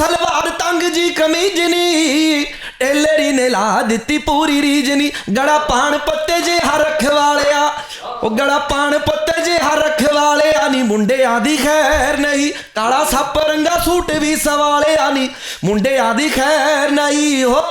सलवार तंग जी कमीजनी टेलरी ने ला दिती पूरी रीजनी गड़ा पान पत्ते जे हरख वाले ओ गड़ा पान पत्ते जे हरख वाले नी मुंडे आदि खैर नहीं काला सप रंगा सूट भी सवाले नी मुंडे आदि खैर नहीं हो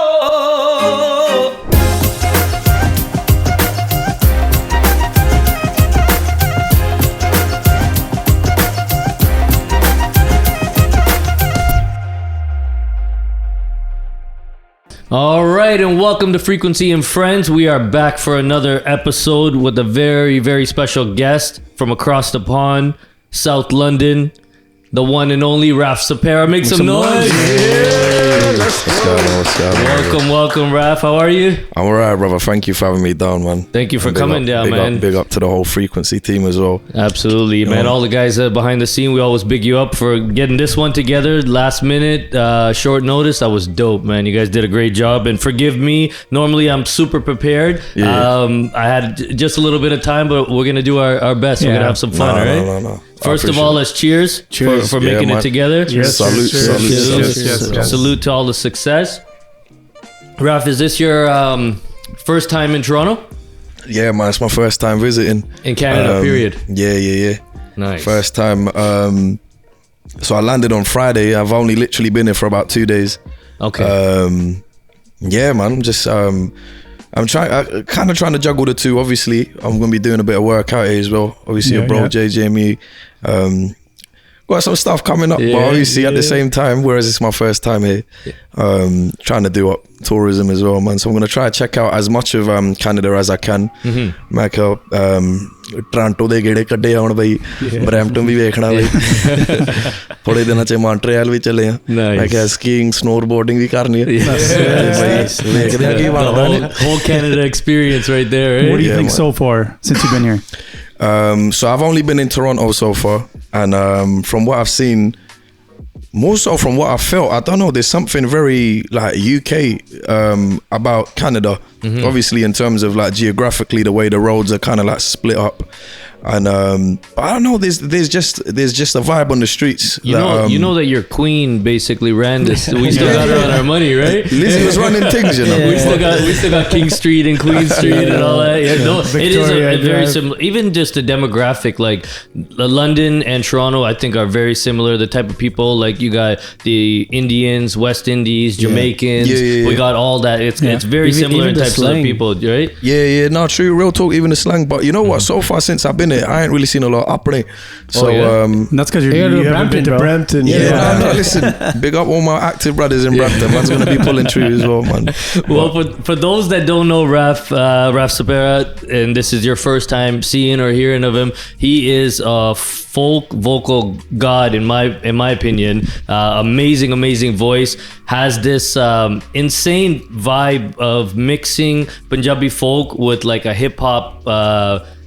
All right, and welcome to Frequency and Friends. We are back for another episode with a very, very special guest from across the pond, South London, the one and only Raf-Saperra. Make some noise. What's going on? Welcome, Raf. How are you? I'm alright, brother. Thank you for having me down, man. Thank you for coming down, man. Big up to the whole Frequency team as well. Absolutely, man. All the guys behind the scene, we always big you up for getting this one together. Last minute, short notice. That was dope, man. You guys did a great job. And forgive me. Normally, I'm super prepared. Yeah. I had just a little bit of time, but we're gonna do our best. We're gonna have some fun, right? No. First of all, let's cheers for making it together. Yes, salute. Salute to all the success. Raf, is this your first time in Toronto? Yeah, man, it's my first time visiting. In Canada, period. Yeah. Nice. First time. So I landed on Friday. I've only literally been here for about 2 days. Okay. Yeah, man, just I'm kind of trying to juggle the two. Obviously, I'm going to be doing a bit of work out here as well. Obviously, your bro, JJ, got some stuff coming up, but obviously at the same time, whereas it's my first time here, trying to do up tourism as well, man. So I'm going to try to check out as much of Canada as I can. मैं क्या Toronto दे गेड़े कड्डे आउण बई Brampton भी वेखना बई थोड़े दिनों च Montreal भी चले हैं मैं क्या स्कीइंग स्नोबोर्डिंग भी करनी है whole Canada experience right there, right? What do you think so far since you've been here? So I've only been in Toronto so far, and from what I've seen, more so from what I felt, I don't know, there's something very like UK about Canada. Obviously in terms of like geographically, the way the roads are kind of like split up, and I don't know, there's just a vibe on the streets. You know that your queen basically ran this. We still got her on our money, right? Lizzie was running things, you know. We still got King Street and Queen Street and all that. Yeah, no, it is a very similar. Even just the demographic, like London and Toronto, I think are very similar. The type of people, like you got the Indians, West Indies, Jamaicans. We got all that. It's very similar in types of people, right? Yeah. No, true, real talk. Even the slang, but you know what? So far since I've been here, I ain't really seen a lot of upping. So that's because you haven't been to Brampton. Listen, big up all my active brothers in Brampton. Man's gonna be pulling through as well, man. Well, for those that don't know Raf-Saperra, and this is your first time seeing or hearing of him, he is a folk vocal god in my opinion. Amazing voice. Has this insane vibe of mixing Punjabi folk with like a hip hop.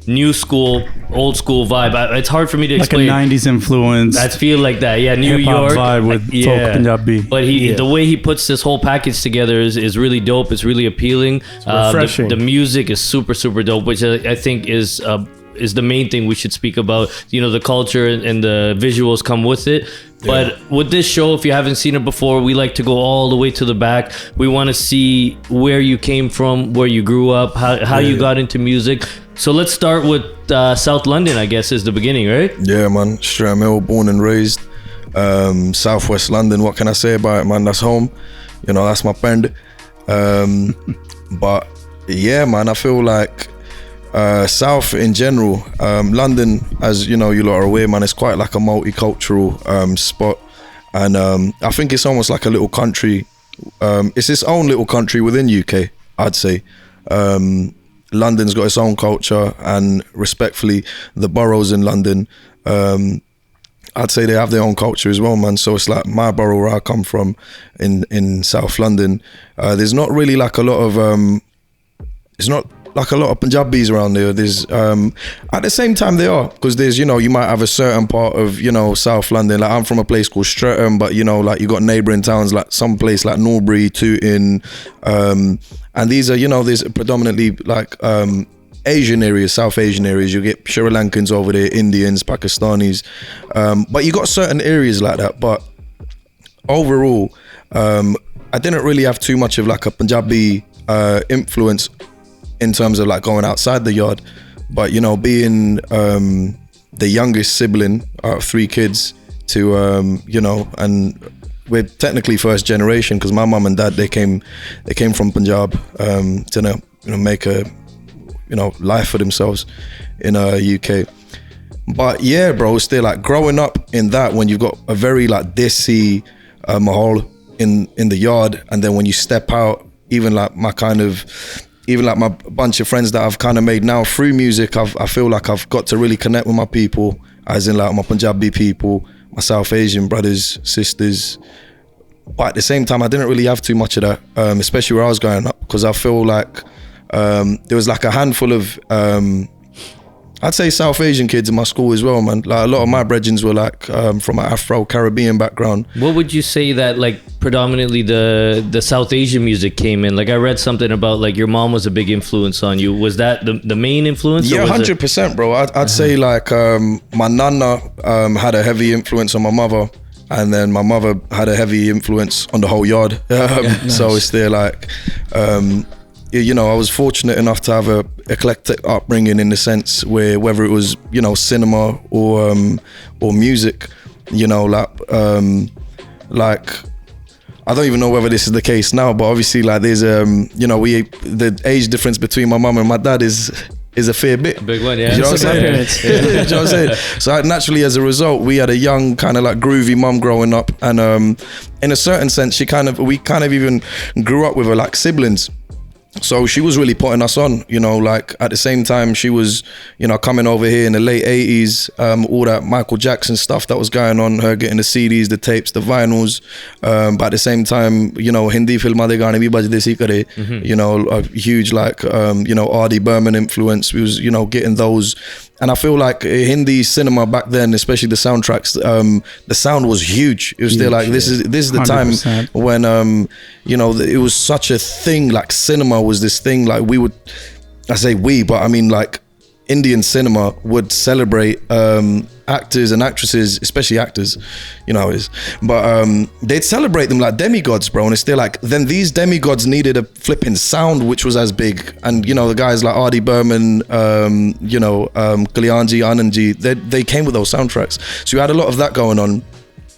New school, old school vibe. It's hard for me to explain. Like a 90s influence. I feel like that. Yeah, New hip-hop York vibe with folk Punjabi. But the way he puts this whole package together is really dope. It's really appealing. It's refreshing. The music is super dope, which I think is the main thing we should speak about. You know, the culture and the visuals come with it. But with this show, if you haven't seen it before, we like to go all the way to the back. We want to see where you came from, where you grew up, how you got into music. So let's start with South London, I guess, is the beginning, right? Yeah, man. Straight Mill, born and raised. Southwest London, what can I say about it, man? That's home. You know, that's my friend. But yeah, man, I feel like South in general, London, as you know, you lot are aware, man, it's quite like a multicultural spot. And I think it's almost like a little country. It's its own little country within UK, I'd say. London's got its own culture, and respectfully, the boroughs in London, I'd say they have their own culture as well, man. So it's like my borough where I come from in South London. There's not really like a lot of, it's not like a lot of Punjabis around there. There's, at the same time they are, because there's, you know, you might have a certain part of, you know, South London. Like I'm from a place called Streatham, but you know, like you got neighbouring towns like some place like Norbury, Tooting, and these are, you know, there's predominantly like Asian areas, South Asian areas. You get Sri Lankans over there, Indians, Pakistanis, but you got certain areas like that. But overall, I didn't really have too much of like a Punjabi influence in terms of like going outside the yard. But, you know, being the youngest sibling out of 3 kids to, you know, and we're technically first generation because my mum and dad, they came from Punjab to, you know, make a, you know, life for themselves in UK. But yeah, bro, still like growing up in that when you've got a very like desi mahal in the yard, and then when you step out, even like my bunch of friends that I've kind of made now through music, I feel like I've got to really connect with my people, as in like my Punjabi people, my South Asian brothers, sisters. But at the same time, I didn't really have too much of that, especially where I was growing up, because I feel like there was like a handful of I'd say South Asian kids in my school as well, man. Like a lot of my brethrens were like from an Afro-Caribbean background. What would you say that like predominantly the South Asian music came in? Like I read something about like your mom was a big influence on you. Was that the main influence? Yeah, 100%, bro. I'd say like my nana had a heavy influence on my mother, and then my mother had a heavy influence on the whole yard. Nice. So it's there like you know, I was fortunate enough to have a eclectic upbringing in the sense where whether it was, you know, cinema or music, you know, like I don't even know whether this is the case now, but obviously like there's you know, the age difference between my mum and my dad is a fair bit. A big one, yeah. You know what I'm saying? You know what I'm saying? So naturally, as a result, we had a young kind of like groovy mum growing up, and in a certain sense, we kind of even grew up with her like siblings. So she was really putting us on, you know, like at the same time she was, you know, coming over here in the late 80s, all that Michael Jackson stuff that was going on, her getting the CDs, the tapes, the vinyls, but at the same time, you know, Hindi filma de gaane bhi bajde si kare, you know, a huge like, you know, Adeel Burman influence. We was, you know, getting those. And I feel like Hindi cinema back then, especially the soundtracks, the sound was huge. It was still like, this is the 100%. Time when, you know, it was such a thing, like cinema was this thing, like I say we, but I mean like Indian cinema would celebrate actors and actresses, especially actors, you know how it is, but they'd celebrate them like demigods, bro. And it's still like, then these demigods needed a flipping sound which was as big, and you know the guys like Adeel Burman, you know, Kalyanji, Anandji, they came with those soundtracks, so you had a lot of that going on.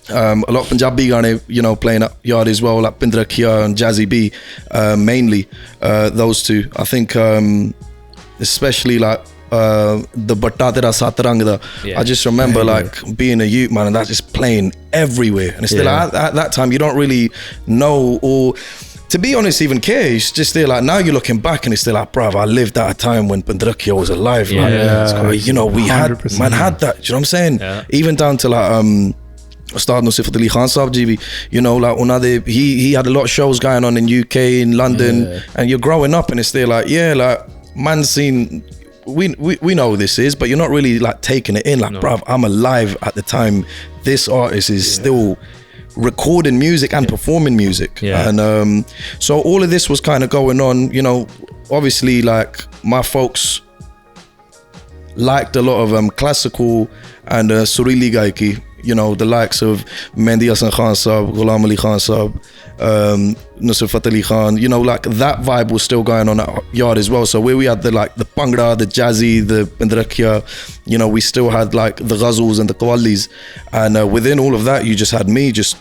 A lot of Punjabi gaane, you know, playing up yard as well, like Pindra Kia and Jazzy B, mainly those two. I think especially like the Batta Tera Sat Rang da. I just remember like being a youth, man, and that's just playing everywhere. And it's still like, at that time you don't really know, or to be honest even care. It's just still like, now you're looking back and it's still like, bruv, I lived at a time when Pindra Kia was alive. You know, we had that, you know what I'm saying? Even down to like Ustad Nusifat Ali Khan Sahab ji, you know, like he had a lot of shows going on in UK, in London, and you're growing up and it's still like, like man's seen, we know who this is, but you're not really like taking it in, like, bruv, I'm alive at the time this artist is still recording music and performing music. And so all of this was kind of going on, you know. Obviously like my folks liked a lot of classical and Surili Gaiki, you know, the likes of Mehndi Hasan Khan Sahab, Ghulam Ali Khan Sahab, Nusrat Ali Khan, you know, like that vibe was still going on at yard as well. So where we had the Bhangra, the Jazzy, the Pindra Kia, you know, we still had like the Ghazals and the Qawwalis, and within all of that you just had me just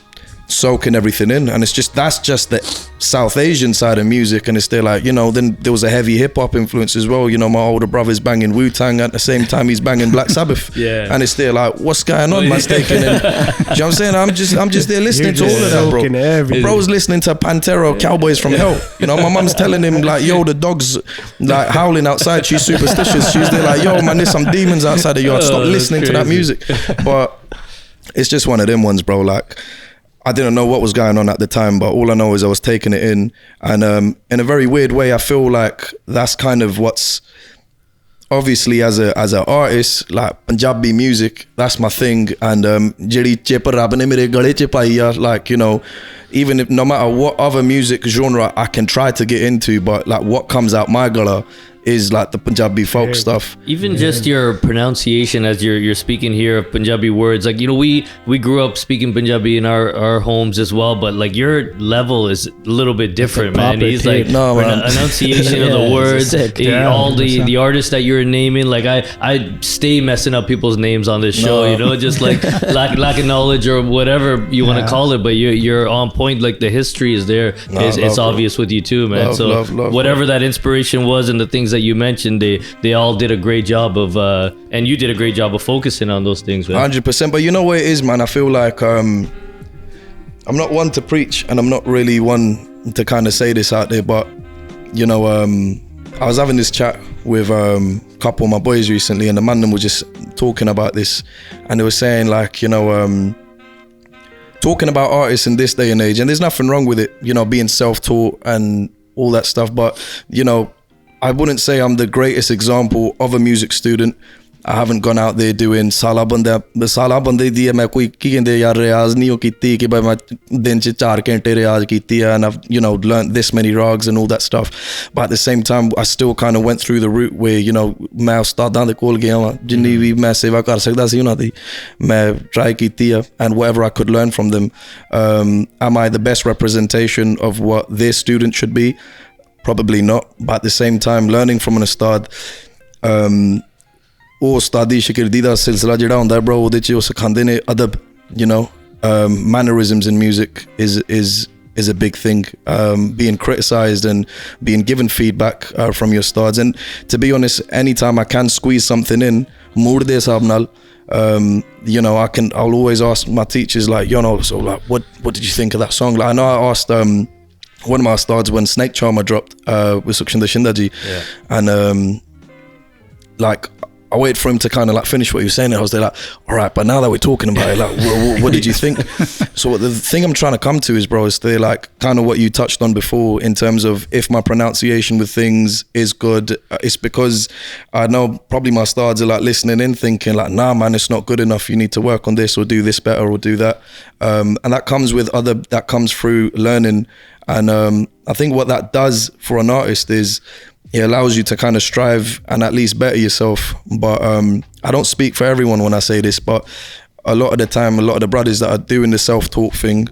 soaking everything in. And it's just, that's just the South Asian side of music. And it's still like, you know, then there was a heavy hip-hop influence as well. You know, my older brother's banging Wu-Tang at the same time he's banging Black Sabbath. And it's still like, what's going on? Man's taking in, you know what I'm saying? I'm just there listening to all of that, bro. Bro's listening to Pantera, Cowboys from Hell. You know, my mum's telling him like, yo, the dog's like howling outside, she's superstitious. She's there like, yo man, there's some demons outside the yard, stop listening to that music. But it's just one of them ones, bro. Like, I didn't know what was going on at the time, but all I know is I was taking it in. And in a very weird way, I feel like that's kind of what's, obviously as an artist, like Punjabi music, that's my thing. And like, you know, even if no matter what other music genre I can try to get into, but like what comes out my gullah is like the Punjabi folk stuff. Even just your pronunciation as you're speaking here of Punjabi words, like, you know, we grew up speaking Punjabi in our homes as well, but like your level is a little bit different, man. He's like enunciation of the words, all the artists that you're naming. Like I stay messing up people's names on this show, you know, just like lack of knowledge or whatever you want to call it, but you're on point. Like the history is there. It's obvious with you too, man. Love, whatever that inspiration was and the things that you mentioned, they all did a great job of and you did a great job of focusing on those things, man. 100%. But you know what it is, man, I feel like I'm not one to preach, and I'm not really one to kind of say this out there, but you know, I was having this chat with a couple of my boys recently, and the man them were just talking about this, and they were saying like, you know, talking about artists in this day and age, and there's nothing wrong with it, you know, being self-taught and all that stuff, but you know, I wouldn't say I'm the greatest example of a music student. I haven't gone out there doing sala bande diye main koi ki kende yaar riyaz nahi kiti ki bhai main din ch 4 ghante riyaz kiti hai, and I've, you know, learned this many rags and all that stuff, but at the same time I still kind of went through the route where, you know, main ustadan de kol gaya wan, jinni bhi main seva kar sakda si unna di main try kiti hai, and whatever I could learn from them. Am I the best representation of what their student should be? Probably not, but at the same time, learning from an ustad, ਉਹ ਉਸਤਾਦੀ ਸ਼ਾਗਿਰਦੀ ਦਾ ਸਿਲਸਿਲਾ ਜਿਹੜਾ ਹੁੰਦਾ bro, ਉਹਦੇ ਚ ਉਹ ਸਿਖਾਉਂਦੇ ਨੇ ਅਦਬ, you know, mannerisms in music is a big thing. Being criticized and being given feedback from your ustads, and to be honest, anytime I can squeeze something in mood de hisab nal, you know, I'll always ask my teachers like, you know, so like what did you think of that song? Like I know I asked one of my ustads when Snake Charmer dropped with Sukhshinder Shinda ji, and like I waited for him to kind of like finish what he was saying, and I was there like, all right, but now that we're talking about it, like what did you think? So the thing I'm trying to come to is, bro, is they like kind of what you touched on before in terms of if my pronunciation with things is good, it's because I know probably my stars are like listening in thinking like, nah man, it's not good enough, you need to work on this or do this better or do that, and that comes through learning, and I think what that does for an artist is it allows you to kind of strive and at least better yourself. But I don't speak for everyone when I say this, but a lot of the time, a lot of the brothers that are doing the self-taught thing,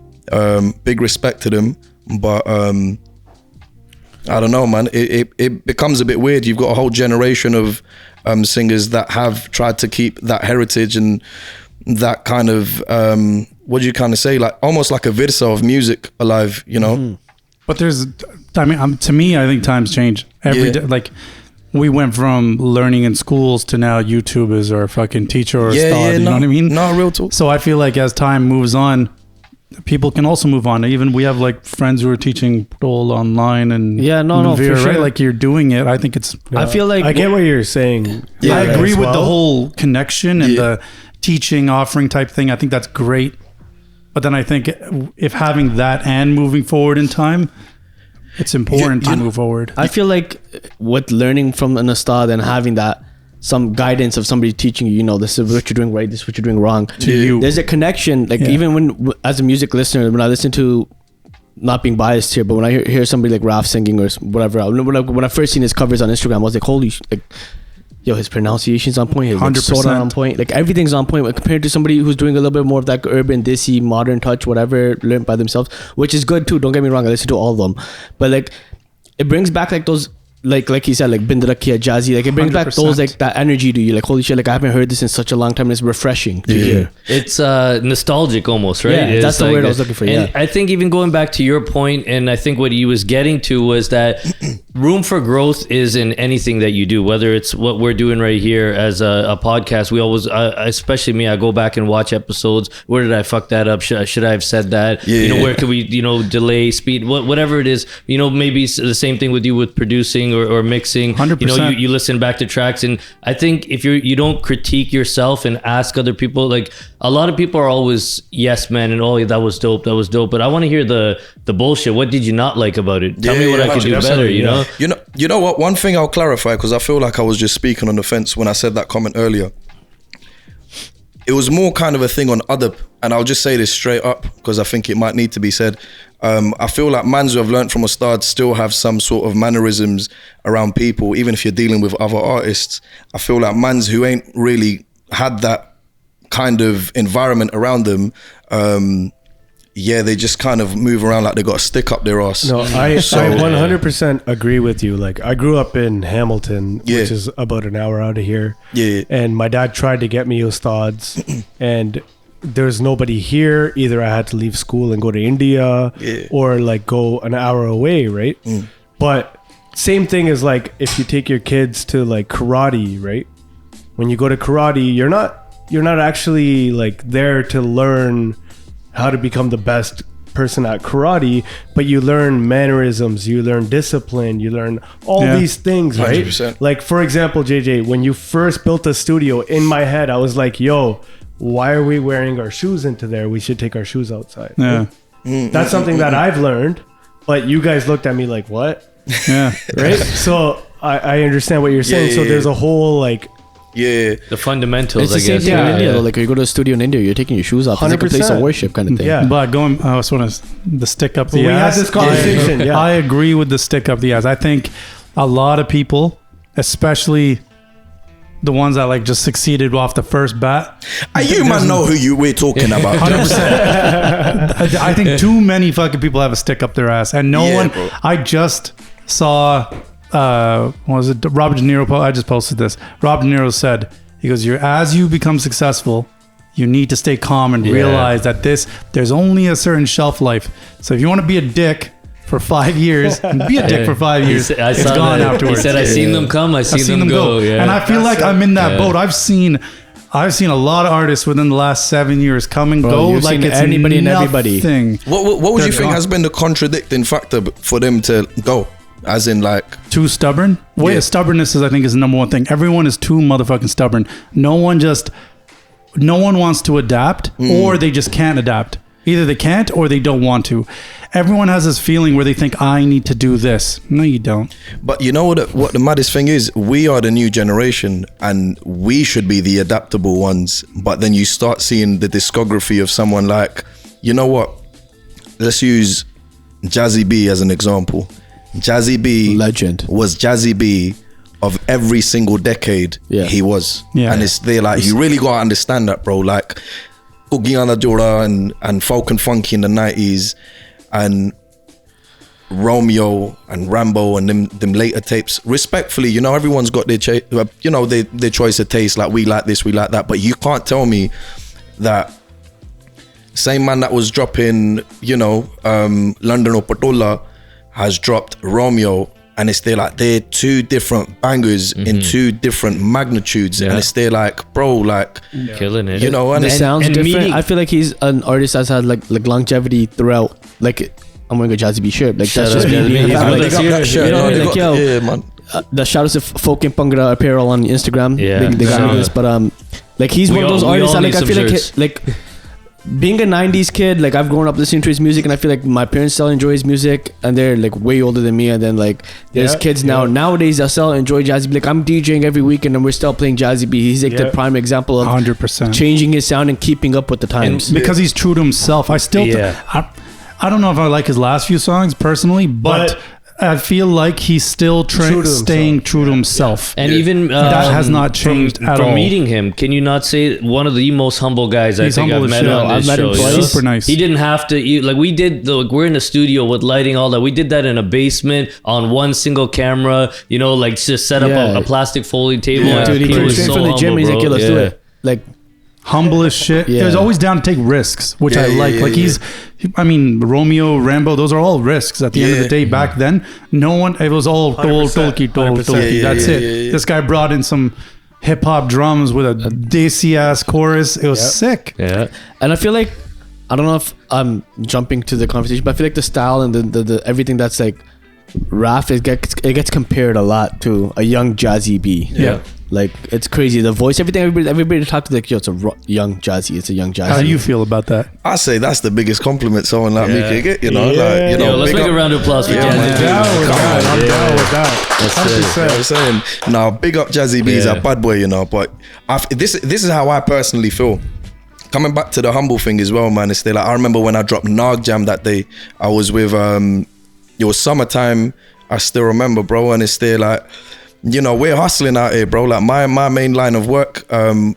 big respect to them. But I don't know, man, it becomes a bit weird. You've got a whole generation of singers that have tried to keep that heritage and that kind of, what do you kind of say, like almost like a virsa of music alive, you know? Mm-hmm. But to me, I think times change every day. Like we went from learning in schools to now YouTube is our fucking teacher or ustad, you know what I mean? No, real talk. So I feel like as time moves on, people can also move on. Even we have like friends who are teaching all online and for sure. Right? Like you're doing it. I think it's. I feel like I get what you're saying. Yeah, I agree with the whole connection and the teaching, offering type thing. I think that's great. But then I think if having that and moving forward in time, it's important to move forward. I feel like with learning from an ustad and having that, some guidance of somebody teaching you, you know, this is what you're doing right, this is what you're doing wrong. To you. There's a connection. Like even when, as a music listener, when I listen to, not being biased here, but when I hear somebody like Raf singing or whatever, when I first seen his covers on Instagram, I was like, holy like, yo, his pronunciation's on point, his like, sort on point, like everything's on point compared to somebody who's doing a little bit more of that urban, dissy, modern touch, whatever, learned by themselves, which is good too, don't get me wrong, I listen to all of them, but like it brings back like those, like he said, like Bindarakia, Jazzy, like it brings 100%. Back those, like that energy to you, like holy shit, like I haven't heard this in such a long time, and it's refreshing to hear. It's nostalgic almost, right? Yeah, that's the word I was looking for. And I think even going back to your point, and I think what he was getting to was that room for growth is in anything that you do, whether it's what we're doing right here as a podcast. We always, especially me, I go back and watch episodes. Where did I fuck that up? Should I have said that? Where could we, delay speed, whatever it is, maybe it's the same thing with you with producing or mixing. 100%. You listen back to tracks, and I think if you don't critique yourself and ask other people, like a lot of people are always yes man and that was dope, but I want to hear the bullshit. What did you not like about it? Tell me what I could do better, you know? You know what, one thing I'll clarify, because I feel like I was just speaking on the fence when I said that comment earlier. it was more kind of a thing on adab, and I'll just say this straight up because I think it might need to be said. I feel like mans who have learned from Ustad still have some sort of mannerisms around people, even if you're dealing with other artists. I feel like mans who ain't really had that kind of environment around them, they just kind of move around like they got a stick up their ass. No, I 100% agree with you. Like, I grew up in Hamilton, which is about an hour out of here. Yeah. And my dad tried to get me Ustads, and there's nobody here. Either I had to leave school and go to India, or like go an hour away, right? But same thing as like if you take your kids to like karate, right? When you go to karate, you're not actually like there to learn how to become the best person at karate, but you learn mannerisms, you learn discipline, you learn all these things, right? 100%. Like, for example, JJ, when you first built the studio, in my head I was like, yo, why are we wearing our shoes into there? We should take our shoes outside. Yeah. That's something that I've learned, but you guys looked at me like, what? Yeah. Right? So I understand what you're saying. So there's a whole like, the fundamentals. It's the I same guess. thing in India. Though. Like you go to a studio in India, you're taking your shoes off. It's like a place of 100%. worship kind of thing. Yeah. But going, I just want to the stick up the we had ass. this conversation. I agree with the stick up the ass. I think a lot of people, especially the ones that like just succeeded off the first bat. You man know who we're talking about. 100%. I think too many fucking people have a stick up their ass, and no one. Bro. I just saw. What was it? Robert De Niro. I just posted this. Robert De Niro said, he goes, as you become successful, you need to stay calm and realize that there's only a certain shelf life. So if you want to be a dick for 5 years, be a dick for 5 years. It's gone afterwards. He said, "I seen them come, I seen them go." Yeah. And I feel like I'm in that boat. I've seen a lot of artists within the last 7 years come and go you've like seen it's anybody and everybody. nothing. What would you They're think gone. has been the contradicting factor for them to go? As in, like, Too stubborn? Stubbornness is, I think, is the number one thing. Everyone is too motherfucking stubborn. No one wants to adapt, or they just can't adapt. Either they can't or they don't want to. Everyone has this feeling where they think, I need to do this. No, you don't. but you know what the maddest thing is? We are the new generation, and we should be the adaptable ones. But then you start seeing the discography of someone like, you know what? Let's use Jazzy B as an example. Jazzy B Legend. was Jazzy B of every single decade he was. Yeah. And it's there, like, you really gotta understand that, bro. Like Ugiana Jora and Folk and Funky in the 90s, and Romeo and Rambo and them later tapes. Respectfully, you know, everyone's got their their choice of taste. Like, we like this, we like that. But you can't tell me that same man that was dropping, London or Patola has dropped Romeo, and it's there like they're two different bangers in two different magnitudes, and it's there like, bro, like, killing it. you know, and The sounds and different. meaning- I feel like he's an artist that's had like longevity throughout. Like, I'm wearing a Jazzy B shirt. Like, that's just me Jazzy B. being a He's fan. really Like, serious. that shirt, you know, man. like, yo, Yeah, man. the shout outs to Folk and Pungra Apparel on Instagram. Yeah. They got me this, but like he's We one of those all- we artists all that like need I feel some like shirts. like being a 90s kid, like I've grown up listening to his music, and I feel like my parents still enjoy his music, and they're like way older than me, and then like there's kids nowadays that still enjoy Jazzy B. Like, I'm DJing every weekend and we're still playing Jazzy B. He's like the prime example of 100%. changing his sound and keeping up with the times. Because he's true to himself. I still, I don't know if I like his last few songs personally, but I feel like he's still staying true to himself. And even that has not changed from, at from all. meeting him, can you not say one of the most humble guys He's I think humble I've as met shit. on this I've met him show? twice. Super nice. He didn't have to. Like, we did. Like, we're in the studio with lighting, all that. We did that in a basement on one single camera. You know, like just set up a plastic folding table. Yeah, dude, he He came was straight so from the gym and he's like, yo, humble, let's bro. do it. Like, Humble as shit. Yeah. He's always down to take risks, which I like. Romeo, Rambo, those are all risks at the end of the day. Back then, no one, it was all tolki. 100%. That's it. This guy brought in some hip hop drums with a desi ass chorus. It was sick. Yeah. and I feel like, I don't know if I'm jumping to the conversation, but I feel like the style and the everything that's like Raf, it gets compared a lot to a young Jazzy B. Yeah. Like it's crazy. The voice, everything. Everybody talk to like, yo, it's a young Jazzy. It's a young Jazzy. How do you feel about that? I say that's the biggest compliment someone like me Yeah. can get. You know, Yeah. like you know. Yo, let's big make up- a round of applause for Yeah, Jazzy. man. Down with Come that. on, I'm yeah. down with that. That's it. You know what I'm saying? Now, big up Jazzy B. He's Yeah. a bad boy, you know. But this is how I personally feel. Coming back to the humble thing as well, man. It's still like I remember when I dropped Nog Jam that day. I was with it was summertime. I still remember, bro. And it's still like, you know, we're hustling out here, bro. Like my main line of work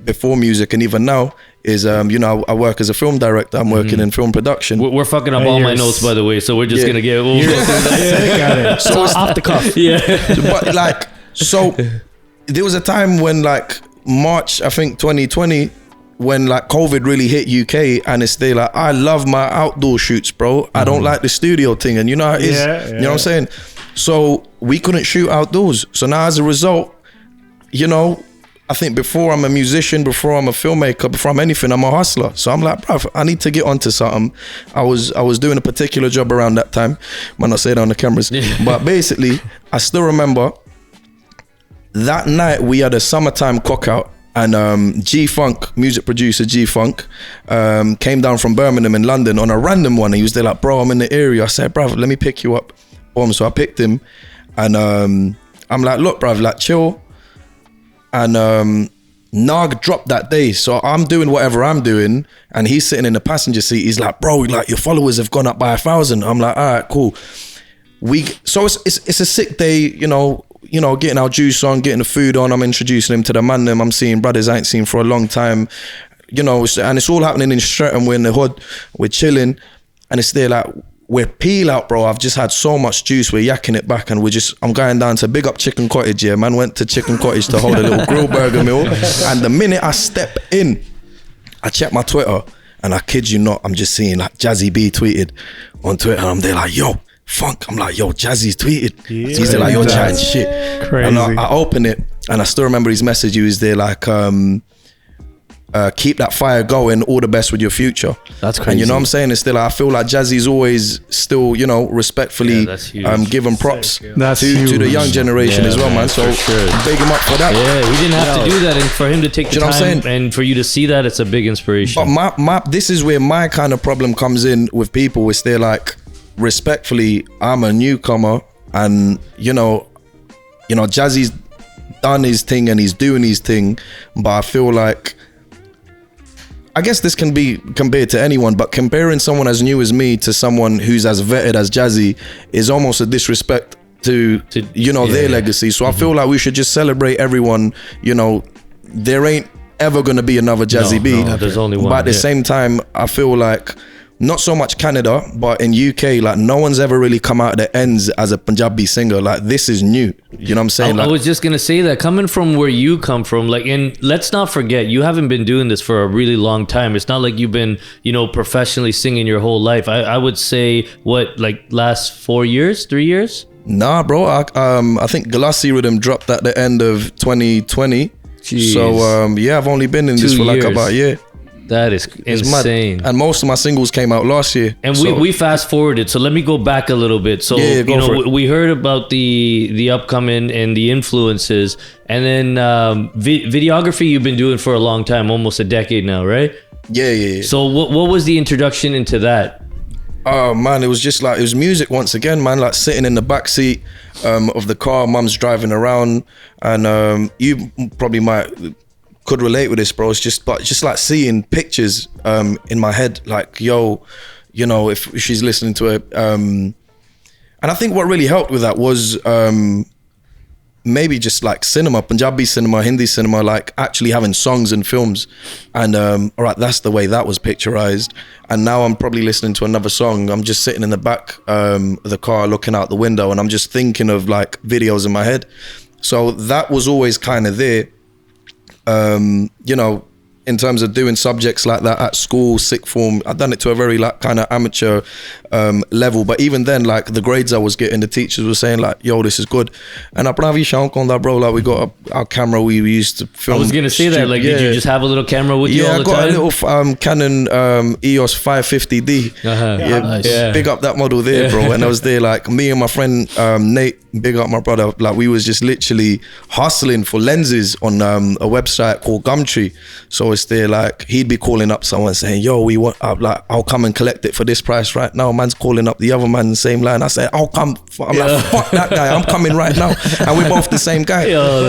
before music and even now is you know, I work as a film director. I'm working in film production. We're fucking up all my notes, by the way, so we're just Yeah. gonna get. We'll go through that. So off the cuff. Yeah. But like, so there was a time when like March, I think 2020, when like COVID really hit UK, and it's still like I love my outdoor shoots, bro. I don't like the studio thing, and you know how it is. Yeah, You know what I'm saying? So we couldn't shoot outdoors. So now as a result, you know, I think before I'm a musician, before I'm a filmmaker, before I'm anything, I'm a hustler. So I'm like, bruv, I need to get onto something. I was doing a particular job around that time. Might not say it on the cameras, but basically, I still remember that night we had a summertime cookout, and G-Funk, music producer G-Funk, came down from Birmingham in London on a random one. And he was there like, bro, I'm in the area. I said, bruv, let me pick you up. So I picked him, and I'm like, look, bruv, like chill. And Nog dropped that day, so I'm doing whatever I'm doing, and he's sitting in the passenger seat. He's like, bro, like your followers have gone up by 1,000. I'm like, all right, cool. So it's a sick day, you know, getting our juice on, getting the food on. I'm introducing him to the man them. I'm seeing brothers I ain't seen for a long time, you know, and it's all happening in Streatham. We're in the hood, we're chilling, and it's there like, we're peel out, bro. I've just had so much juice. We're yakking it back, and I'm going down to big up Chicken Cottage. Yeah, man, went to Chicken Cottage to hold a little grill burger meal. And the minute I step in, I check my Twitter, and I kid you not, I'm just seeing like Jazzy B tweeted on Twitter, and I'm there like, yo, Funk. I'm like, yo, Jazzy's tweeted. He's there like, yo, chatting shit. Crazy. And I open it, and I still remember his message. He was there like, keep that fire going, all the best with your future. That's And you know what I'm saying? It's still, I feel like Jazzy's always still, you know, respectfully that's huge. giving props That's to the huge. young generation Yeah, as well, man. man, So for sure. big him up for that. Yeah, he didn't have to do that, and for him to take the you know what I'm time saying? and for you to see that, it's a big inspiration. But my this is where my kind of problem comes in with people. Is they're like, respectfully, I'm a newcomer, and you know, Jazzy's done his thing and he's doing his thing, but I feel like, I guess this can be compared to anyone, but comparing someone as new as me to someone who's as vetted as Jazzy is almost a disrespect to their legacy. So I feel like we should just celebrate everyone. You know, there ain't ever gonna be another Jazzy B. no, there's only one, But at the yeah. same time, I feel like, not so much Canada, but in UK, like no one's ever really come out of the ends as a Punjabi singer. Like this is new. You know what I'm saying? I was just gonna say that, coming from where you come from, like, and let's not forget, you haven't been doing this for a really long time. It's not like you've been, professionally singing your whole life. I would say, what, like last 4 years, 3 years? Nah, bro. I think Galassi Rhythm dropped at the end of 2020. Jeez. So yeah, I've only been in this 2 for like years. about a year. That is It's mad. insane. And most of my singles came out last year. And So- we fast forwarded, so let me go back a little bit. So Yeah, go for it. we heard about the upcoming and the influences, and then videography you've been doing for a long time, almost a decade now, right? yeah. So what was the introduction into that? Oh man, it was just like, it was music once again, man. Like sitting in the back seat of the car, mum's driving around, and you probably could relate with this, bro. It's just like seeing pictures in my head, like, yo, if she's listening to it. And I think what really helped with that was maybe just like cinema, Punjabi cinema, Hindi cinema, like actually having songs and films. And all right, that's the way that was picturized. And now I'm probably listening to another song. I'm just sitting in the back of the car looking out the window, and I'm just thinking of like videos in my head. So that was always kind of there. In terms of doing subjects like that at school, sixth form, I've done it to a very like kind of amateur level. But even then, like the grades I was getting, the teachers were saying like, yo, this is good. And I on that, bro. Like we got our camera, we used to film. I was gonna say that, like, did you just have a little camera with you all I the got time? a little Canon EOS 550D. Uh-huh. Yeah, Nice. Yeah. big up that model there, bro. And I was there, like me and my friend Nate big up my brother. Like we was just literally hustling for lenses on a website called Gumtree. So it's there, like he'd be calling up someone saying, yo, we want, like, I'll come and collect it for this price right now. Man's calling up the other man in the same line. I said, I'll come. I'm like, fuck that guy, I'm coming right now. And we're both the same guy.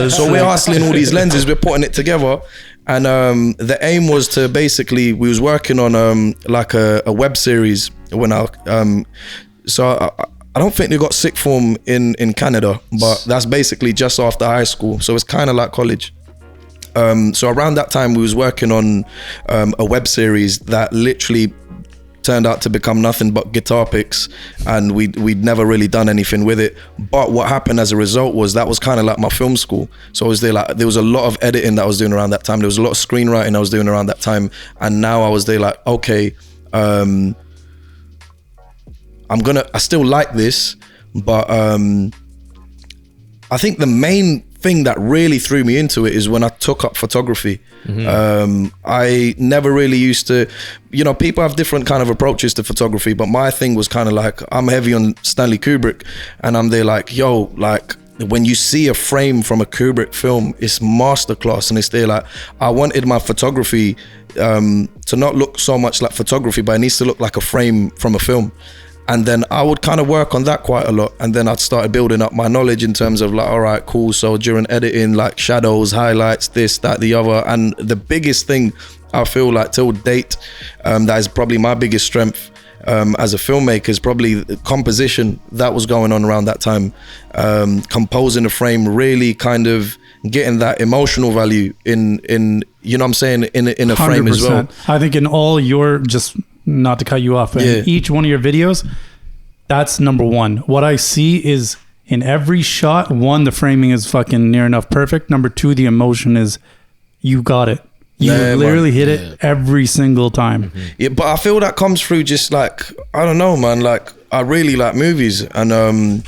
So we're hustling all these lenses, we're putting it together. And the aim was to basically, we was working on like a web series when I don't think they got sixth form in Canada, but that's basically just after high school. So it's kind of like college. So around that time we was working on a web series that literally turned out to become nothing but guitar picks, and we'd never really done anything with it. But what happened as a result was that was kind of like my film school. So I was there, like there was a lot of editing that I was doing around that time. There was a lot of screenwriting I was doing around that time. And now I was there like, okay, I still like this, but I think the main thing that really threw me into it is when I took up photography. I never really used to, you know, people have different kind of approaches to photography, but my thing was kind of like, I'm heavy on Stanley Kubrick, and I'm there like, yo, like when you see a frame from a Kubrick film, it's masterclass. And it's there like, I wanted my photography to not look so much like photography, but it needs to look like a frame from a film. And then I would kind of work on that quite a lot. And then I'd started building up my knowledge in terms of like, all right, cool. So during editing, like shadows, highlights, this, that, the other. And the biggest thing I feel like till date, that is probably my biggest strength as a filmmaker, is probably the composition that was going on around that time. Composing a frame, really kind of getting that emotional value in you know what I'm saying, in a frame 100%. As well. I think in all your, just not to cut you off, but in each one of your videos, that's number one. What I see is in every shot, one, the framing is fucking near enough perfect. Number two, the emotion is, you got it. You literally hit it every single time. Yeah, but I feel that comes through just like, I don't know, man, like I really like movies. And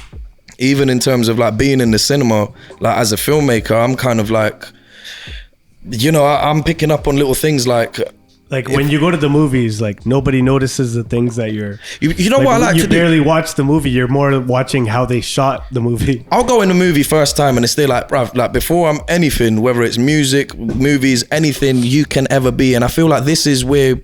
even in terms of like being in the cinema, like as a filmmaker, I'm kind of like, you know, I'm picking up on little things like when you go to the movies, like nobody notices the things that you're. You know, like, what I like to do? You barely watch the movie. You're more watching how they shot the movie. I'll go in the movie first time and it's still like, bruv, like before I'm anything, whether it's music, movies, anything you can ever be. And I feel like this is where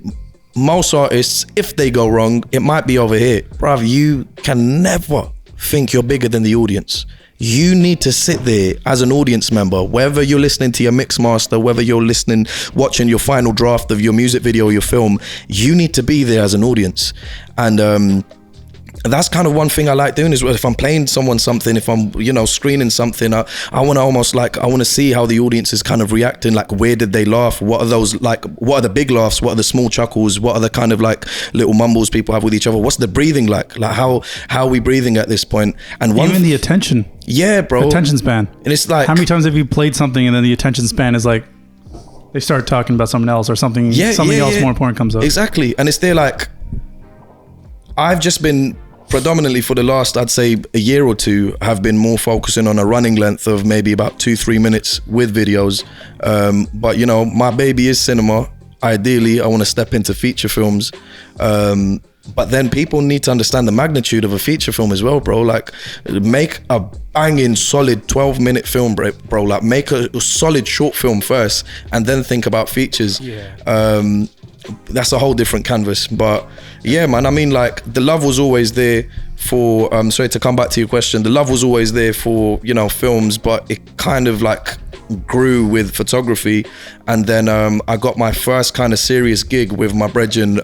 most artists, if they go wrong, it might be over here. Bruv, you can never think you're bigger than the audience. You need to sit there as an audience member, whether you're listening to your mix master, whether you're watching your final draft of your music video or your film, you need to be there as an audience. And that's kind of one thing I like doing, is if I'm playing someone something, if I'm, you know, screening something, I want to almost like, I want to see how the audience is kind of reacting. Like, where did they laugh? What are those, like, what are the big laughs? What are the small chuckles? What are the kind of like little mumbles people have with each other? What's the breathing like? Like how are we breathing at this point? And even the attention. Yeah, bro. Attention span. And it's like, how many times have you played something and then the attention span is like, they start talking about something else, or something else more important comes up. Exactly. And it's there like, I've just been predominantly for the last, I'd say a year or two, have been more focusing on a running length of maybe about 2-3 minutes with videos. But you know, my baby is cinema. Ideally, I want to step into feature films. But then people need to understand the magnitude of a feature film as well, bro. Like, make a banging solid 12-minute film, bro. Like, make a solid short film first and then think about features. That's a whole different canvas. But yeah, man, I mean, like, the love was always there for, sorry to come back to your question, the love was always there for, you know, films, but it kind of like grew with photography. And then I got my first kind of serious gig with my brethren,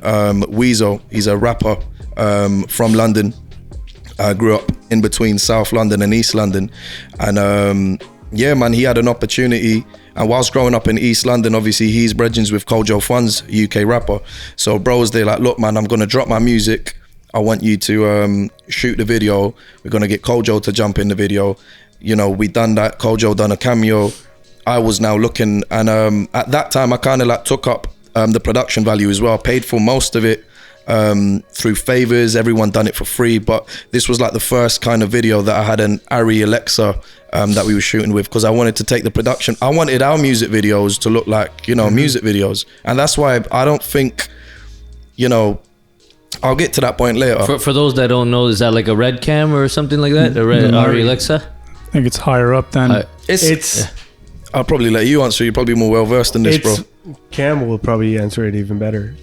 Weasel. He's a rapper from London. I grew up in between South London and East London. And yeah, man, he had an opportunity. And whilst growing up in East London, obviously he's brethren with Kojo Funds, UK rapper. So bro's there like, look, man, I'm gonna drop my music. I want you to shoot the video. We're gonna get Kojo to jump in the video. You know, we done that. Kojo done a cameo. I was now looking, and at that time I kind of like took up the production value as well. I paid for most of it through favors. Everyone done it for free, but this was like the first kind of video that I had an Arri Alexa that we were shooting with, because I wanted to take the production. I wanted our music videos to look like, you know, music videos. And that's why I don't think, you know, I'll get to that point later. For those that don't know, is that like a red cam or something like that? A red Ari Alexa? I think it's higher up than. It's I'll probably let you answer. You're probably more well versed in this, bro. Cam will probably answer it even better.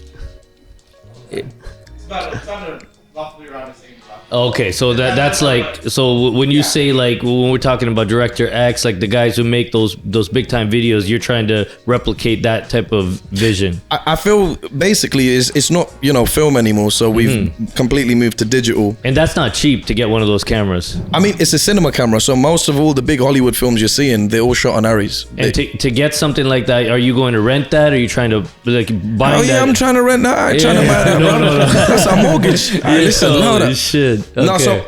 Okay, so that's like, so when you say like, when we're talking about Director X, like the guys who make those big time videos, you're trying to replicate that type of vision. I feel basically it's not, you know, film anymore, so we've completely moved to digital. And that's not cheap to get one of those cameras. I mean, it's a cinema camera, so most of all the big Hollywood films you're seeing, they're all shot on Aries. And to get something like that, are you going to rent that? Or are you trying to like buy that? Oh yeah, I'm trying to rent that. I ain't trying to buy that, bro. No. That's our mortgage. Listen, holy shit. Okay. No,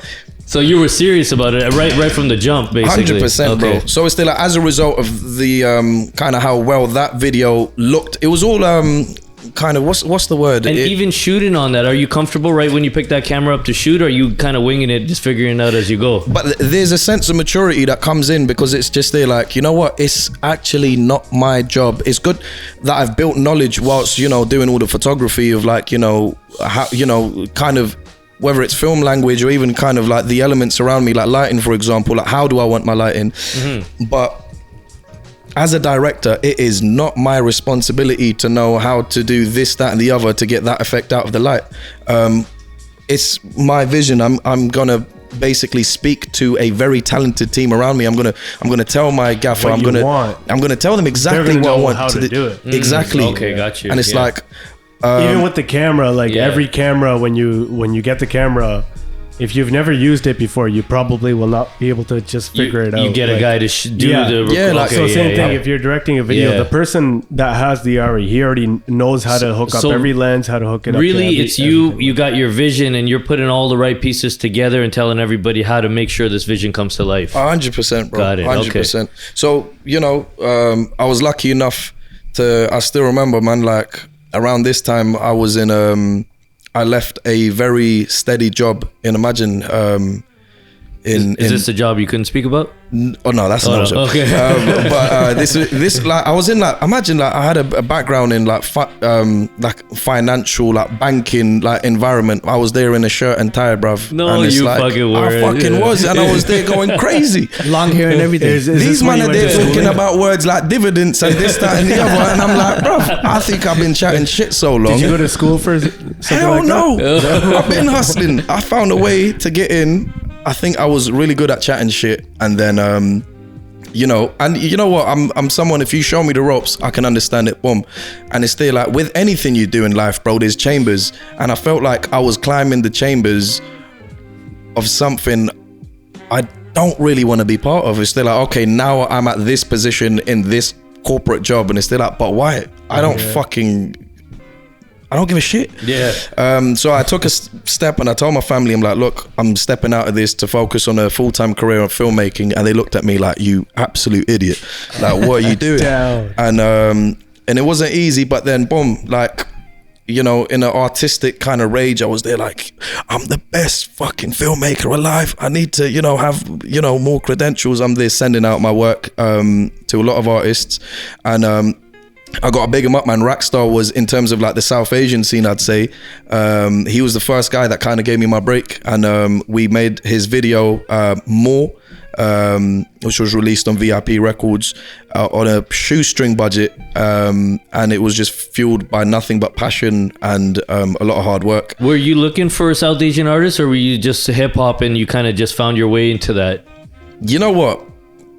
so you were serious about it right from the jump, basically. 100%, bro. So it's still like, as a result of the kind of how well that video looked, it was all kind of what's the word? And even shooting on that, are you comfortable right when you pick that camera up to shoot, or are you kind of winging it, just figuring it out as you go? But there's a sense of maturity that comes in because it's just there, like, you know what? It's actually not my job. It's good that I've built knowledge whilst, you know, doing all the photography of, like, you know, how, you know, kind of, whether it's film language or even kind of like the elements around me, like lighting, for example, like how do I want my lighting? But as a director, it is not my responsibility to know how to do this, that, and the other to get that effect out of the light. It's my vision. I'm gonna basically speak to a very talented team around me. I'm gonna tell my gaffer. I'm gonna tell them exactly what I want how to do it. Exactly. Okay, got you. And it's like. Even with the camera, like every camera, when you get the camera, if you've never used it before, you probably will not be able to just figure it out. You get a guy to do the same thing. If you're directing a video, the person that has the Ari, he already knows how to hook up every lens, how to hook it up. Really, it's you got your vision and you're putting all the right pieces together and telling everybody how to make sure this vision comes to life. 100%, bro. Got it. 100%. Okay. So, you know, I was lucky enough I still remember, man, like, around this time, I was in. I left a very steady job in Imagine. Is this a job you couldn't speak about? Oh no, that's not a job. Okay. But this like I was in like Imagine like I had a background in like financial like banking like environment. I was there in a shirt and tie, bruv. No, and you like, fucking were. I fucking was, and I was there going crazy. Long hair and everything. These men are there talking about words like dividends and this, that, and the other, and I'm like, bruv, I think I've been chatting shit so long. Did you go to school for something Hell like no. that? I've been hustling. I found a way to get in. I think I was really good at chatting shit, and then you know, and you know what, I'm someone, if you show me the ropes, I can understand it, boom. And it's still like with anything you do in life, bro, there's chambers, and I felt like I was climbing the chambers of something I don't really want to be part of. It's still like, okay, now I'm at this position in this corporate job, and it's still like, but why? I don't give a shit. Yeah. So I took a step and I told my family, I'm like, look, I'm stepping out of this to focus on a full-time career of filmmaking. And they looked at me like, you absolute idiot. Like, what are you doing? And it wasn't easy, but then boom, like, you know, in an artistic kind of rage, I was there like, I'm the best fucking filmmaker alive. I need to, you know, have, you know, more credentials. I'm there sending out my work to a lot of artists. And I got to big him up, man. Rackstar was, in terms of like the South Asian scene, I'd say, he was the first guy that kind of gave me my break. And we made his video More, which was released on VIP Records on a shoestring budget. And it was just fueled by nothing but passion and a lot of hard work. Were you looking for a South Asian artist, or were you just hip hop and you kind of just found your way into that? You know what?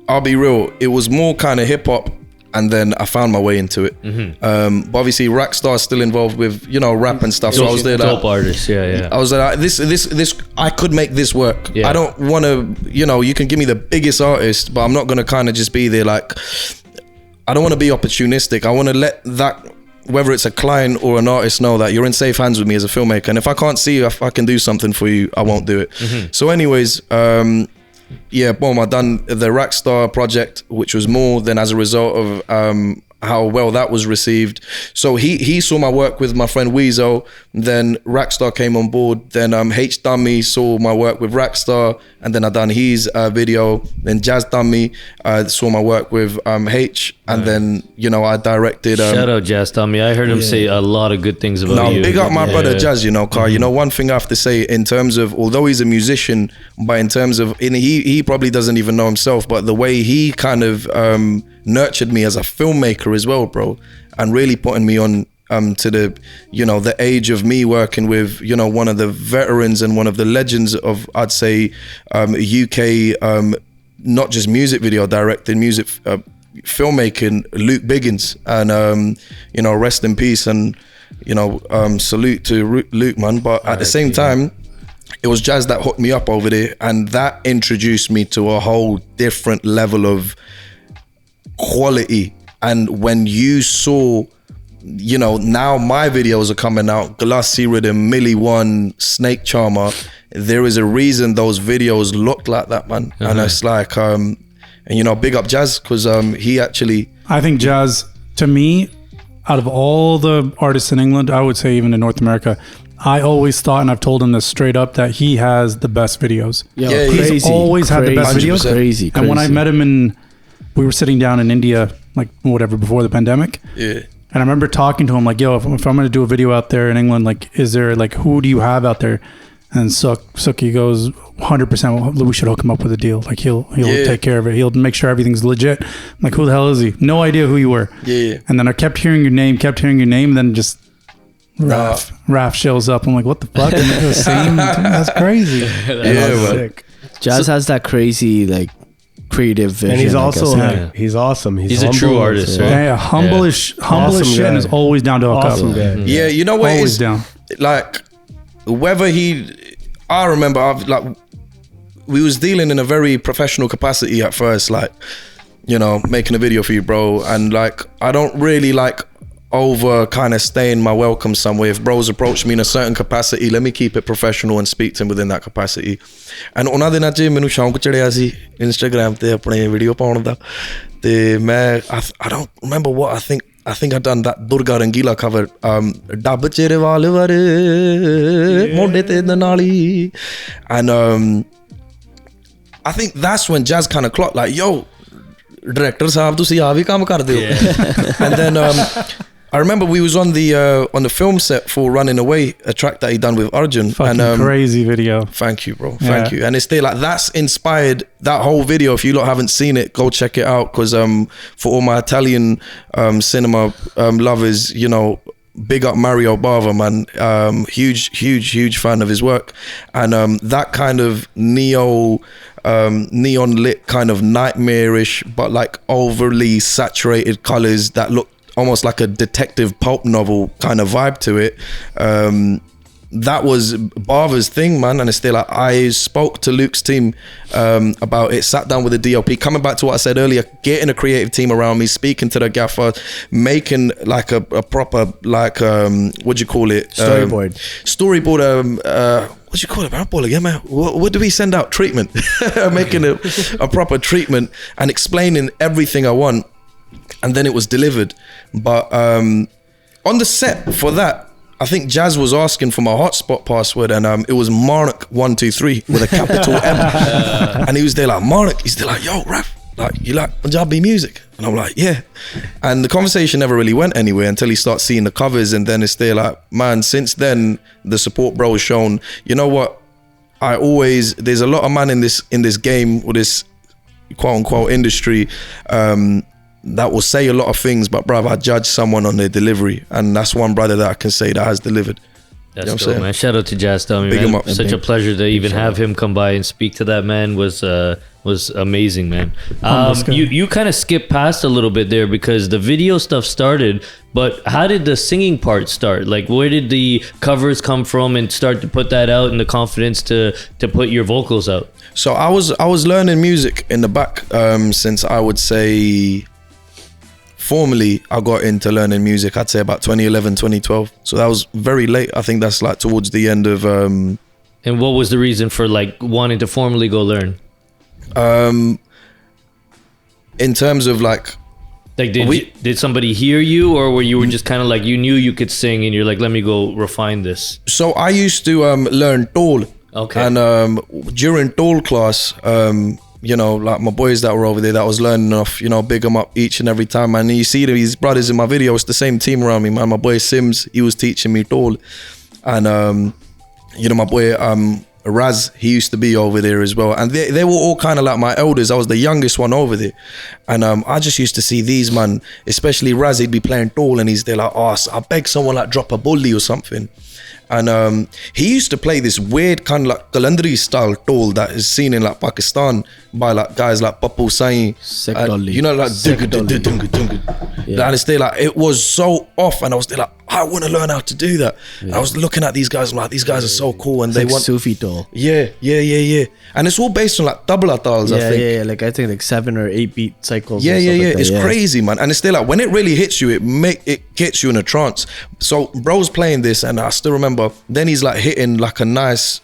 I'll be real. It was more kind of hip hop. And then I found my way into it. But obviously, Rackstar is still involved with, you know, rap and stuff. So I was there. Dope artist, yeah. I was like, this. I could make this work. Yeah. I don't want to, you know, you can give me the biggest artist, but I'm not going to kind of just be there. Like, I don't want to be opportunistic. I want to let that, whether it's a client or an artist, know that you're in safe hands with me as a filmmaker. And if I can't see if I can do something for you, I won't do it. So, anyways. Yeah, boom, I done the Rackstar project, which was More than as a result of how well that was received. So he saw my work with my friend Weezo Then Rackstar came on board. Then H Dhami saw my work with Rackstar, and then I done his video. Then Jaz Dhami saw my work with H, and then I directed. Shout out Jaz Dhami. I heard him say a lot of good things about you. Big up my brother Jaz. Car. One thing I have to say in terms of, although he's a musician, but in terms of, he probably doesn't even know himself, but the way he kind of nurtured me as a filmmaker as well, bro, and really putting me on to the the age of me working with one of the veterans and one of the legends of, I'd say, UK not just music video directing, music filmmaking, Luke Biggins, and rest in peace, and salute to Luke, man. But at the same time, it was Jaz that hooked me up over there, and that introduced me to a whole different level of quality. And when you saw, now my videos are coming out, Glassy Rhythm, Millie One, Snake Charmer, there is a reason those videos look like that, man. And it's like, and big up Jaz, because he actually... I think Jaz, to me, out of all the artists in England, I would say even in North America, I always thought, and I've told him this straight up, that he has the best videos. Yeah, he's always had the best videos. Crazy. And when I met him we were sitting down in India, like whatever, before the pandemic. Yeah. And I remember talking to him like, yo, if I'm going to do a video out there in England, like, is there, like, who do you have out there? And Suki goes, 100%, we should hook him up with a deal. Like, he'll take care of it. He'll make sure everything's legit. I'm like, who the hell is he? No idea who you were. Yeah. And then I kept hearing your name, and then just Raf shows up. I'm like, what the fuck? And they're the same. That's crazy. That's sick. Jaz has that crazy, like, creative vision. And he's I also guess. he's awesome. He's a true artist, right? Yeah, humble as shit, and is always down to hook up. Awesome guy. Yeah, you know what? Always down. Like, whether I remember, we was dealing in a very professional capacity at first, like, making a video for you, bro. And like, I don't really like over kind of staying my welcome somewhere. If bros approach me in a certain capacity, let me keep it professional and speak to him within that capacity. And ਉਹਨਾਂ ਦਿਨਾਂ 'ਚ ਮੈਨੂੰ ਸ਼ੌਂਕ ਚੜਿਆ ਸੀ Instagram ਤੇ ਆਪਣੇ video ਪਾਉਣ ਦਾ, ਤੇ ਮੈਂ I don't remember what I think I'd done that Durga Rangila cover, ਡੱਬ ਚਿਹਰੇ ਵਾਲ ਵਰੇ ਮੋਢੇ ਤੇ ਦਨਾਲੀ, and I think that's when Jaz kind of clocked, like, yo, director ਸਾਹਿਬ ਤੁਸੀਂ ਆ ਵੀ ਕੰਮ ਕਰਦੇ ਹੋ. And then I remember we was on the film set for Running Away, a track that he done with Arjun. Fucking crazy video. Thank you, bro. Thank you. And it's still like, that's inspired that whole video. If you lot haven't seen it, go check it out. Because for all my Italian cinema lovers, big up Mario Bava, man. Huge fan of his work. And that kind of neon lit kind of nightmarish, but like overly saturated colors that look almost like a detective pulp novel kind of vibe to it. That was Bava's thing, man. And it's still like, I spoke to Luke's team about it, sat down with the DOP, coming back to what I said earlier, getting a creative team around me, speaking to the gaffer, making like a proper, like, what do you call it? Storyboard, what do you call it, man? What do we send out? Treatment. Making a proper treatment and explaining everything I want. And then it was delivered. But on the set for that, I think Jaz was asking for my hotspot password, and it was Marnik123 with a capital M. And he was there like, Marnik, he's there like, yo, Raf, like, you like Punjabi music? And I'm like, yeah. And the conversation never really went anywhere until he starts seeing the covers, and then it's there like, man, since then, the support bro has shown, you know what? There's a lot of man in this game, or this quote unquote industry, that will say a lot of things, but brother, I judge someone on their delivery, and that's one brother that I can say that has delivered. That's dope, man. Shout out to Jaz Dhami, man. Such a pleasure to even have him come by and speak to that man. Was amazing, man. You kind of skipped past a little bit there because the video stuff started, but how did the singing part start? Like, where did the covers come from and start to put that out and the confidence to put your vocals out? So I was learning music in the back since, I would say, formally I got into learning music, I'd say about 2011, 2012. So that was very late. I think that's like towards the end of... And what was the reason for like wanting to formally go learn? In terms of like... Like, did somebody hear you, or were you just kind of like, you knew you could sing and you're like, let me go refine this? So I used to learn Dol. Okay. And during Dol class, you know, like my boys that were over there that was learning off, you know, big them up each and every time. And you see these brothers in my video, it's the same team around me, man. My boy Sims, he was teaching me Dol. And, you know, my boy Raz, he used to be over there as well. And they were all kind of like my elders. I was the youngest one over there. And I just used to see these, man, especially Raz, he'd be playing Dol and they're like, oh, I beg someone like drop a bully or something. And he used to play this weird kind of like Kalandri style Dol that is seen in like Pakistan by like guys like Papu Sain. You know, like and it's there, like it was so off, and I was there like, I want to learn how to do that. I was looking at these guys, I'm like, these guys are so cool, and It's they like want Sufi Dol. yeah, and it's all based on like double atals, I think. Yeah, like I think like 7 or 8 beat cycles. Yeah, and stuff like that, it's crazy, man. And it's still like when it really hits you, it gets you in a trance. So bro's playing this, and I still remember. Then he's like hitting like a nice,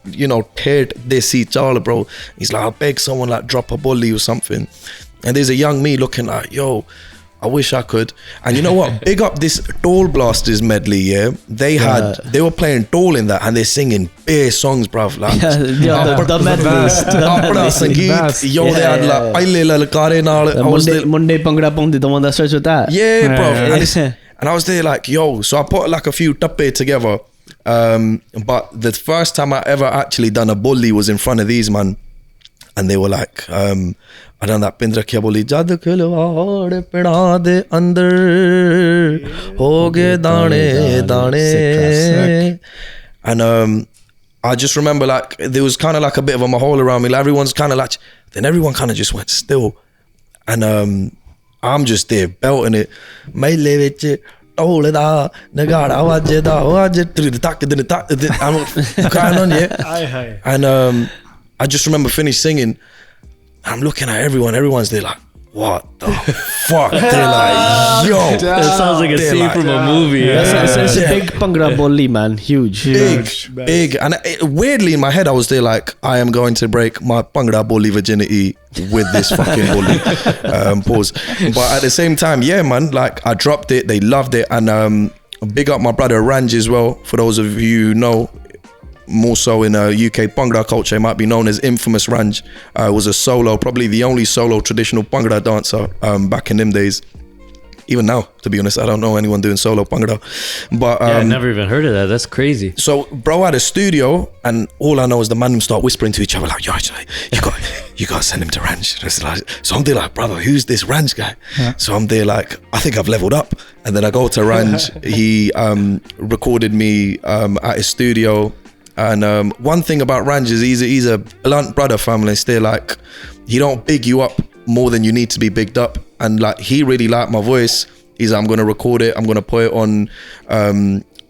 you know, teared desi chala, bro. He's like, I beg someone like drop a bully or something. And there's a young me looking like, yo, I wish I could. And you know what? Big up this Dol Blasters medley, yeah? They were playing Dol in that, and they're singing bare songs, bruv. Like, the medleys. Apna Sangeet. Yo, they had like, Paile Lalkare Naal. Monday Pangra Pondi, the one that starts with that. Yeah, bro. And I was there like, yo, so I put like a few tappe together. But the first time I ever actually done a bully was in front of these, man. And they were like, I done that Pindra Kya Boli Jad Khilwad Pida De Andar Ho Ge Dane Dane. And I just remember like there was kind of like a bit of a mahal around me. Like everyone's kind of like, then everyone kind of just went still. And I'm just there belting it. Maile vich Dol da nagada wajje da wajje tak I'm crying on, yeah. And I just remember finished singing. I'm looking at everyone's there like, what the fuck? They're like, yo. That sounds like a scene from a movie. It's a big Pangra Bolli, man. Huge. Big. And weirdly in my head, I was there like, I am going to break my Pangra Bolli virginity with this fucking bully. Pause. But at the same time, yeah, man, like I dropped it. They loved it. And big up my brother Ranj as well. For those of you who know, more so in UK Bhangra culture, it might be known as Infamous Ranj. Was a solo, probably the only solo traditional Bhangra dancer back in them days. Even now, to be honest, I don't know anyone doing solo Bhangra. But I've never even heard of that. That's crazy. So bro had a studio, and all I know is the man start whispering to each other like, yo, you got to send him to Ranj. So I'm there like, brother, who's this Ranj guy? Yeah. So I'm there like, I think I've leveled up. And then I go to Ranj. He recorded me at his studio. And one thing about Ranj is he's a blunt brother, family. Still, like, he don't big you up more than you need to be bigged up. And like, he really liked my voice. He's like, I'm gonna record it, I'm gonna put it on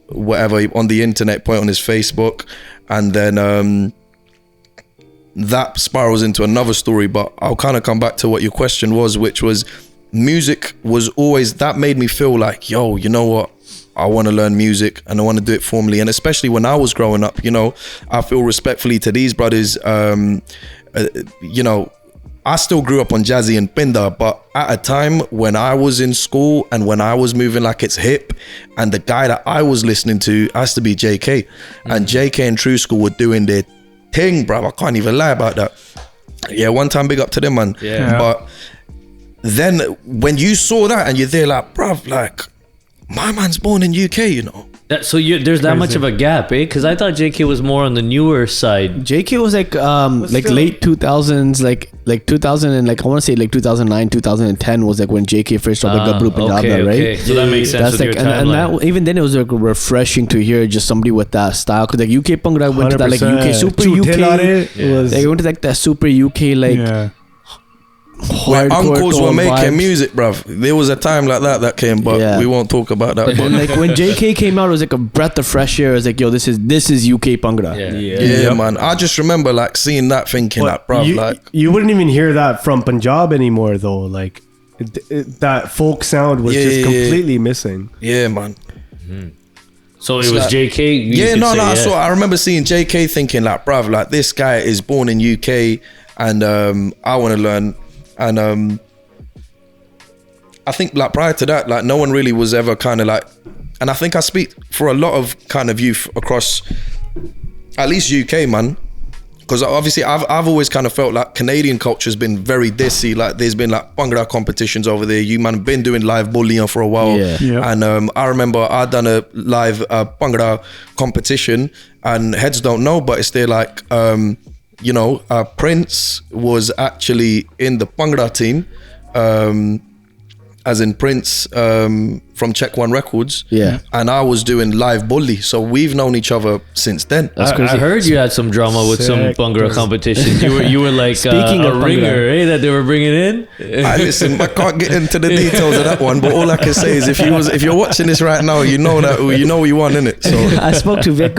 whatever, on the internet, put it on his Facebook. And then that spirals into another story. But I'll kind of come back to what your question was, which was music was always, that made me feel like, yo, you know what? I want to learn music and I want to do it formally. And especially when I was growing up, you know, I feel respectfully to these brothers, you know, I still grew up on Jazzy and Pinda, but at a time when I was in school and when I was moving like it's hip, and the guy that I was listening to has to be JK. And JK and True School were doing their thing, bruv. I can't even lie about that. Yeah, one time big up to them, man. Yeah. But then when you saw that and you're there like, bruv, like, my man's born in UK, you know. So there's that much of a gap, eh? Because I thought JK was more on the newer side. JK was like late 2000s, like 2000 and like I want to say like 2009, 2010 was like when JK first dropped like Gabru Punjab, right? Okay. So that makes sense. That's like, and that even then it was like refreshing to hear just somebody with that style, because like UK Bhangra went to that like UK super UK, they went to like that super UK like. Where uncles were making music, bruv. There was a time like that came, but we won't talk about that. But like when JK came out, it was like a breath of fresh air. It was like, yo, this is UK Bhangra. Yeah, man. I just remember like seeing that, thinking like, bruv, like you wouldn't even hear that from Punjab anymore, though. Like that folk sound was just completely missing. Yeah, man. So it was JK. So I remember seeing JK, thinking like, bruv, like this guy is born in UK, and I want to learn. And I think like prior to that, like no one really was ever kind of like, and I think I speak for a lot of kind of youth across at least UK, man. Because obviously I've always kind of felt like Canadian culture has been very dissy. Like there's been like Bhangra competitions over there. You man been doing live bullying for a while. Yeah. And I remember I done a live Bhangra competition, and heads don't know, but it's there like, you know, Prince was actually in the Bhangra team, as in Prince from Check One Records. Yeah. And I was doing live bully. So we've known each other since then. That's crazy. I heard you had some drama with some Bhangra competition. You were like Speaking a of ringer, Bhangra. that they were bringing in. Listen, I can't get into the details of that one, but all I can say is if you're watching this right now, you know we won, innit? So I spoke to Vic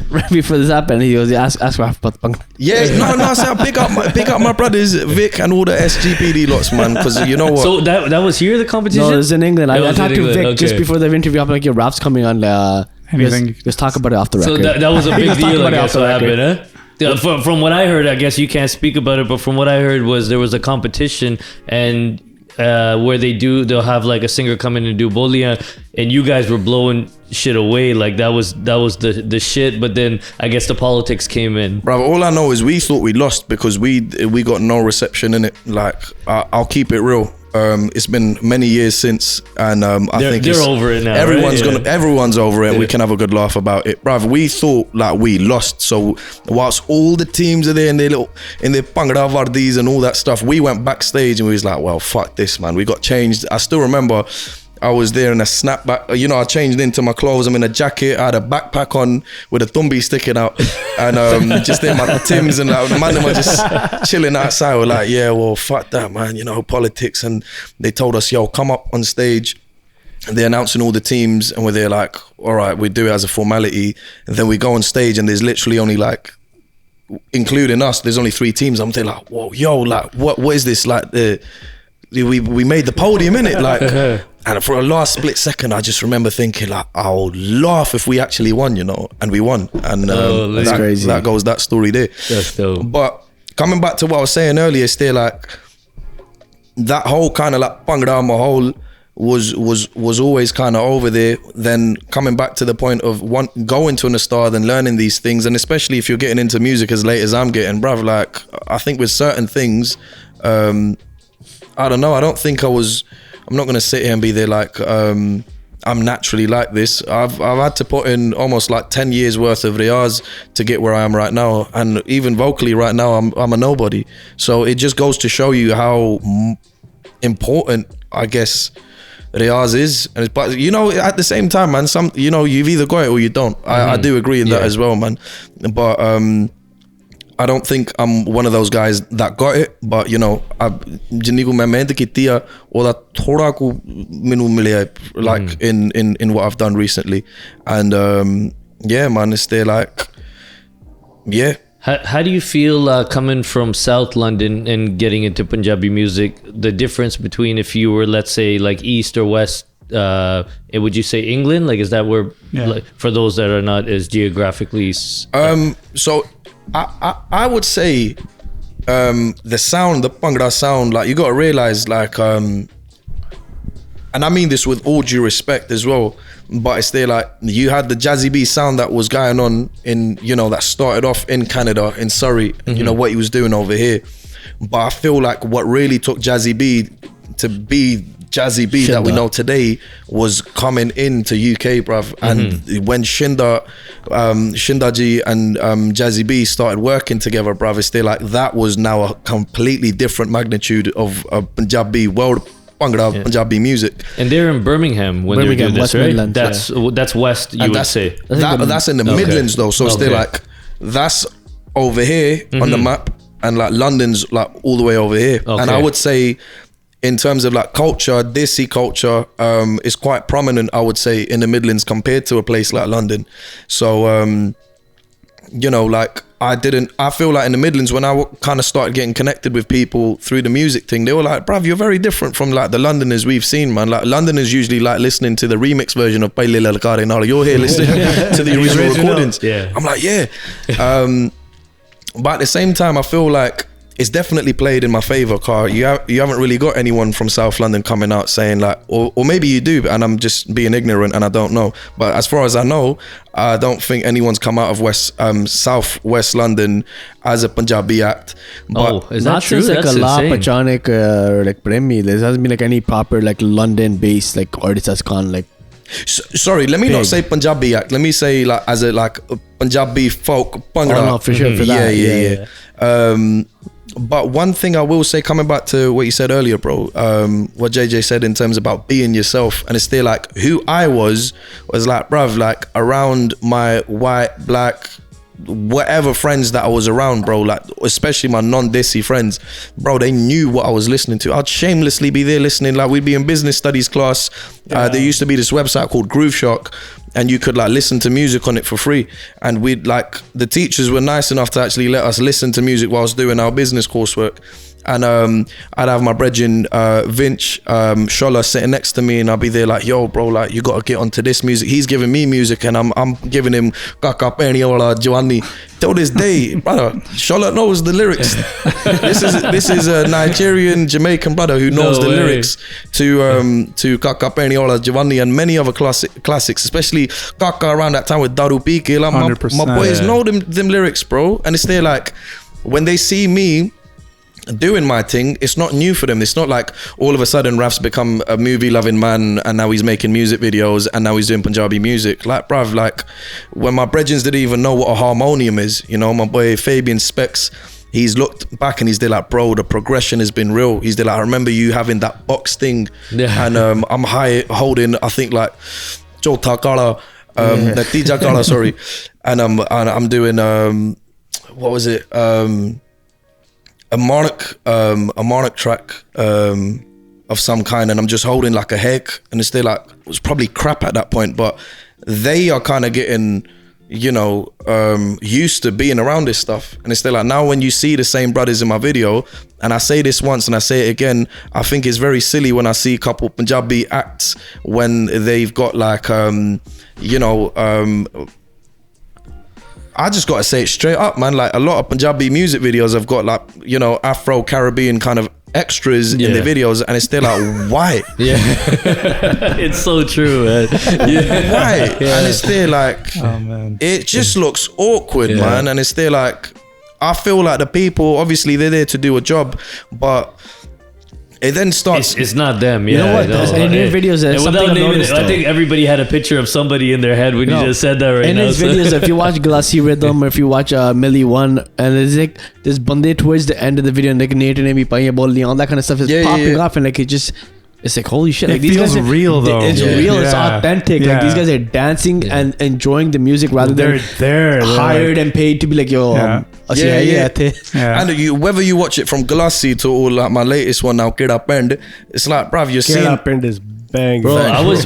right before this happened. He goes, ask Raf about the Bhangra. yeah, no, so big up my brothers Vic and all the SGPD lots, man, because you know what? So that was here the competition. No, it was in England. It I was talked in to Vic England, just okay. before the interview. I'm like, your Raf's coming on. Anything. Let's talk about it off the So record. that was a big Let's talk deal, I about it guess, off the what record. happened, huh? Yeah, from what I heard, I guess you can't speak about it, but from what I heard was there was a competition and where they'll have like a singer come in and do bolia, and you guys were blowing shit away, like that was the shit, but then I guess the politics came in. Brother, all I know is we thought we lost because we got no reception in it. Like I'll keep it real. It's been many years since, and I think they're over it now. Everyone's right? everyone's over it. We can have a good laugh about it, brother. We thought like we lost. So whilst all the teams are there in their Bhangra Vardis and all that stuff, we went backstage and we was like, well, fuck this, man. We got changed. I still remember I was there in a snapback. You know, I changed into my clothes. I'm in a jacket. I had a backpack on with a thumbi sticking out, and just in my Timbs, and like the man were just chilling outside. We're like, yeah, well, fuck that, man. You know, politics. And they told us, yo, come up on stage. And they're announcing all the teams, and we're there like, all right, we do it as a formality. And then we go on stage, and there's literally only like, including us, there's only 3 teams. I'm there like, whoa, yo, like, what is this? Like we made the podium, innit? Like, and for a last split second, I just remember thinking like, I'll laugh if we actually won, you know, and we won. And that's crazy. That goes that story there. That's dope. But coming back to what I was saying earlier, still like that whole kind of like Bhangra Mahal was always kind of over there. Then coming back to the point of going to an Ustad and learning these things, and especially if you're getting into music as late as I'm getting, bruv, like I think with certain things, I don't know. I don't think I'm not gonna sit here and be there like I'm naturally like this. I've had to put in almost like 10 years worth of riyaz to get where I am right now, and even vocally right now I'm a nobody. So it just goes to show you how important, I guess, riyaz is. And but you know, at the same time, man, you know, you've either got it or you don't. I do agree in that as well, man. But I don't think I'm one of those guys that got it, but you know, जिन्नी को मैं मेहनत की है, ओदा थोड़ा को मैनू मिले like in what I've done recently, and yeah, man, it's there like, yeah. How do you feel coming from South London and getting into Punjabi music? The difference between if you were, let's say, like East or West. Would you say England? Like, is that where? Yeah. Like, for those that are not as geographically. So I would say the sound, the Bhangra sound, like you got to realize, like, and I mean this with all due respect as well, but it's there like you had the Jazzy B sound that was going on in, you know, that started off in Canada, in Surrey, you know, what he was doing over here. But I feel like what really took Jazzy B to be Jazzy B that we know today was coming into UK, bruv. And when Shinda Ji and Jazzy B started working together, bruv, it's still like that was now a completely different magnitude of Punjabi world, Bhangra Punjabi music. And they're in Birmingham when they're doing West this, right? Midlands, That's West, you would say. That's in the Midlands though, so it's still like that's over here on the map, and like London's like all the way over here. And I would say, in terms of like culture, Desi culture is quite prominent, I would say, in the Midlands compared to a place like London. So, you know, like I feel like in the Midlands, when I kind of started getting connected with people through the music thing, they were like, bruv, you're very different from like the Londoners we've seen, man. Like Londoners usually like listening to the remix version of Paile Lalkare Nala. You're here listening to the original recordings. Yeah. I'm like, yeah. But at the same time, I feel like it's definitely played in my favor, car. You haven't really got anyone from South London coming out saying like, or maybe you do, and I'm just being ignorant and I don't know. But as far as I know, I don't think anyone's come out of South West London as a Punjabi act. But is that Not true? since like That's a La insane. Pachanik or like Premi. There hasn't been like any proper like London-based like artist that's gone like. Sorry, let me not say Punjabi act. Let me say like as a Punjabi folk bhangra. Oh, no, for sure, for that. Yeah. But one thing I will say, coming back to what you said earlier, bro, what JJ said in terms about being yourself, and it's still like who I was like, bruv, like around my white, black, whatever friends that I was around, bro, like especially my non-Desi friends, bro, they knew what I was listening to. I'd shamelessly be there listening, like we'd be in business studies class. There used to be this website called Groove Shock, and you could like listen to music on it for free, and we'd like, the teachers were nice enough to actually let us listen to music whilst doing our business coursework. And I'd have my brethren Vinch, Shola sitting next to me, and I'd be there like, yo bro, like you gotta get onto this music. He's giving me music and I'm giving him Kaka Penny Ola Joanni. Till this day, brother, Shola knows the lyrics. This is a Nigerian Jamaican brother who knows the lyrics to Kaka Penny Ola Joanni and many other classics, especially Kaka around that time with Daru Pike. Like my boys know them lyrics, bro. And it's there like, when they see me doing my thing, it's not new for them. It's not like all of a sudden Raf's become a movie loving man and now he's making music videos and now he's doing Punjabi music. Like bruv, like when my brethren didn't even know what a harmonium is, you know, my boy Fabian Specs, he's looked back and he's there like, bro, the progression has been real. He's there like, I remember you having that box thing, and I'm holding, I think like Joe Takala, Natija Kala, sorry, and I'm doing what was it, a monarch track of some kind, and I'm just holding like a heck, and it's still like, it was probably crap at that point, but they are kind of getting, you know, used to being around this stuff. And it's still like, now when you see the same brothers in my video, and I say this once and I say it again, I think it's very silly when I see a couple Punjabi acts when they've got like I just gotta say it straight up, man. Like a lot of Punjabi music videos have got like, you know, Afro-Caribbean kind of extras in the videos, and it's still like, why? It's so true, man. Why? And it's still like, Oh man. it just looks awkward, man. And it's still like, I feel like the people, obviously they're there to do a job, but it then starts. It's not them. Yeah, You know what? In your videos, there's something I noticed. I think everybody had a picture of somebody in their head when you just said that right in now. his videos, if you watch Glassy Rhythm or if you watch Millie One, and it's like this bande towards the end of the video, and like Nate and me all that kind of stuff is popping off, and like it's like, holy shit! It Like these feels guys are, real, though. It's real. It's Yeah. authentic. Yeah. Like these guys are dancing and enjoying the music rather than They're hired like, and paid to be like, yo, Yeah. Yeah. And whether you watch it from Glassy to all like my latest one now, Get Up End, it's like, bruv, you're Get seeing. up in this bang. Bro,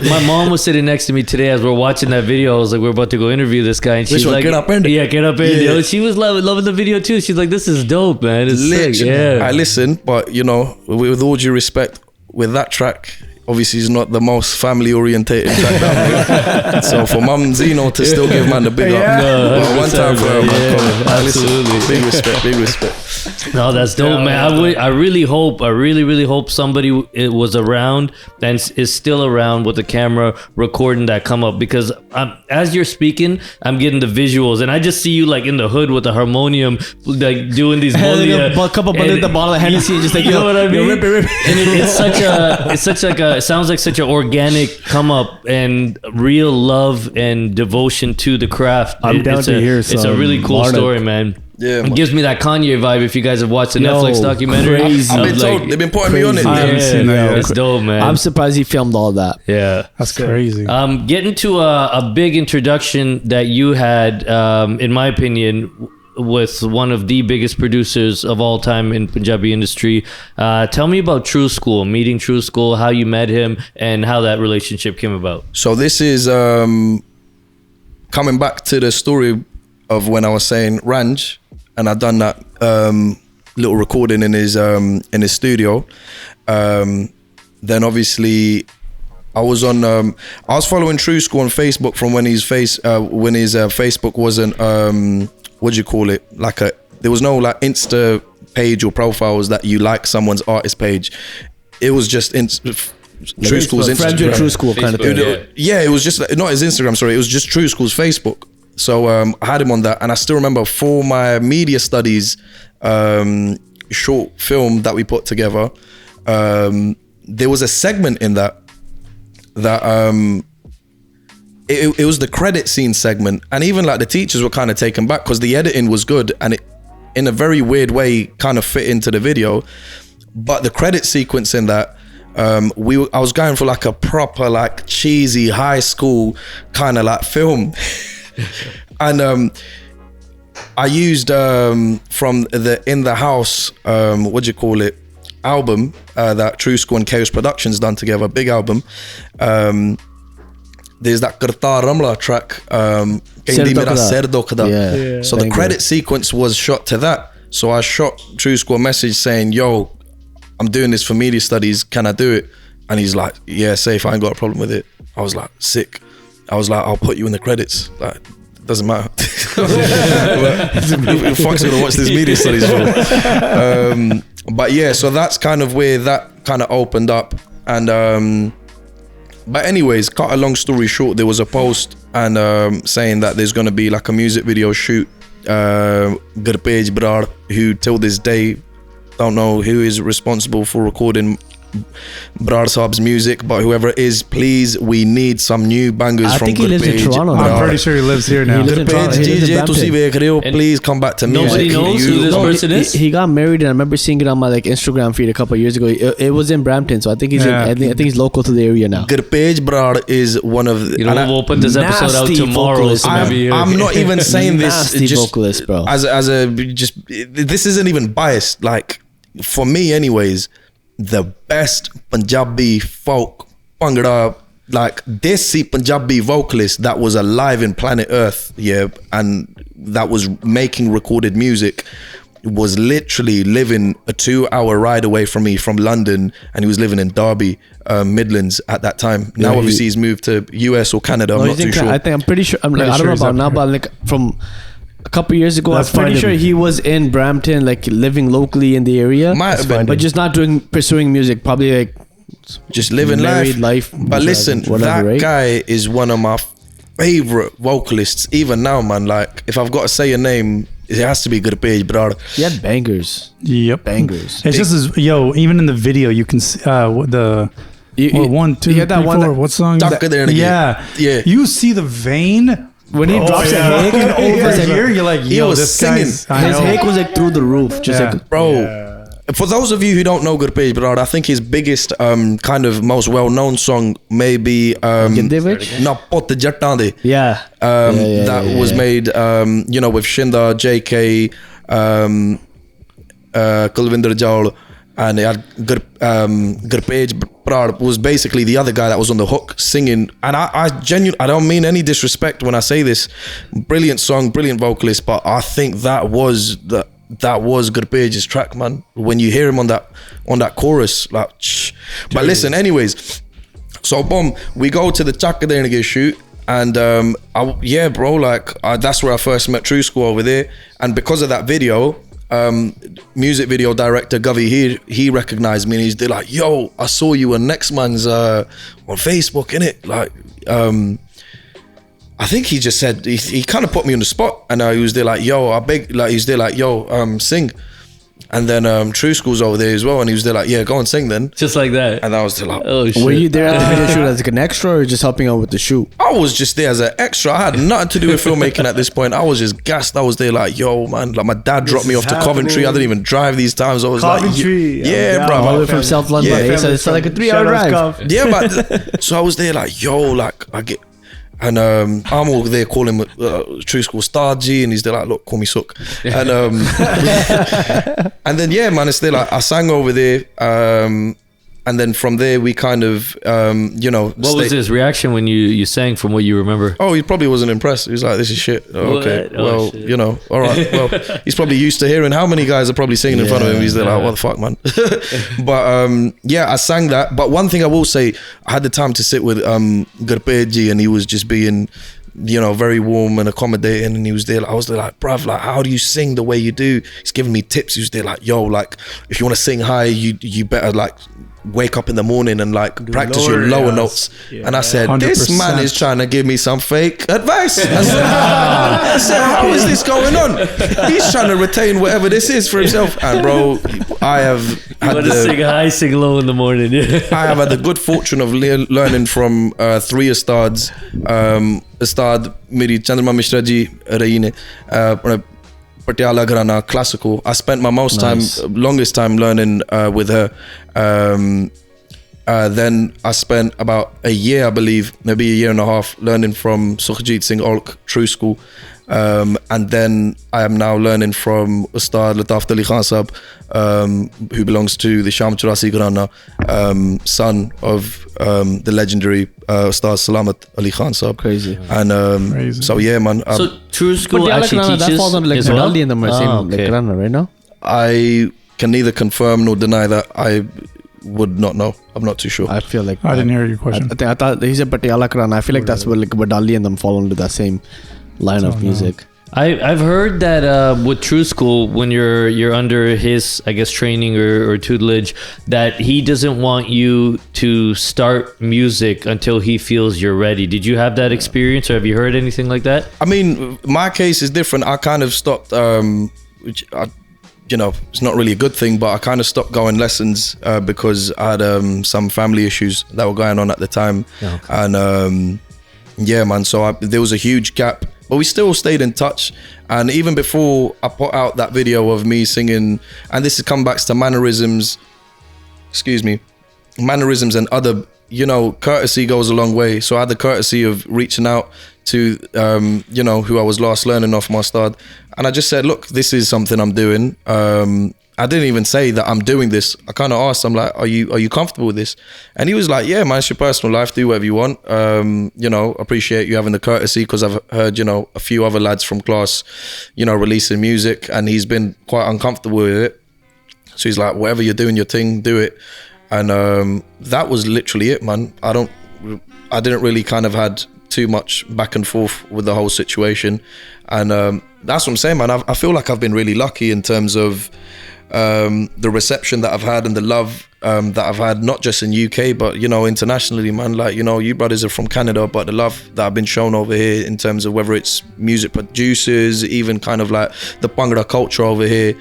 my mom was sitting next to me today as we're watching that video. I was like, we're about to go interview this guy, and she's one? like, Get Up End? Yeah, Get Up End. Yeah. Yo, she was loving the video too. She's like, this is dope, man. It's sick. Literally. Yeah. I listen, but you know, with all due respect, with that track, obviously it's not the most family orientated track that I've made. So for Mum Zeno to still give man the big up, No, well, one time for her, man. yeah, Come on. Listen, absolutely. big respect. No, that's dope, man. I really hope somebody was around and is still around with the camera recording that come up, because as you're speaking, I'm getting the visuals, and I just see you like in the hood with the harmonium, like doing these a couple bullets, the bottle of Hennessy, and just like, you know what I mean? rip it. And it sounds like such an organic come up and real love and devotion to the craft. I'm down to hear It's a some really cool Marnik. story, man. Yeah, It man. gives me that Kanye vibe. If you guys have watched the Yo, Netflix documentary, crazy. I've been of, told, they've been putting me on it. I haven't seen that yet. It's dope, man. I'm surprised he filmed all that. Yeah. That's crazy. Getting to a big introduction that you had, in my opinion, with one of the biggest producers of all time in Punjabi industry. Tell me about True School, meeting True School, how you met him, and how that relationship came about. So this is coming back to the story of when I was saying Ranj, and I'd done that little recording in his studio. Then obviously I was on I was following True School on Facebook from when his Facebook wasn't what do you call it, like there was no like Insta page or profiles that you like someone's artist page. It was just True School's Friends with Instagram. True School kind of thing. It was just not his Instagram. Sorry, it was just True School's Facebook. So I had him on that, and I still remember for my media studies short film that we put together. There was a segment in that it was the credit scene segment, and even like the teachers were kind of taken back because the editing was good and it, in a very weird way, kind of fit into the video. But the credit sequence in that, I was going for like a proper like cheesy high school kind of like film, and I used from the In the House, what do you call it, album that True School and Chaos Productions done together, big album. There's that Karta Ramla track, So the credit sequence was shot to that. So I shot True School a message saying, yo, I'm doing this for media studies, can I do it? And he's like, yeah, safe, I ain't got a problem with it. I was like, sick. I was like, I'll put you in the credits. Like, doesn't matter. Who the fuck's gonna watch this media studies for? But yeah, so that's kind of where that kind of opened up. And but anyways, cut a long story short, there was a post and saying that there's gonna be like a music video shoot. Gurpej Brar, who till this day don't know who is responsible for recording Brar Saab's music, but whoever it is, please, we need some new bangers I from think he lives in Gurpej Toronto. Brar. I'm pretty sure he lives here now. He lives in Toronto. He lives in Brampton. Please come back to music. Nobody knows who this person is? He got married, and I remember seeing it on my like Instagram feed a couple of years ago. It was in Brampton, so I think he's Yeah. I think he's local to the area now. Gurpej Brar is one of the, You know, we'll put this episode out Nasty tomorrow. vocalist, So man. maybe I'm not even saying this Nasty just vocalist, bro. as a just, this isn't even biased. Like for me, anyways, the best Punjabi folk bhangra, like desi Punjabi vocalist that was alive in planet Earth, yeah, and that was making recorded music, was literally living a 2-hour ride away from me from London, and he was living in Derby, Midlands at that time. Now obviously he's moved to US or Canada. I'm not too sure. I'm pretty sure. I'm like, I don't know about now, but like from a couple years ago, Let's I'm pretty find sure him. he was in Brampton, like living locally in the area, Might have been. but just not pursuing music. Probably like Just living married life. But listen, whatever, that right? guy is one of my favorite vocalists even now, man. Like if I've got to say a name, it has to be Gurpej Brar. He had bangers. Yep. Bangers. It's just as even in the video you can see the You- 1, 2, he had that 3, one 4. that- What song? is Tuck that? it there and Yeah, yeah. You see the vein When he drops a hick fucking over his- here. You're like, He yo, was this singing. guy's. I his know. hick was like through the roof. Just Yeah. like Bro, for those of you who don't know Gurpej Brar, I think his biggest kind of most well-known song may be Gindevich? Na Pot Jattan De. Yeah. That was made you know, with Shinda, JK, Kulvinder Jaul, and it had Gurpej Brar was basically the other guy that was on the hook singing. And I genuinely, I don't mean any disrespect when I say this, brilliant song, brilliant vocalist, but I think that was Gurpej's track, man. When you hear him on that chorus, like but listen, anyways, so boom, we go to the Chakadernige shoot, and yeah, bro, like that's where I first met True School over there. And because of that video, music video director Govey, he recognized me, and they're like, yo, I saw you on Next Man's on Facebook, innit? Like I think he just said, he kind of put me on the spot, and he was there like, yo, I beg, like he's there like, yo, sing. And then True School's over there as well, and he was there like, yeah, go and sing then. just like that. And I was there like, Oh shit! Were you there at the video shoot as like an extra, or just helping out with the shoot? I was just there as an extra. I had nothing to do with filmmaking at this point. I was just gassed. I was there like, yo, man, like my dad dropped me off to Coventry. I didn't even drive these times. I was Coventry, like, yeah, yeah, bro. All the way from South London, Yeah, so it's like a 3-hour drive. Yeah, but so I was there like, yo, like I get, and I'm all there calling True School Star G, and he's there like, look, call me Suk, and and then yeah, man, it's there like I sang over there, and then from there we kind of you know, What was his reaction when you sang? From what you remember? Oh, he probably wasn't impressed. He was like, this is shit. Oh, okay, What? Oh, well, shit. you know, all right. Well, he's probably used to hearing how many guys are probably singing in front of him. He's there like, what the fuck, man? But yeah, I sang that. But one thing I will say, I had the time to sit with Gurpeji, and he was just being you know, very warm and accommodating, and he was there. I was there like, bruv, like, how do you sing the way you do? He's giving me tips. He was there like, yo, like, if you want to sing high, you better like wake up in the morning and like practice your lower notes. And I said, 100%. this man is trying to give me some fake advice. I said, how is this going on? He's trying to retain whatever this is for himself. And bro, I have had Want to sing high, sing low in the morning. I have had the good fortune of learning from three ustads. Ustad Miri Chandrama Mishra ji Raine, Patiala Gharana, classical. I spent my longest time learning with her. Then I spent about a year, I believe, maybe a year and a half, learning from Sukhjit Singh Olk, True School. And then I am now learning from Ustad Lataf Ali Khan Sahab, who belongs to the Sham Churasi Gharana, son of the legendary Ustad Salamat Ali Khan Sahab. Crazy. And so yeah, man. So True School But actually teaches that falls under like as well? Nadali and them are same like Gharana, right now? I can neither confirm nor deny that. I would not know. I'm not too sure. I feel like I didn't hear your question. I thought he said Patiala Gharana. I feel like that's where like Badali and them fall under that same line of music. I've heard that with True School, when you're under his, I guess, training or tutelage, that he doesn't want you to start music until he feels you're ready. Did you have that experience, or have you heard anything like that? I mean, my case is different. I kind of stopped, which you know, it's not really a good thing, but I kind of stopped going lessons because I had some family issues that were going on at the time. Okay. And yeah, man, so there was a huge gap, but we still stayed in touch. And even before I put out that video of me singing, and this comes back to mannerisms and other, you know, courtesy goes a long way. So I had the courtesy of reaching out to, you know, who I was last learning off my start. And I just said, look, this is something I'm doing. I didn't even say that I'm doing this. I kind of asked, I'm like, are you comfortable with this? And he was like, yeah, man, it's your personal life. Do whatever you want. You know, appreciate you having the courtesy, because I've heard, you know, a few other lads from class, you know, releasing music, and he's been quite uncomfortable with it. So he's like, whatever you're doing your thing, do it. And that was literally it, man. I didn't really kind of had too much back and forth with the whole situation. And that's what I'm saying, man. I feel like I've been really lucky in terms of the reception that I've had and the love that I've had, not just in UK, but, you know, internationally, man. Like, you know, you brothers are from Canada, but the love that I've been shown over here in terms of whether it's music producers, even kind of like the Bhangra culture over here,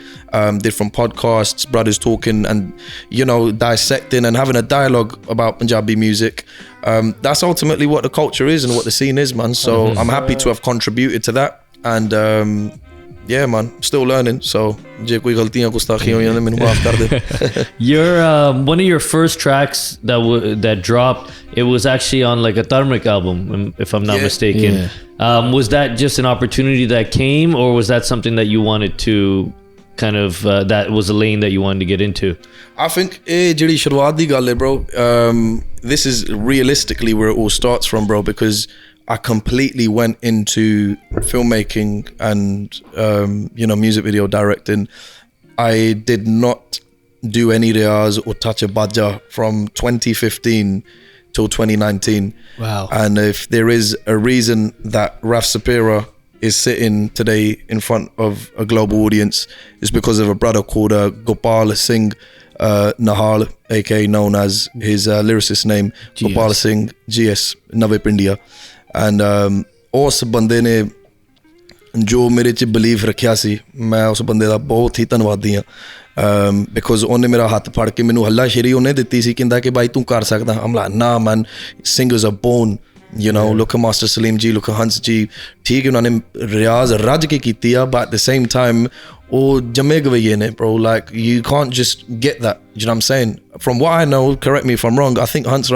different podcasts, brothers talking and, you know, dissecting and having a dialogue about Punjabi music. That's ultimately what the culture is and what the scene is, man. So I'm happy to have contributed to that. And yeah, man, still learning. So your one of your first tracks that dropped, it was actually on like a Tarmrik album, if I'm not mistaken. Was that just an opportunity that came, or was that something that you wanted to kind of that was a lane that you wanted to get into? I think jehdi shuruaat di gall hai, bro. This is realistically where it all starts from, bro, because I completely went into filmmaking and you know, music video directing. I did not do any riyaz or touch a baja from 2015 till 2019. Wow. And if there is a reason that Raf-Saperra is sitting today in front of a global audience, is because of a brother called Gopal Singh Nahal, aka known as his lyricist name, GS. Gopal Singh GS, Nave India. And उस बंदे ने जो मेरे च believe रखिया सी, मैं उस बंदे दा बहुत ही धन्नवादी हाँ, बिकॉज उन्हें मेरा हाथ फड़ के मैनू हल्लाशेरी उन्हें दिती सी, कहंदा कि भाई तू कर सकदा। I'm like, nah man, singers are born, you know, look at Master Salim ji, look at Hans ji, ठीक है उन्होंने रियाज रज के कीती है, but at the same time ਉਹ ਜੰਮੇ ਗਵਈਏ ਨੇ, bro. Like, you can't just get that, you know what I'm saying? From what I know, correct me if I'm wrong, I think Hans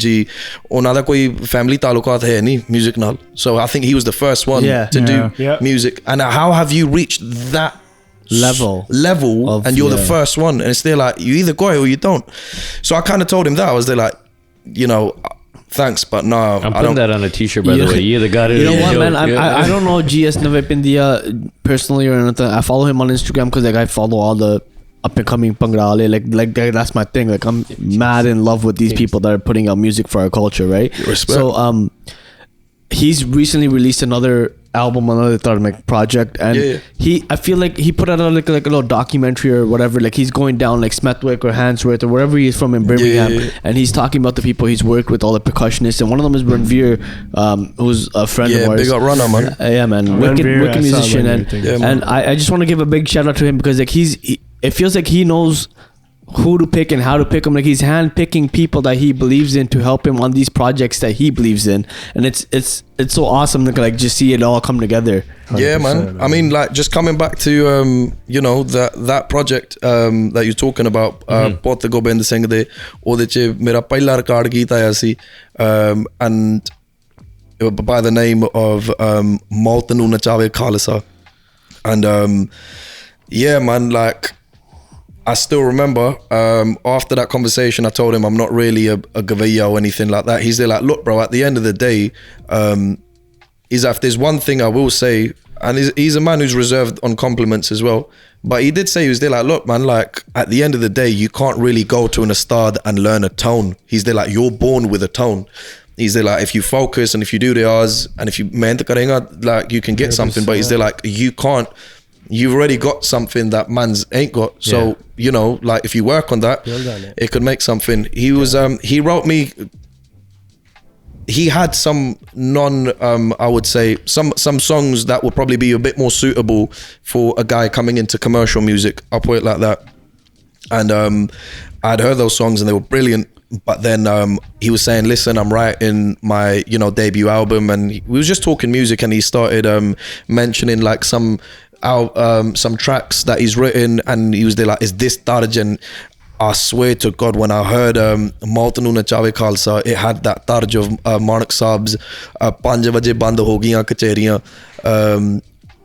ji, ਉਹਨਾਂ ਦਾ ਕੋਈ ਫੈਮਿਲੀ ਤਾਲੁਕਾਤ ਹੈ ਨਹੀਂ music ਨਾਲ, so I think he was the first one to do music. And how have you reached that level of, and you're the first one, and it's there like, you either got it or you don't. So I kind of told him that. I was there like, you know, thanks, but no, I'm putting that on a t-shirt, by the way. You're the guy. You know what, man? I don't know GS Navip India personally or anything. I follow him on Instagram because like I follow all the up and coming Pangrale. Like that's my thing. Like, I'm mad in love with these people that are putting out music for our culture, right? Respect. So he's recently released another album, another Tarmik project, and I feel like he put out like a little documentary or whatever, like he's going down like Smethwick or Handsworth or wherever he is from in Birmingham, and he's talking about the people he's worked with, all the percussionists, and one of them is Ranveer, who's a friend of ours. Big up Runner, man. Yeah, man, wicked musician, and I just want to give a big shout out to him because like it feels like he knows who to pick and how to pick them. Like he's hand picking people that he believes in to help him on these projects that he believes in, and it's so awesome to like just see it all come together. Yeah, man. I mean, like just coming back to you know that project that you're talking about, Pot Gobind Singh de ਉਹਦੇ ਚ ਮੇਰਾ ਪਹਿਲਾ record ਗੀਤ ਆਇਆ ਸੀ, and by the name of Mauਤ ਨੂੰ ਨਚਾਵੇ Khalsa, and yeah, man, like I still remember after that conversation, I told him I'm not really a Gavaya or anything like that. He's there like, look, bro, at the end of the day, is if there's one thing I will say, and he's a man who's reserved on compliments as well, but he did say, he was there like, look, man, like at the end of the day, you can't really go to an ustad and learn a tone. He's there like, you're born with a tone. He's there like, if you focus and if you do the R's and if you meant like you can get something, but he's there like, you can't. You've already got something that man's ain't got. So, you know, like if you work on that, it could make something. He was, he wrote me, he had some I would say, some songs that would probably be a bit more suitable for a guy coming into commercial music. I'll put it like that. And I'd heard those songs and they were brilliant. But then he was saying, listen, I'm writing my, you know, debut album. And we was just talking music, and he started mentioning like some tracks that he's written, and he was there like, is this Tarj? And I swear to God, when I heard Mauta Nu Nachave Khalsa, it had that Tarj of Manak Saab's 5 baje band ho gayiyan kacheriyan,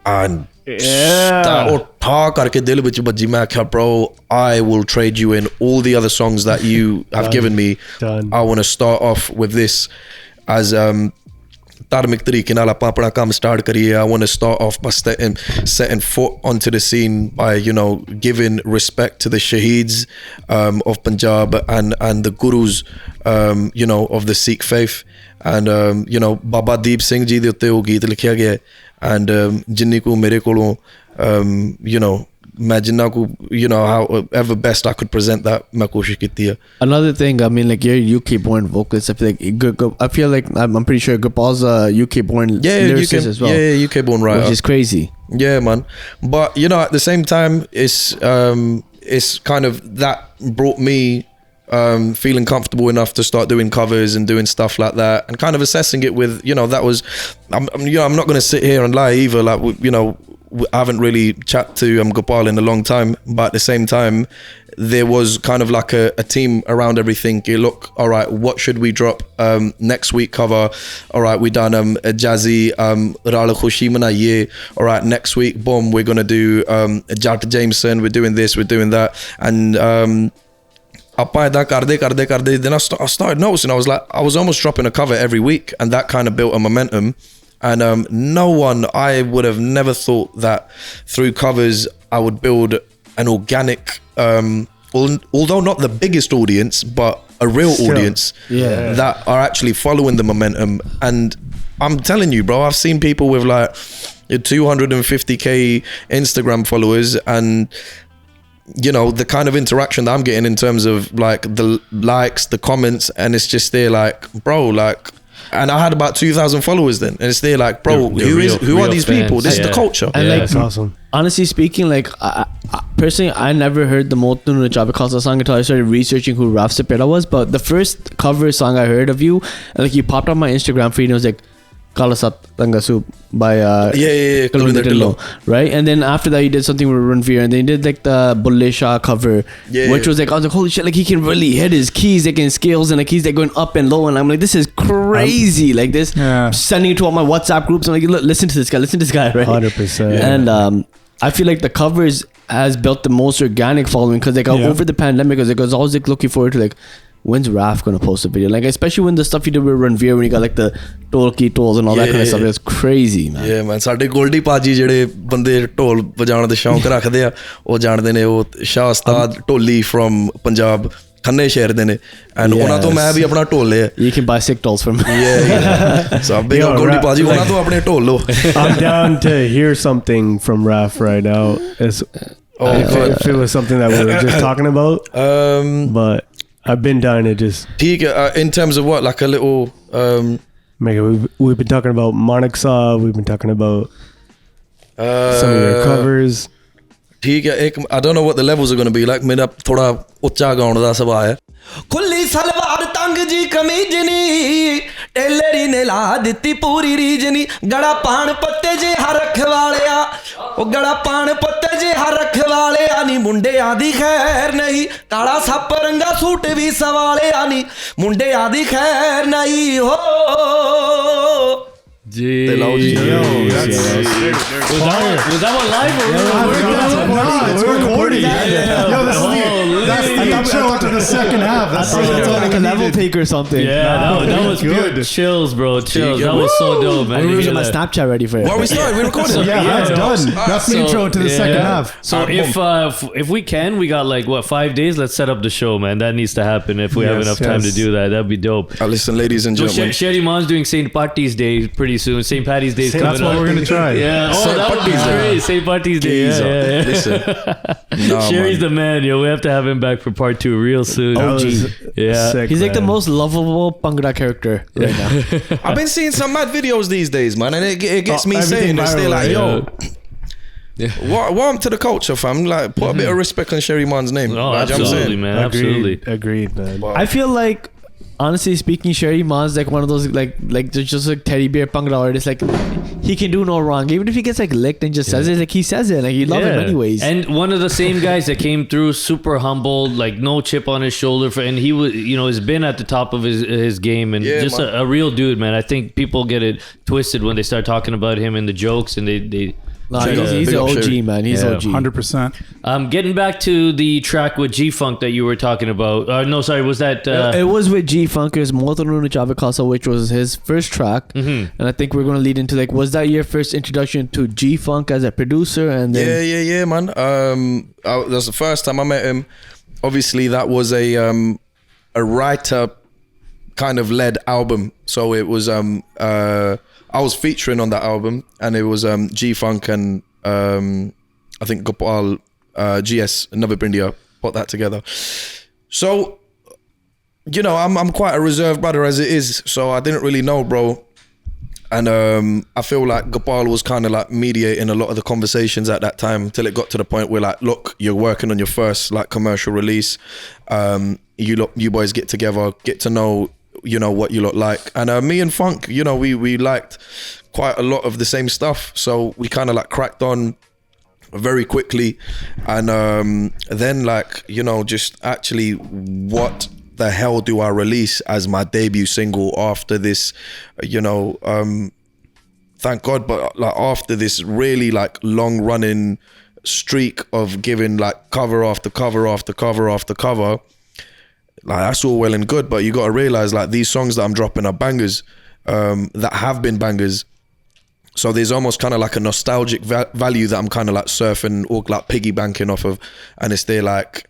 and that utha karke dil vich bajji. Main kya, bro, I will trade you in all the other songs that you have given me. I want to start off with this as ਧਾਰਮਿਕ ਤਰੀਕੇ ਨਾਲ ਆਪਾਂ ਆਪਣਾ ਕੰਮ start ਕਰੀਏ. I want to start off by setting foot onto the scene by, you know, giving respect to the shaheeds of Punjab and the gurus, you know, of the Sikh faith. And you know, Baba Deep Singh ji ਦੇ ਉੱਤੇ ਉਹ ਗੀਤ ਲਿਖਿਆ ਗਿਆ, and ਜਿੰਨੀ ਕੋ ਮੇਰੇ ਕੋਲੋਂ you know, ਮੈਂ ਜਿੰਨਾ ਕੋ, you know, however best I could present that, ਮੈਂ ਕੋਸ਼ਿਸ਼ ਕੀਤੀ ਹੈ. Another thing, I mean, like you're UK born vocalist. I feel like I'm pretty sure Gopal's UK born lyricist as well. Yeah, UK born writer, which is crazy. Yeah, man. But you know, at the same time, it's kind of that brought me feeling comfortable enough to start doing covers and doing stuff like that, and kind of assessing it with, you know, that was, you know, I'm not going to sit here and lie either. Like, you know, I haven't really chatted to Gopal in a long time, but at the same time, there was kind of like a team around everything. Look, all right, what should we drop next week cover? All right, we done a jazzy Rala Khushi Manaiye. All right, next week, boom, we're gonna do Jat Jameson. We're doing this, we're doing that, and then I started noticing. I was like, I was almost dropping a cover every week, and that kind of built a momentum. And I would have never thought that through covers I would build an organic, although not the biggest audience, but a real audience that are actually following the momentum. And I'm telling you, bro, I've seen people with like 250k Instagram followers, and you know, the kind of interaction that I'm getting in terms of like the likes, the comments, and it's just there like, bro, like, and I had about 2,000 followers then, and it's there like, bro, who are these people? This is the culture. And like, that's awesome. Honestly speaking, like I personally, I never heard the Mauta Nu Nachave Khalsa song until I started researching who Raf-Saperra was. But the first cover song I heard of you, and like you popped on my Instagram feed, and it was like Kalasat Tangasu by right? And then after that, you did something with Ranveer, and then you did like the Bulle Shah cover, which was like, I was like, holy shit, like he can really hit his keys, like in scales, and like he's like going up and low, and I'm like, this is crazy, like this. Sending it to all my WhatsApp groups, I'm like, look, listen to this guy, right? 100%. And I feel like the covers has built the most organic following, because like over the pandemic, I was always like looking forward to like, when's Raf gonna post a video? Like, especially when the stuff you did with Ranveer, when you got like the tolls and all that kind of stuff, it's crazy, man. Yeah, man. ਸਾਡੇ ਗੋਲਡੀ ਪਾਜੀ ਜਿਹੜੇ ਬੰਦੇ ਢੋਲ ਵਜਾਉਣ ਦੇ ਸ਼ੌਂਕ ਰੱਖਦੇ ਆ, ਉਹ ਜਾਣਦੇ ਨੇ, ਉਹ ਸ਼ਾਹ ਉਸਤਾਦ ਢੋਲੀ from Punjab, ਖੰਨੇ ਸ਼ਹਿਰ ਦੇ ਨੇ ਐਂਡ ਉਹਨਾਂ ਤੋਂ ਮੈਂ ਵੀ ਆਪਣਾ ਢੋਲ ਲਿਆ You can buy sick dolls from so big up Goldy ਭਾਜੀ ਉਹਨਾਂ ਤੋਂ ਆਪਣੇ ਢੋਲ ਲਓ I'm down to hear something from Raf right now. If it was something that we were just talking about. But I've been dying to just. ਠੀਕ ਹੈ in terms of what like a little we've been talking about Monik Saab, we've been talking about some of your covers. ਠੀਕ ਹੈ ਇੱਕ I don't know what the levels are going to be like ਮੇਰਾ ਥੋੜਾ ਉੱਚਾ ਗਾਉਣ ਦਾ ਸੁਭਾਅ ਹੈ ਖੁੱਲੀ ਸਲਵਾਰ ਤੰਗ ਜੀ ਕਮੀਜ਼ ਨੀ ਟੇਲਰੀ ਨੇ ਲਾ ਦਿੱਤੀ ਪੂਰੀ ਰੀਝ ਨੀ ਗੜਾ ਪਾਣ ਪੱਤੇ ਜੇ ਹਰਖ ਵਾਲਿਆ ਉਹ ਗੜਾ ਪਾਣ ਪੱਤੇ ਜੇ ਹਰਖ ਵਾਲਿਆ ਨੀ ਮੁੰਡਿਆਂ ਦੀ ਖੈਰ ਨਹੀਂ ਕਾਲਾ ਸੱਪ ਰੰਗਾ ਸੂਟ ਵੀ ਸਵਾਲਿਆ ਨੀ ਮੁੰਡਿਆਂ ਦੀ ਖੈਰ ਨਹੀਂ ਹੋ Jeez. Was that one live or It's recording. Yo, this is that's the intro to the second half. That's like a level take or something. Yeah, that was good. Chills, bro. Chills. That was so dope, man. I'm using my Snapchat ready for it. What are we starting? We recording? yeah, that's done. That's the intro to the second half. So if we can, we got like what 5 days. Let's set up the show, man. That needs to happen if we have enough time to do that. That'd be dope. Listen, ladies and gentlemen. Sherry Mon's doing St. Patty's Day pretty soon. St. Patty's Day is coming up. That's what we're gonna try. Yeah. Oh, St. that would be great. St. Patty's Day. Yeah. Listen. Sherry's the man, yo. We have to have him back for part 2 real soon. OG. Yeah. Sick, He's like the man. most lovable Bhangra character right now. I've been seeing some mad videos these days, man, and it gets me saying this. They're like, yo, welcome to the culture, fam. Like, put a bit of respect on Sherry Man's name. Oh, like, absolutely, man. Absolutely. Agreed, man. Wow. I feel like, honestly speaking, Sherry Man's like one of those like just like teddy bear Bhangra artists. Like he can do no wrong. Even if he gets like licked and just says it, like he says it. Like you love him anyways. And one of the same guys that came through, super humble, like no chip on his shoulder, and he was, has been at the top of his game, and just a real dude, man. I think people get it twisted when they start talking about him and the jokes, and they he's an OG, man. He's OG. 100%. Getting back to the track with G-Funk that you were talking about. No, sorry, was that... it was with G-Funkers, Motorunu Chavakasa, which was his first track. Mm-hmm. And I think we're going to lead into like, was that your first introduction to G-Funk as a producer? And then Yeah, man. That's the first time I met him. Obviously, that was a writer kind of led album. So it was... I was featuring on that album, and it was G-Funk and I think Gopal, GS, Navid India put that together. So, I'm quite a reserved brother as it is, so I didn't really know, bro. And I feel like Gopal was kind of like mediating a lot of the conversations at that time till it got to the point where like, look, you're working on your first like commercial release. You boys get together, get to know what you look like, and me and Funk, we liked quite a lot of the same stuff, so we kind of like cracked on very quickly, and then like just actually what the hell do I release as my debut single after this thank God, but like after this really like long running streak of giving like cover after cover after cover after cover. Like that's all well and good, but you got to realize like these songs that I'm dropping are bangers, that have been bangers. So there's almost kind of like a nostalgic value that I'm kind of like surfing or like piggy banking off of, and it's there like,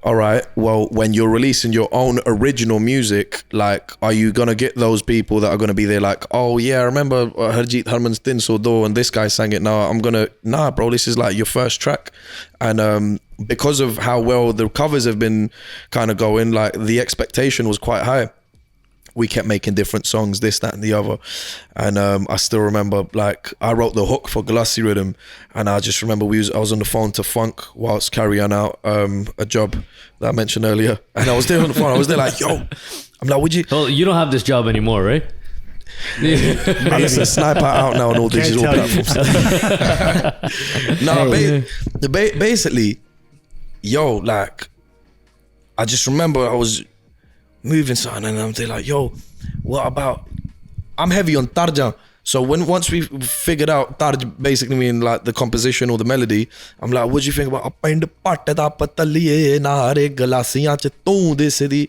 all right, well, when you're releasing your own original music, like, are you gonna get those people that are gonna be there like, oh yeah, I remember Harjeet Harman's Din So Do and this guy sang it. Now nah, bro, this is like your first track, and because of how well the covers have been kind of going, like the expectation was quite high. We kept making different songs, this, that, and the other, and I still remember like I wrote the hook for Glassy Rhythm, and I just remember I was on the phone to Funk whilst carrying out a job that I mentioned earlier, and I was there on the phone. I was there like, yo, I'm like, would you? Oh, you don't have this job anymore, right? Listen, Sniper out now on all digital platforms. No, basically, yo, like I just remember I was moving something, and I'm there like, yo, what about, I'm heavy on tarja, so once we figured out tarj basically mean like the composition or the melody, I'm like, what do you think about pind patte da pataliye nare galasiyan ch tu disidi,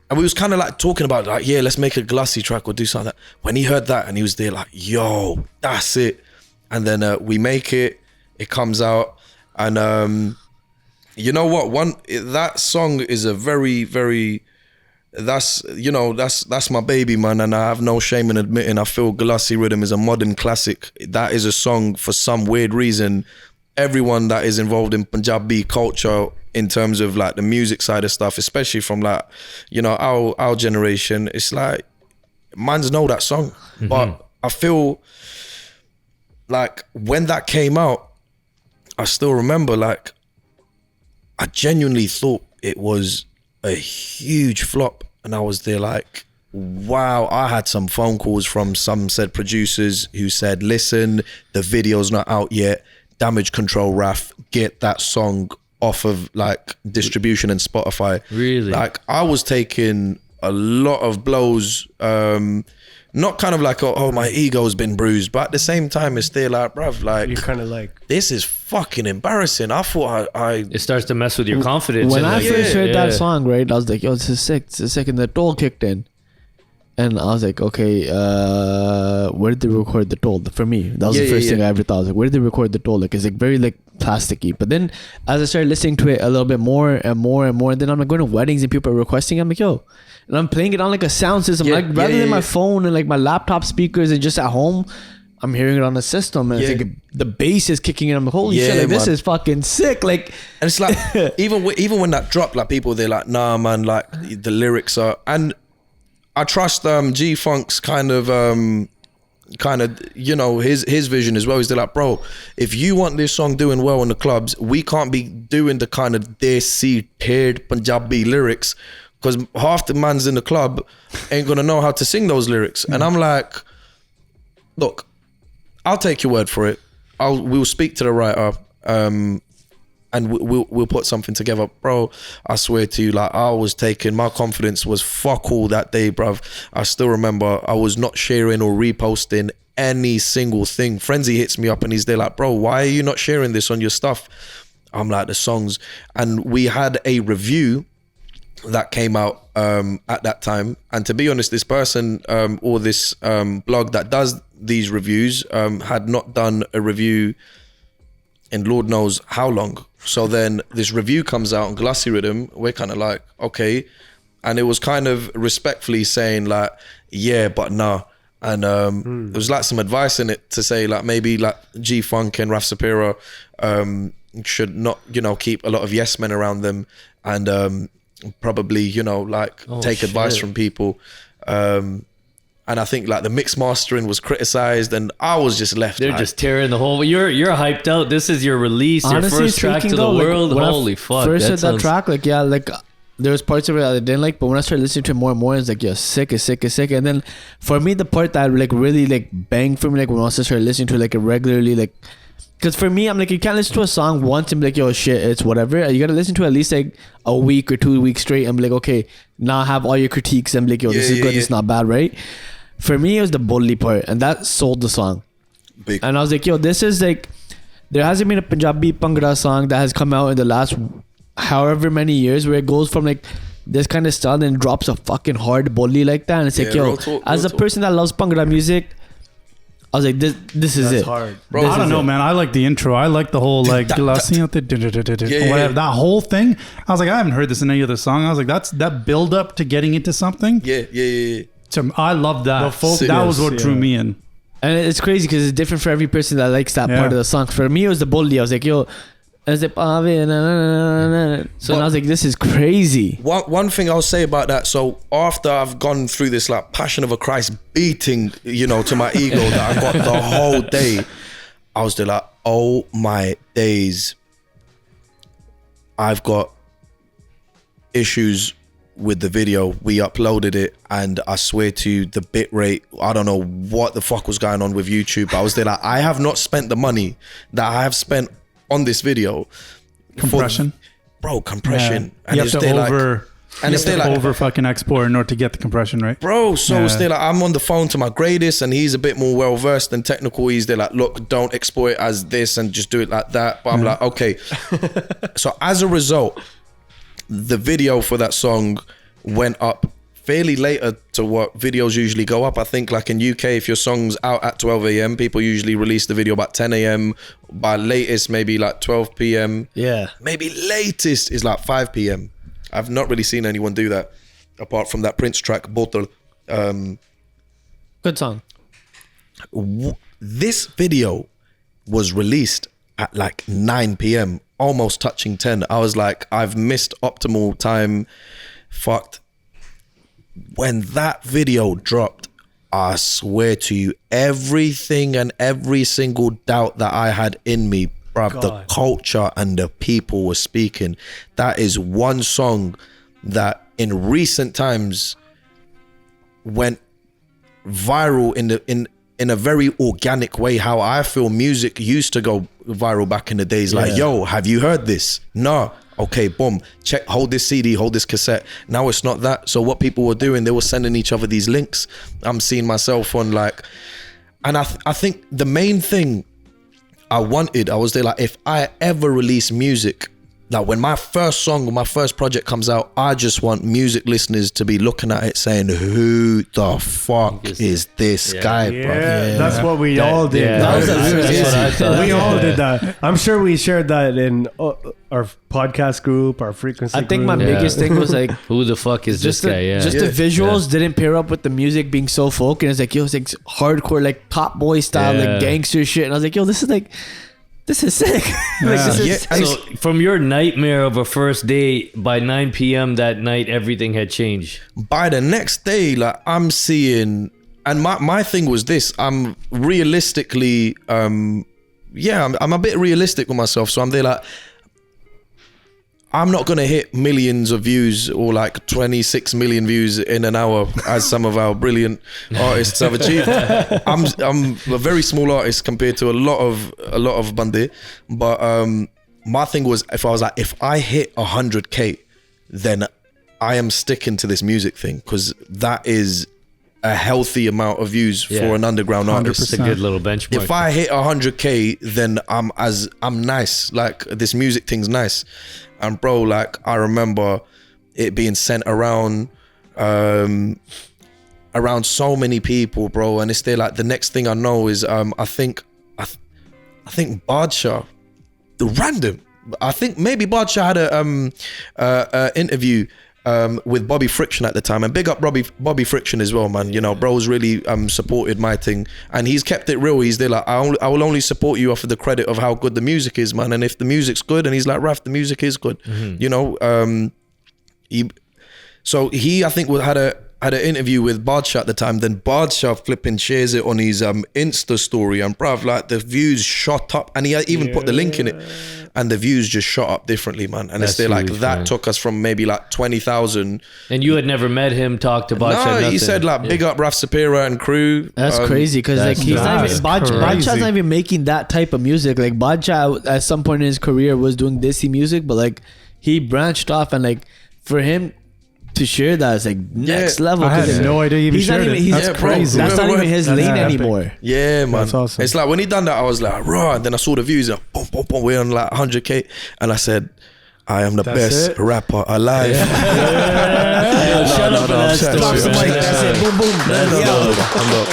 and we was kind of like talking about like, yeah, let's make a glassy track or do something. When he heard that, and he was there like, yo, that's it, and then we make it comes out, and You know what? That song is a very, very. That's my baby, man, and I have no shame in admitting I feel Galassi Rhythm is a modern classic. That is a song, for some weird reason, everyone that is involved in Punjabi culture in terms of like the music side of stuff, especially from like, you know, our generation, it's like mans know that song. But I feel like when that came out, I still remember, like, I genuinely thought it was a huge flop, and I was there like, wow. I had some phone calls from some said producers who said, listen, the video's not out yet, damage control, Raf, get that song off of like distribution and Spotify. Really? Like, I was taking a lot of blows, not kind of like, oh, my ego's been bruised, but at the same time, it's still like, bruv, like, You're kind of like, this is fucking embarrassing. I thought It starts to mess with your confidence. When and I like, first heard yeah. that song, right, I was like, yo, this is sick. And the toll kicked in. And I was like, okay, where did they record the toll? For me, that was the first thing I ever thought. I was like, where did they record the toll? Like, it's like very like plasticky. But then as I started listening to it a little bit more and more and more, and then I'm like going to weddings and people are requesting, I'm like, yo, and I'm playing it on like a sound system, like rather than my phone and like my laptop speakers and just at home, I'm hearing it on the system, and it's like the bass is kicking in. I'm like, holy shit, like, this is fucking sick. Like, and it's like even when that dropped, like people, they're like, nah, man, like the lyrics are, and I trust G-Funk's kind of you know, his vision as well. He's like, bro, if you want this song doing well in the clubs, we can't be doing the kind of desi paired Punjabi lyrics, because half the mans in the club ain't gonna know how to sing those lyrics. And I'm like, look, I'll take your word for it. We'll speak to the writer, and we'll put something together, bro. I swear to you, like, I was taking, my confidence was fuck all that day, bruv. I still remember I was not sharing or reposting any single thing. Frenzy hits me up and he's there like, bro, why are you not sharing this on your stuff? I'm like, the songs. And we had a review that came out at that time, and to be honest, this person or this blog that does these reviews had not done a review in Lord knows how long. So then this review comes out on Galassi Rhythm. We're kind of like, okay, and it was kind of respectfully saying like, yeah, but nah. And there was like some advice in it to say like, maybe like G-Funk and Raf-Saperra should not, you know, keep a lot of yes men around them, and probably, you know, like take advice from people. And I think like the mix mastering was criticized, and I was just left. They're like, just tearing the whole. You're hyped out. This is your release, honestly, your first track to the though, world. Like, Holy fuck! First heard that sounds- track, like, yeah, like there was parts of it that I didn't like, but when I started listening to it more and more, it's like, yeah, sick. And then for me, the part that like really like banged for me, like when I also started listening to it like regularly, like, because for me, I'm like, you can't listen to a song once and be like, yo, shit, it's whatever. You gotta listen to it at least like a week or 2 weeks straight and be like, okay, now have all your critiques and be like, yo, this is good, it's not bad, right? For me, it was the bully part, and that sold the song. big. And I was like, yo, this is like, there hasn't been a Punjabi Bhangra song that has come out in the last however many years where it goes from like this kind of style and drops a fucking hard bully like that. And it's like, yo, as a person that loves Bhangra music, I was like, this is it. hard. Bro, I don't know, man. I like the intro. I like the whole like whatever, that whole thing. I was like, I haven't heard this in any other song. I was like, that's that build up to getting into something. Yeah. I love that. The folk- That was what yes, drew yeah. me in. And it's crazy because it's different for every person that likes that part of the song. For me, it was the bully. I was like, yo, and it's like, so and I was like, this is crazy. One thing I'll say about that, so after I've gone through this like Passion of a Christ beating, you know, to my ego that I got the whole day, I was there like, oh my days, I've got issues with the video. We uploaded it, and I swear to you, the bit rate, I don't know what the fuck was going on with YouTube, but I was there like, I have not spent the money that I have spent on this video. Compression. Compression. Yeah. And you have to over fucking export in order to get the compression right. Bro, so it's there like, I'm on the phone to my greatest, and he's a bit more well versed and technical. He's there like, look, don't export it as this and just do it like that. But I'm like, okay. So as a result, the video for that song went up fairly later to what videos usually go up. I think like in UK, if your song's out at 12 a.m, people usually release the video about 10 a.m. By latest, maybe like 12 p.m. Yeah. Maybe latest is like 5 p.m. I've not really seen anyone do that apart from that Prince track, Bottle. Good song. This video was released at like 9 p.m, almost touching 10. I was like, I've missed optimal time. Fucked. When that video dropped, I swear to you, everything and every single doubt that I had in me, bruv, the culture and the people were speaking. That is one song that in recent times went viral in a very organic way, how I feel music used to go viral back in the days. Like, yo, have you heard this? No. Okay, boom, check, hold this CD, hold this cassette. Now it's not that. So what people were doing, they were sending each other these links. I'm seeing myself on like, and I think the main thing I was there like, if I ever release music, like when my first song or my first project comes out, I just want music listeners to be looking at it saying, who the fuck is this guy, bro? Yeah, that's what we all did. Yeah, That was that's what I thought. We all did that. I'm sure we shared that in our podcast group, our frequency I think my group. biggest thing was like, Who the fuck is this just guy? Yeah. the visuals didn't pair up with the music being so folk, and it's like, yo, it's like hardcore, like Top Boy style, Yeah. like gangster shit. And I was like, yo, this is sick. Like, this is So from your nightmare of a first day, by 9 p.m. that night, everything had changed. By the next day, like I'm seeing, and my thing was this, I'm realistically, I'm a bit realistic with myself. So I'm there like, I'm not gonna hit millions of views or like 26 million views in an hour as some of our brilliant artists have achieved. I'm a very small artist compared to a lot of Bande, but my thing was, if I hit 100k, then I am sticking to this music thing, because that is a healthy amount of views for an underground artist. It's a good little benchmark. If I hit 100k, then I'm nice. Like, this music thing's nice. And bro, like, I remember it being sent around so many people, bro. And it's there like, the next thing I know is I think Badsha, the random. I think maybe Badsha had a interview with Bobby Friction at the time, and big up Bobby Friction as well, man. You know, bro's really supported my thing, and he's kept it real. He's there like, I will only support you off of the credit of how good the music is, man. And if the music's good, and he's like, Raf, the music is good, you know. He I think had an interview with Badsha at the time. Then Badsha flipping shares it on his Insta story, and bruv, like, the views shot up, and he even put the link in it, and the views just shot up differently, man. And it's there like, huge, that man. took us from maybe like 20,000. And you had never met him, talked to Bacha? No, he nothing. said like, big up Raf-Saperra and crew. That's crazy, because like, he's not even, crazy. Badshah's not even making that type of music. Like, Badshah at some point in his career was doing desi music, but like, he branched off, and like, for him to share that is like next level. I had 'cause no idea he even he's not shared even, it. he's That's crazy. That's not even his That's lane epic. anymore. Yeah, man. That's awesome. It's like, when he done that, I was like, raw. And then I saw the views, and boom, boom, boom, we're on like 100k, and I said, I am the That's best it? rapper alive. Shut up, I'm Drop the mic. That's it. Boom, boom. I'm not.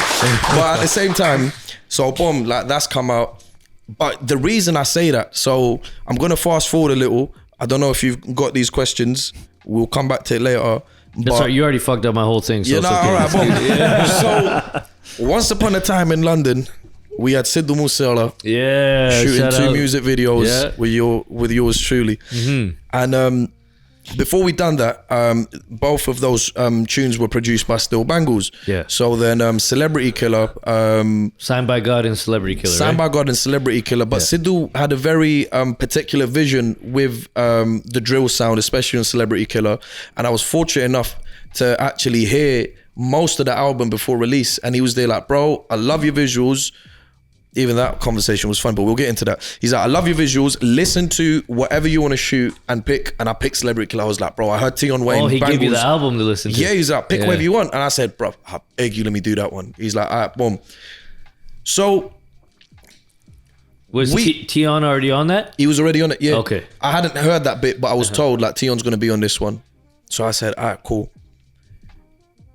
But at the same time, so boom, like, that's come out. But the reason I say that, so I'm gonna fast forward a little. I don't know if you've got these questions. We'll come back to it later. That's right, you already fucked up my whole thing. So Yeah, it's nah, okay. all right, boom. So once upon a time in London, we had Sidhu Moosewala Yeah, shooting shout 2 out. music videos Yeah. with yours truly. And before we done that, both of those tunes were produced by Still Bangles. Yeah. So then Celebrity Killer, Signed by God and Celebrity Killer. Signed right? by God and Celebrity Killer. But Sidhu had a very particular vision with the drill sound, especially on Celebrity Killer. And I was fortunate enough to actually hear most of the album before release. And he was there like, bro, I love your visuals. Even that conversation was fun, but we'll get into that. He's like, I love your visuals. Listen to whatever you want to shoot and pick. And I picked Celebrity Killer. I was like, bro, I heard Tion Wayne. Oh, he gave you the Bangles. album to listen to. Yeah, he's like, pick Yeah. whatever you want. And I said, bro, I beg you, let me do that one. He's like, all right, boom. So Was Tion already on that? he was already on it. Yeah. Okay. I hadn't heard that bit, but I was told like Tion's going to be on this one. So I said, all right, cool.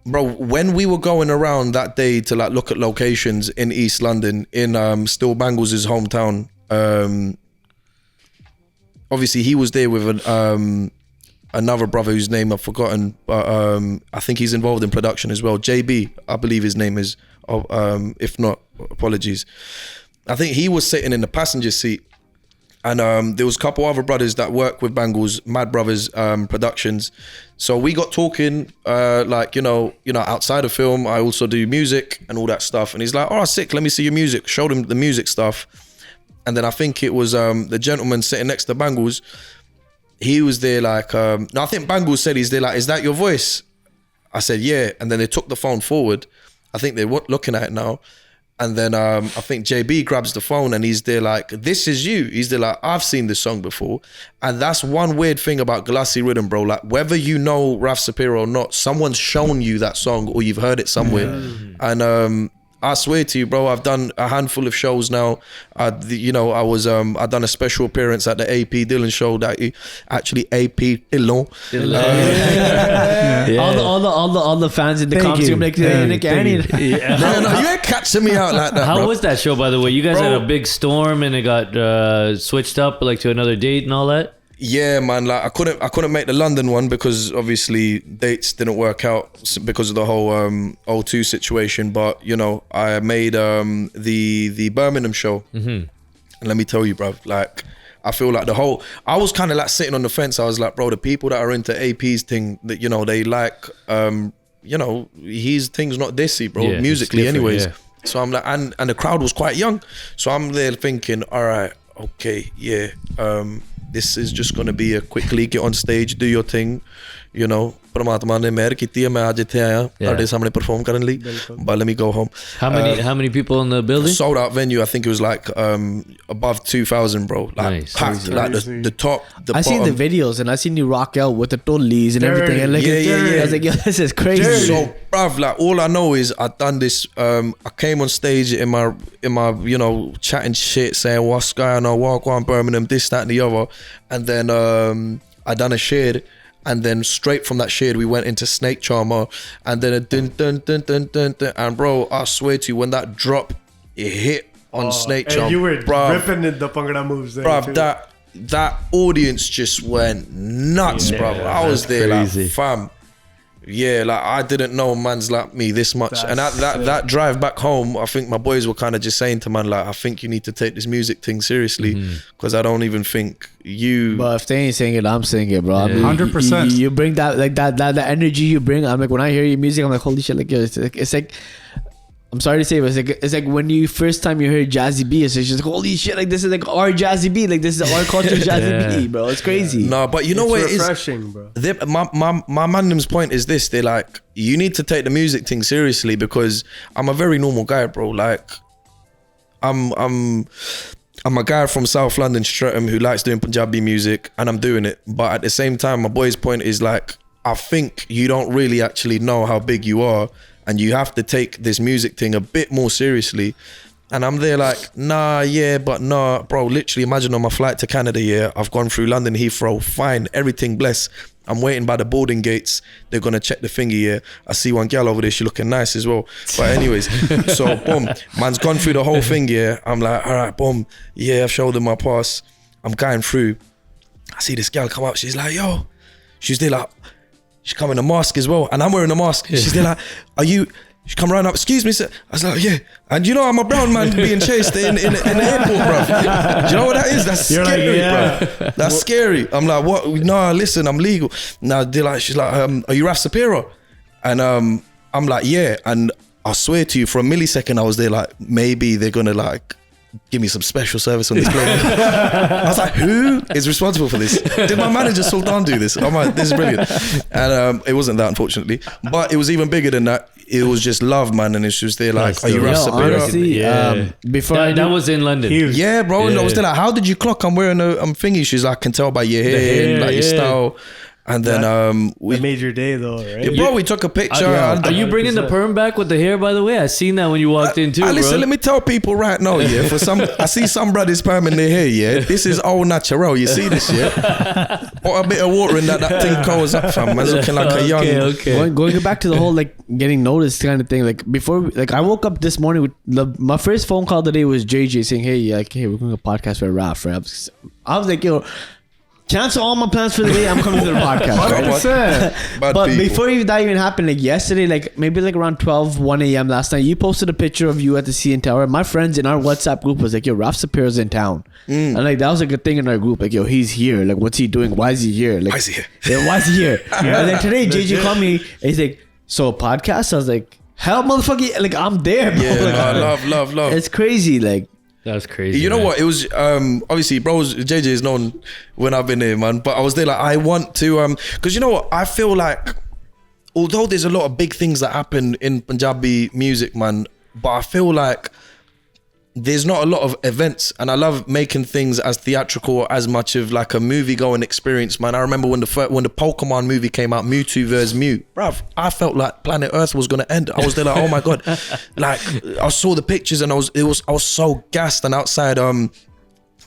bro, when we were going around that day to like look at locations in East London, in Still Bangles' hometown, obviously he was there with another brother whose name I've forgotten, but I think he's involved in production as well. JB, I believe his name is. If not, apologies. I think he was sitting in the passenger seat, and there was a couple other brothers that work with Bangles, Mad Brothers Productions. So we got talking, like you know, outside of film, I also do music and all that stuff. And he's like, "Oh, sick! Let me see your music." Showed him the music stuff, and then I think it was the gentleman sitting next to Bangles. He was there like, no, I think Bangles said he's there like, "Is that your voice?" I said, "Yeah," and then they took the phone forward. I think they're looking at it now. And then I think JB grabs the phone and he's there like, "This is you." He's there like, "I've seen this song before." And that's one weird thing about Glassy Rhythm, bro. Like whether you know Raf-Saperra or not, someone's shown you that song or you've heard it somewhere. And I swear to you, bro, I've done a handful of shows now. I done a special appearance at the AP Dylan show. That actually AP Dylan. All the fans in the comments are like, No, you ain't catching me out like that. How bro. was that show, by the way? You guys Bro. had a big storm and it got switched up like to another date and all that. Yeah, man. Like I couldn't make the London one because obviously dates didn't work out because of the whole O2 situation. But you know, I made the Birmingham show, and let me tell you, bro. Like I feel like I was kind of like sitting on the fence. I was like, bro, the people that are into AP's thing, that you know, they like, you know, his thing's not dissy, bro. Yeah, musically, it's different, anyways. yeah. So I'm like, and the crowd was quite young. So I'm there thinking, all right, okay, yeah. This is just going to be a quickly get on stage, do your thing, you know. परमात्मा ने मेहर कीती है, मैं आज इत्थे आया ਤੁਹਾਡੇ सामने perform ਕਰਨ ਲਈ. But let me go home. How many people in the building? Sold out venue. I think it was like above 2,000, bro. Like Nice. packed, like the top, the I seen the bottom. videos and I seen you rock out with the tollies and everything. And like, Yeah. I was like, yo, this is crazy. So, bruv, like all I know is I done this. I came on stage in my, you know, chatting shit, saying what's going on, walk on Birmingham, this, that, and the other, and then I done a shed. And then straight from that shade, we went into Snake Charmer, and then a dun dun dun dun dun dun. And bro, I swear to you, when that drop, it hit on Snake Charmer, And you were bruv, ripping in the Pangra moves there, bruv, too. that audience just went nuts, bruv. I was there crazy. like, fam. Yeah, like I didn't know man's like me this much. And that drive back home, I think my boys were kind of just saying to man, like, I think you need to take this music thing seriously, because I don't even think you. But if they ain't saying it, I'm saying it, bro. I mean, 100%. You bring that, like that energy you bring. I'm like, when I hear your music, I'm like, holy shit! Like, yo, it's like, I'm sorry to say, but it's like when you first time you heard Jazzy B, it's just like, holy shit! Like this is like our Jazzy B, like this is our culture Jazzy B, bro. It's crazy. No, but you know what it is? Refreshing, bro. My mandem's point is this: they're like, you need to take the music thing seriously, because I'm a very normal guy, bro. Like, I'm a guy from South London, Streatham, who likes doing Punjabi music, and I'm doing it. But at the same time, my boy's point is like, I think you don't really actually know how big you are, and you have to take this music thing a bit more seriously. And I'm there like, nah, yeah, but nah, bro, literally imagine on my flight to Canada, yeah, I've gone through London Heathrow, fine, everything blessed. I'm waiting by the boarding gates. They're going to check the thingy, yeah. I see one gal over there, she looking nice as well. But anyways, so boom, man's gone through the whole thing, yeah. I'm like, all right, boom, yeah, I've showed them my pass. I'm going through. I see this gal come up, she's like, yo. She's there like, she come in a mask as well, and I'm wearing a mask. She's there like, are you... She come round up, excuse me, sir. I was like, yeah. And you know, I'm a brown man being chased in the airport, bro. Do you know what that is? That's You're scary, like, yeah. bro. That's scary. I'm like, what? Nah, listen, I'm legal. Now, they're like, she's like, are you Raf-Saperra? And I'm like, yeah. And I swear to you, for a millisecond, I was there like, maybe they're gonna like give me some special service on this plane. I was like, who is responsible for this? Did my manager Sultan do this? I'm like, this is brilliant. And it wasn't that, unfortunately. But it was even bigger than that. It was just love, man. And it's just there like, are you Yo, Raf-Saperra? honestly, before That was in London. Yeah, bro. And I was there like, how did you clock? I'm wearing I'm thingy. She's like, I can tell by your hair, and like your style. And then we It made your day though, right? bro, we took a picture. Are you bringing the perm back with the hair? By the way, I seen that when you walked in too, Listen, bro. let me tell people right now, yeah. For some, I see some brothers perming their hair, yeah. This is all natural. You see this, yeah. Put a bit of water in that thing goes up, fam. Man, looking like a young. Okay. Going back to the whole like getting noticed kind of thing. Like before, like I woke up this morning with my first phone call today was JJ saying, "Hey, we're going to podcast for Raf." Right? I was like, yo. Cancel all my plans for the day. I'm coming to the podcast. 100%. But before that even happened, like yesterday, like maybe like around 1 a.m. last night, you posted a picture of you at the CN Tower. My friends in our WhatsApp group was like, yo, Raf-Saperra's in town. And like that was a good thing in our group. Like, yo, he's here. Like, what's he doing? Why is he here? Like, Why is he here? Yeah, why is he here? And then today, JJ called me. And he's like, so a podcast? I was like, hell, motherfucker. Like, I'm there, bro. Yeah, Like, love. it's crazy. Like, That's crazy. You know man. what? It was obviously, bros. JJ is known when I've been here, man. But I was there like I want to because you know what? I feel like although there's a lot of big things that happen in Punjabi music, man, but I feel like there's not a lot of events, and I love making things as theatrical as much of like a movie going experience, man. I remember when the Pokemon movie came out, Mewtwo vs Mew, bruv, I felt like planet Earth was gonna end. I was there like, oh my god, like I saw the pictures and I was so gassed. And outside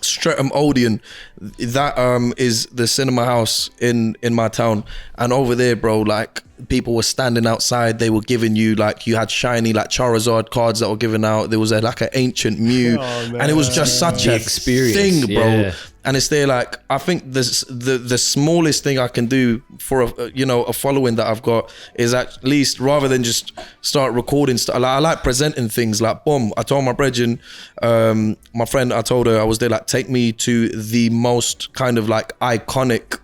Streatham Odeon, that is the cinema house in my town, and over there, bro, like people were standing outside. They were giving you like, you had shiny like Charizard cards that were given out. There was like an ancient Mew, and it was just such a experience, thing, bro. yeah. And it's there like, I think the smallest thing I can do for a following that I've got is at least, rather than just start recording stuff, I like presenting things. Like boom, I told my brethren, my friend, I told her I was there like, take me to the most kind of like iconic,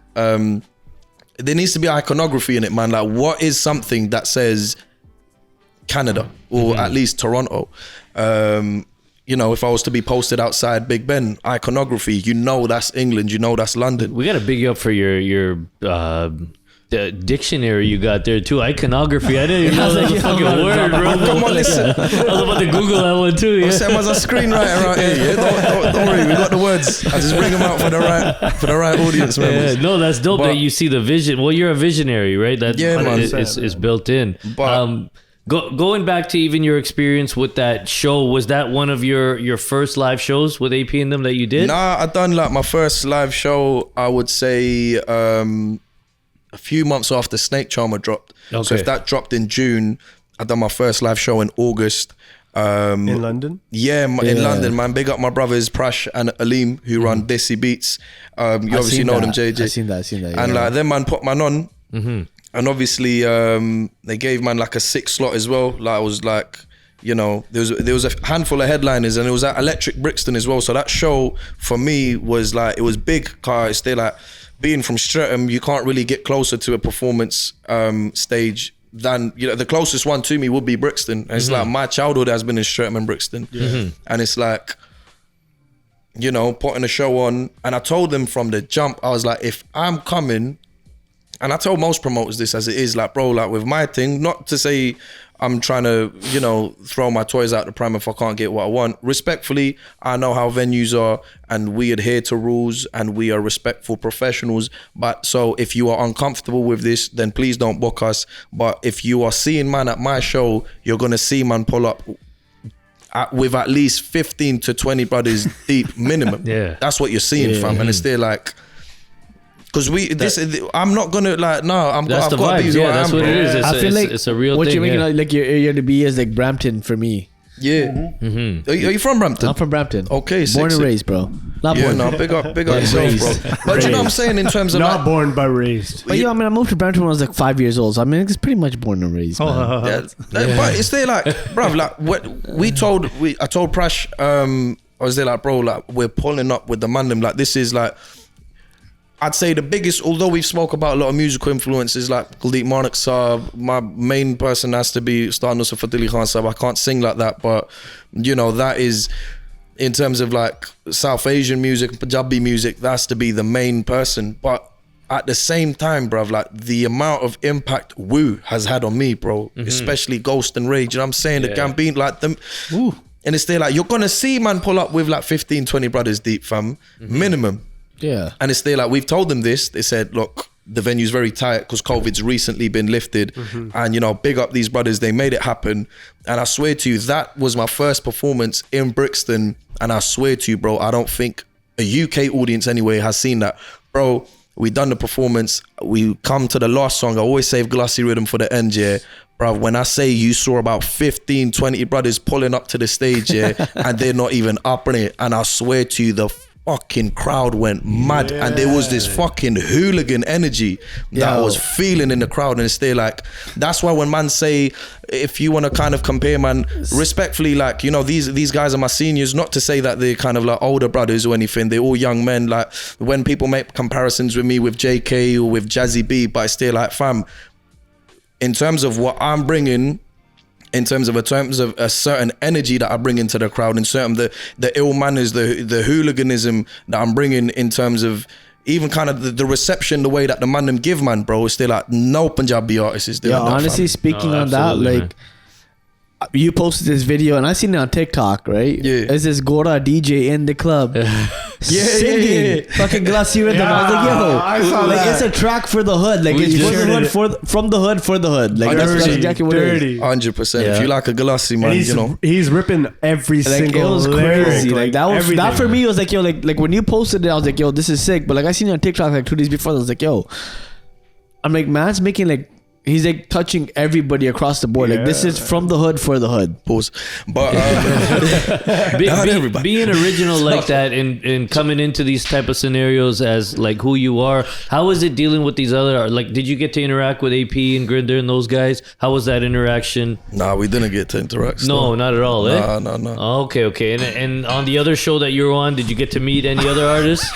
there needs to be iconography in it, man. Like what is something that says Canada or at least Toronto? You know, if I was to be posted outside Big Ben, iconography, you know that's England, you know that's London. We gotta big you up for your the dictionary you got there too. Iconography. I didn't even know that was a fucking word, bro. Come on, listen. I was about to Google that one too. I'm Yeah. saying as a screenwriter out here, yeah? Don't worry, we got the words. I just bring them out for the right audience members. Yeah, no, that's dope But- that you see the vision. Well, you're a visionary, right? That Yeah, man. it's built in. But- Going back to even your experience with that show, was that one of your first live shows with AP and them that you did? Nah, I done like my first live show, I would say a few months after Snake Charmer dropped. So Okay. if that dropped in June, I done my first live show in August. In London? Yeah, in London, man. Big up my brothers Prash and Aleem who run Desi Beats. You obviously know them, JJ. I seen that. And like them man put man on. And obviously they gave man like a 6 slot as well. Like I was like, you know, there was a handful of headliners, and it was at Electric Brixton as well. So that show for me was like, it was big, car. It's there like, being from Streatham, you can't really get closer to a performance stage than, you know, the closest one to me would be Brixton. And it's like my childhood has been in Streatham and Brixton. And it's like, you know, putting a show on. And I told them from the jump, I was like, if I'm coming, and I tell most promoters this as it is, like, bro, like with my thing, not to say I'm trying to, you know, throw my toys out the pram if I can't get what I want. Respectfully, I know how venues are, and we adhere to rules, and we are respectful professionals. But so if you are uncomfortable with this, then please don't book us. But if you are seeing man at my show, you're gonna see man pull up with at least 15 to 20 brothers deep minimum. Yeah. That's what you're seeing, fam. And it's still like, because I'm not gonna like, no, I've That's the got to vibes. be who Yeah, I that's am, what bro. it is. I feel like It's a real what thing. you're making yeah. like your area to be is like Brampton for me. Yeah. Are you from Brampton? I'm from Brampton. Okay, born sick, and raised, bro. Not Yeah, born. no, big up yourself, bro. But you know what I'm saying in terms of Not like, born but raised. But yeah, I mean, I moved to Brampton when I was like 5 years old. So I mean, it's pretty much born and raised. Man. yeah, but it's there like, bro, like what I told Prash, I was there like, bro, like we're pulling up with the mandem. Like this is like, I'd say the biggest, although we've spoke about a lot of musical influences like Kuldeep Manak Saab, my main person has to be Star Nusrat Fateh Khan Saab. I can't sing like that, but you know, that is, in terms of like South Asian music, Punjabi music, that has to be the main person. But at the same time, bruv, like the amount of impact Woo has had on me, bro, especially Ghost and Rage, you know what I'm saying? The Gambino, like them, and it's there like, you're gonna see man pull up with like 15, 20 brothers deep, fam, minimum. Yeah. And it's there like, we've told them this. They said, look, the venue's very tight because COVID's recently been lifted. And, you know, big up these brothers, they made it happen. And I swear to you, that was my first performance in Brixton. And I swear to you, bro, I don't think a UK audience anyway has seen that. Bro, we done the performance. We come to the last song. I always save Glossy Rhythm for the end, yeah. Bro, when I say you saw about 15, 20 brothers pulling up to the stage, yeah, and they're not even up in it. And I swear to you, the fucking crowd went mad. And there was this fucking hooligan energy that I was feeling in the crowd. And it's still like, that's why when man say, if you want to kind of compare, man, respectfully, like, you know, these guys are my seniors, not to say that they're kind of like older brothers or anything. They're all young men. Like when people make comparisons with me with JK or with Jazzy B, but it's still like, fam, in terms of what I'm bringing, in terms of a certain energy that I bring into the crowd, in certain the ill manners, the hooliganism that I'm bringing, in terms of even kind of the reception, the way that the man them give, man, bro, it's still like no Punjabi artist is doing that. Honestly, speaking on that, like, man. You posted this video and I seen it on TikTok, right? Yeah. It's this Gora DJ in the club. Singing fucking Glossy Rhythm. I was like, yo, I saw like, that. it's a track for the hood. Like, it's for the hood, from the hood for the hood. Like, that's exactly what it is. 100%. Yeah. If you like a Glossy, man, he's, you know. he's ripping every Like, single it was lyric, crazy. Like, that was everything. that for me was like, yo, like when you posted it, I was like, yo, this is sick. But like I seen it on TikTok like 2 days before, I was like, yo, I'm like, man's making like, he's like touching everybody across the board. Like, this is from the hood for the hood. Pause. But being original like that and coming into these type of scenarios as like who you are, how was it dealing with these other, like, did you get to interact with AP and Grinder and those guys? How was that interaction? nah, we didn't get to interact. No, not at all, eh? No. Oh, okay. And on the other show that you were on, did you get to meet any other artists?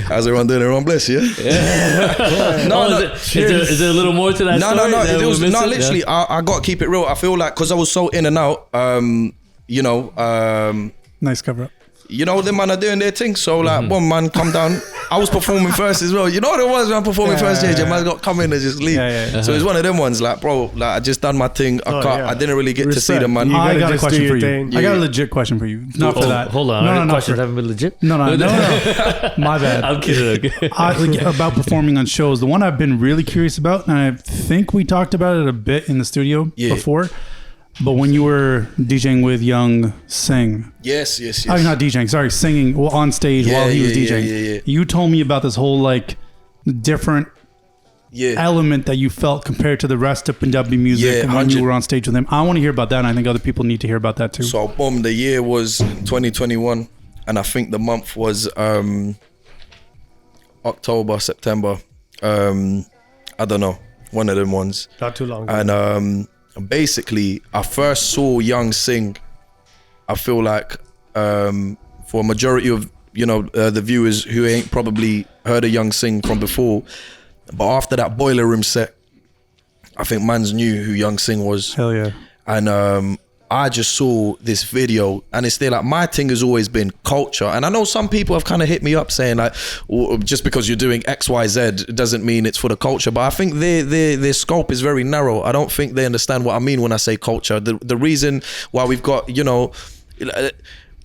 How's everyone doing? Everyone bless you? Is there a little more to that story? No. that It was we're missing? literally. I got to keep it real. I feel like because I was so in and out. You know. Nice cover up. You know, them man are doing their thing. So like, one man come down. I was performing first as well. You know what it was when I'm performing first, JJ. Man got come in and just leave. Yeah. So it's one of them ones. Like, bro, like I just done my thing. I didn't really get to see them, man. You I gotta got a just do question your for you. thing. I got a legit question for you. Not for that. Hold on. No, Questions haven't been legit? No. My bad. I'm kidding. Okay. About performing on shows. The one I've been really curious about, and I think we talked about it a bit in the studio before, but when you were DJing with Young Sing. Yes. Oh, not DJing, sorry, singing on stage while he was DJing. Yeah. You told me about this whole like different element that you felt compared to the rest of Punjabi music when you were on stage with him. I want to hear about that, and I think other people need to hear about that too. So, the year was 2021, and I think the month was October, September. I don't know, one of them ones. Not too long ago. And basically, I first saw Young sing. I feel like for a majority of the viewers who ain't probably heard a Young sing from before, but after that Boiler Room set, I think mans knew who Young Sing was. Hell yeah. And I just saw this video, and it's still like, my thing has always been culture. And I know some people have kind of hit me up saying like, just because you're doing XYZ doesn't mean it's for the culture. But I think their scope is very narrow. I don't think they understand what I mean when I say culture. The reason why we've got,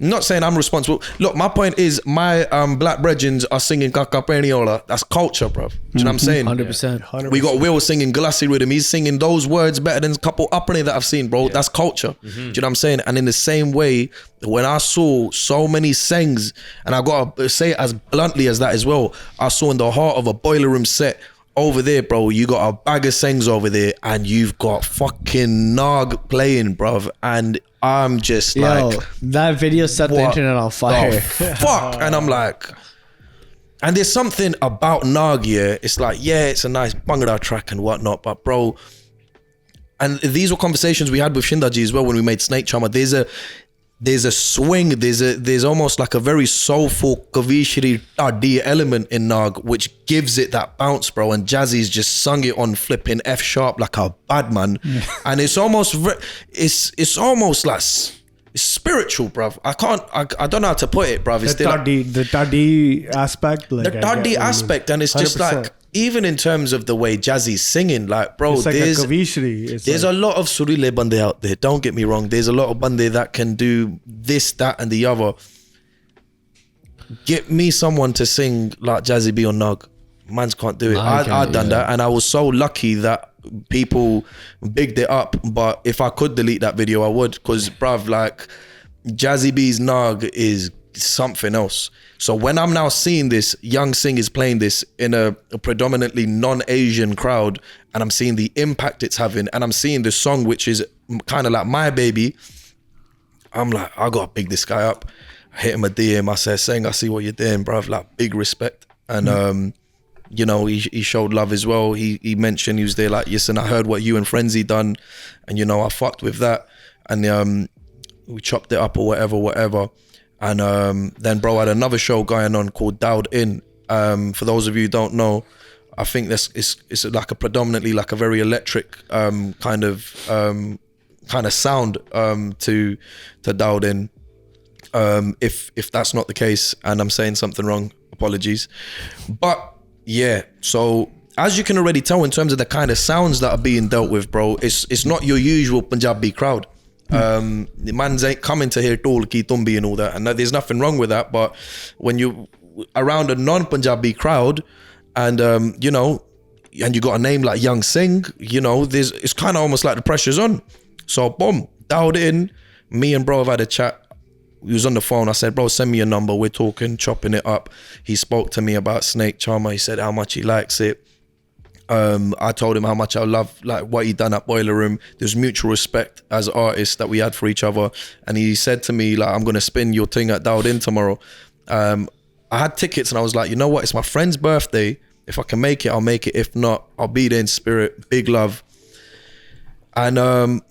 not saying I'm responsible. Look, my point is my black brethrens are singing Kaka Peniola. That's culture, bro. Do you know what I'm saying? 100%. We got Will singing Glossy Rhythm. He's singing those words better than a couple uppity that I've seen, bro. That's culture. Do you know what I'm saying? And in the same way, when I saw so many sings, and I got to say it as bluntly as that as well, I saw in the heart of a Boiler Room set, over there, bro, you got a bag of sings over there, and you've got fucking Nog playing, bruv, and I'm just like, that video set the internet on fire. Fuck, and I'm like, and there's something about Nog, it's like, it's a nice Bhangra track and whatnot, but bro, and these were conversations we had with Shindaji as well when we made Snake Charmer. There's a swing, there's almost like a very soulful Kavishri Tadi element in Nog, which gives it that bounce, bro. And Jazzy's just sung it on flipping F sharp like a bad man, and it's almost it's almost like it's spiritual, bruv. I don't know how to put it, bruv. It's the Tadi aspect, like the Tadi aspect, and it's just 100%. like, even in terms of the way Jazzy's singing, like, bro, It's like there's a Kavishri. there's a lot of Surile Bande out there. Don't get me wrong. There's a lot of Bande that can do this, that, and the other. Get me someone to sing like Jazzy B on Nog. Mans can't do it. I'd done that, and I was so lucky that people bigged it up. But if I could delete that video, I would, because bruv, like Jazzy B's Nog is something else. So when I'm now seeing this, Young Sing is playing this in a predominantly non-Asian crowd, and I'm seeing the impact it's having, and I'm seeing the song, which is kind of like my baby, I'm like, I gotta big this guy up. I hit him a DM, I said, Sing, I see what you're doing, bruv, like big respect. And you know, he showed love as well. He mentioned, he was there like, listen, I heard what you and Frenzy done, and you know, I fucked with that, and we chopped it up or whatever. And then bro had another show going on called Dialed In. For those of you who don't know, I think it's like a predominantly like a very electric kind of sound to Dialed In. If that's not the case and I'm saying something wrong, apologies. But yeah, so as you can already tell in terms of the kind of sounds that are being dealt with, bro, it's not your usual Punjabi crowd. The mans ain't coming to hear Tolki, Tumbi and all that, and there's nothing wrong with that. But when you around a non-Punjabi crowd, and you know, and you got a name like Young Sing, you know, it's kind of almost like the pressure's on. So boom, dialed in. Me and bro have had a chat. He was on the phone. I said, bro, send me a number. We're talking, chopping it up. He spoke to me about Snake Charmer. He said how much he likes it. I told him how much I love like what he done at Boiler Room. There's mutual respect as artists that we had for each other, and he said to me like, I'm gonna spin your thing at Dialed In tomorrow. I had tickets and I was like, you know what, it's my friend's birthday. If I can make it, I'll make it. If not, I'll be there in spirit. Big love. And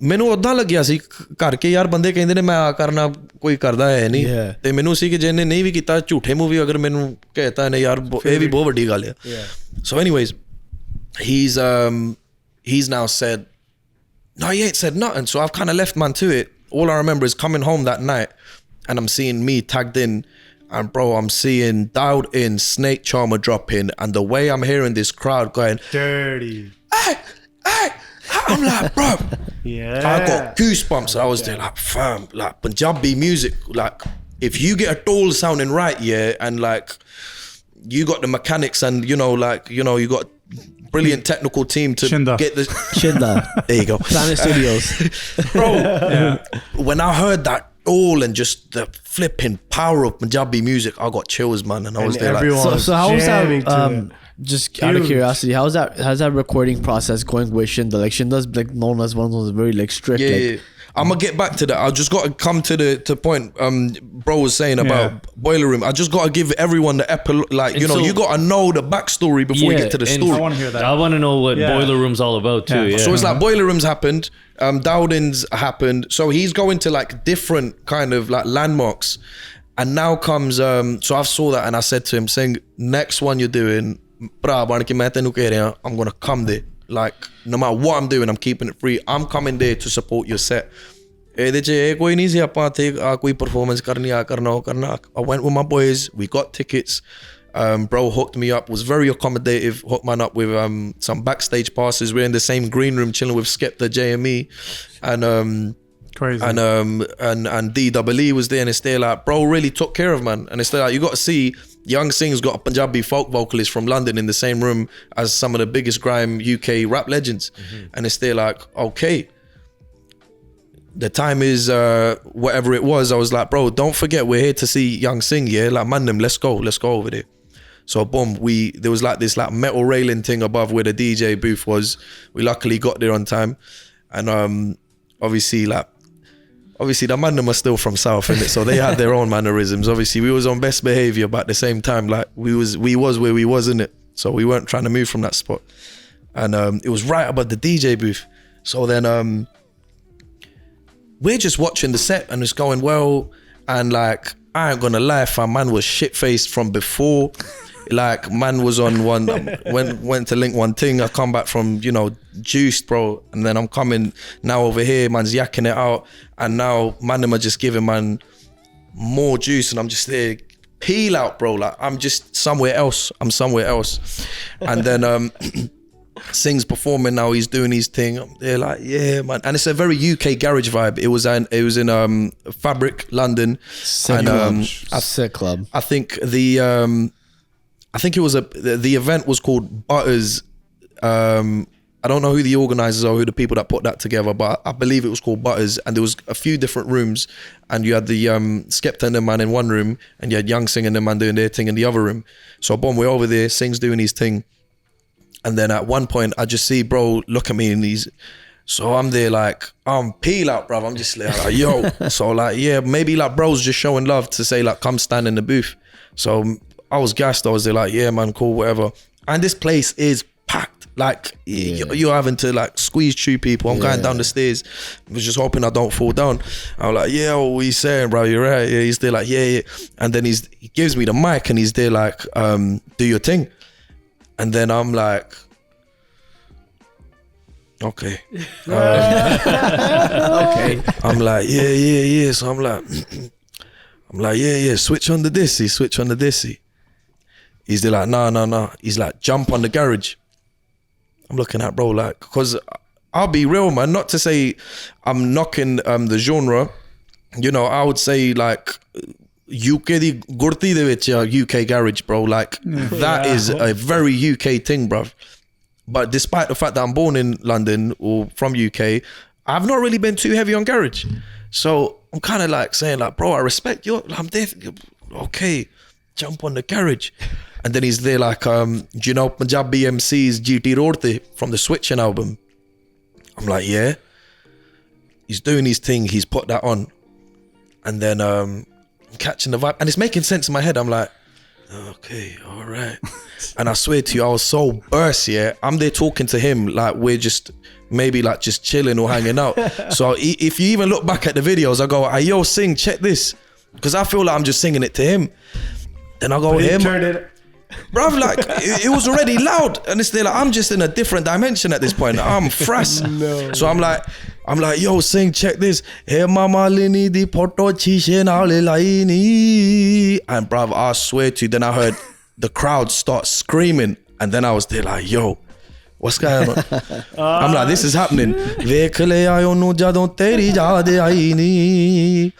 ਮੈਨੂੰ ਉਦਾਂ ਲੱਗਿਆ ਸੀ ਕਰਕੇ ਯਾਰ ਬੰਦੇ ਕਹਿੰਦੇ ਨੇ ਮੈਂ ਕਰਨਾ ਕੋਈ ਕਰਦਾ ਹੈ ਨਹੀਂ ਤੇ ਮੈਨੂੰ ਸੀ ਕਿ ਜਿਹਨੇ ਨਹੀਂ ਵੀ ਕੀਤਾ ਝੂਠੇ ਮੂਵੀ ਅਗਰ ਮੈਨੂੰ ਕਹਿਤਾ ਨੇ ਯਾਰ ਇਹ ਵੀ ਬਹੁਤ ਵੱਡੀ ਗੱਲ ਹੈ. So anyways, he's now said, no, he ain't said nothing. So I've kind of left man to it. All I remember is coming home that night and I'm seeing me tagged in, and bro, I'm seeing Dialed In, Snake Charmer drop in, and the way I'm hearing this crowd going dirty, hey, I'm like, bro, I got goosebumps. I was there like, fam, like Punjabi music, like if you get a doll sounding right, yeah, and like you got the mechanics and you got brilliant technical team to get the Shinda. There you go. Planet Studios. Bro, when I heard that all and just the flipping power of Punjabi music, I got chills, man, and I was there like. So how was that? Just out of curiosity, how's that recording process going with Shinda? Like Shinda's like known as one of those very like strict. Yeah. I'm gonna get back to that. I just got to come to the point bro was saying about Boiler Room. I just got to give everyone the epilogue, like you got to know the backstory before you get to the story. I want to hear that. I want to know what Boiler Room's all about too. Yeah. So it's like Boiler Room's happened, Dialed In's happened. So he's going to like different kind of like landmarks, and now comes so I saw that and I said to him, saying, next one you're doing, I'm gonna come there. Like no matter what I'm doing, I'm keeping it free. I'm coming there to support your set. Performance I went with my boys, we got tickets. Bro hooked me up, was very accommodative, hooked man up with some backstage passes. We're in the same green room chilling with Skepta, JME, and crazy. And DEE was there, and it's there like, bro really took care of man. And it's there like, you got to see Young Sing's got a Punjabi folk vocalist from London in the same room as some of the biggest grime UK rap legends. And it's there like, okay, the time is whatever it was. I was like, bro, don't forget we're here to see Young Sing, yeah? Like, man, let's go over there. So boom, there was like this like metal railing thing above where the DJ booth was. We luckily got there on time. And obviously the man are still from South, innit? So they had their own mannerisms. Obviously we was on best behavior, but at the same time, like we was where we was, innit? So we weren't trying to move from that spot. And it was right above the DJ booth. So then we're just watching the set and it's going well. And like, I ain't gonna lie, fam, man was shit-faced from before. Like, man was on one, went to link one thing. I come back from, juiced, bro. And then I'm coming now over here, man's yakking it out. And now, man, them are just giving man more juice. And I'm just there, peel out, bro. Like, I'm just somewhere else. I'm somewhere else. And then Sing's performing now. He's doing his thing. I'm there like, yeah, man. And it's a very UK garage vibe. It was in Fabric, London. Sick club. I think the... I think it was the event was called Butters. I don't know who the organisers are, who the people that put that together, but I believe it was called Butters, and there was a few different rooms, and you had the Skepta and the man in one room, and you had Young Sing and the man doing their thing in the other room. So boom, we're over there, Sing's doing his thing, and then at one point I just see bro look at me and so I'm there like, I'm peel out, bro. I'm just like, yo. So like, yeah, maybe like bro's just showing love to say like, come stand in the booth. So I was gassed. I was there like, yeah, man, cool, whatever. And this place is packed. Like you're having to like squeeze through people. I'm going down the stairs. I was just hoping I don't fall down. I'm like, yeah, what are you saying, bro? You're right. Yeah, he's there like, yeah. And then he gives me the mic and he's there like, do your thing. And then I'm like, okay. Okay. I'm like, yeah. So I'm like, yeah. Switch on the dissy. Switch on the dissy. He's there like, no. He's like, jump on the garage. I'm looking at bro like, because I'll be real, man. Not to say I'm knocking the genre. You know, I would say like UK di gurti de vich UK garage, bro. Like that is a very UK thing, bro. But despite the fact that I'm born in London or from UK, I've not really been too heavy on garage. So I'm kind of like saying like, bro, I respect you. I'm there. Okay, jump on the garage. And then he's there like, do you know Punjabi MC's GT Rorte from the Switching album? I'm like, yeah. He's doing his thing. He's put that on. And then I'm catching the vibe. And it's making sense in my head. I'm like, okay, all right. And I swear to you, I was so burst, yeah. I'm there talking to him like we're just maybe like just chilling or hanging out. So if you even look back at the videos, I go, hey, yo, Sing, check this. Because I feel like I'm just singing it to him. Then I go, him. Bruv, like it was already loud, and it's still like I'm just in a different dimension at this point. I'm frass. No. So I'm like, yo, Sing, check this. Hey mama lini di photo chishe naale laini. And bruv, I swear to you, then I heard the crowd start screaming, and then I was there like, yo, what's going on? I'm like, this is happening. Vekh le aayo nu jadon teri yaad aayi ni,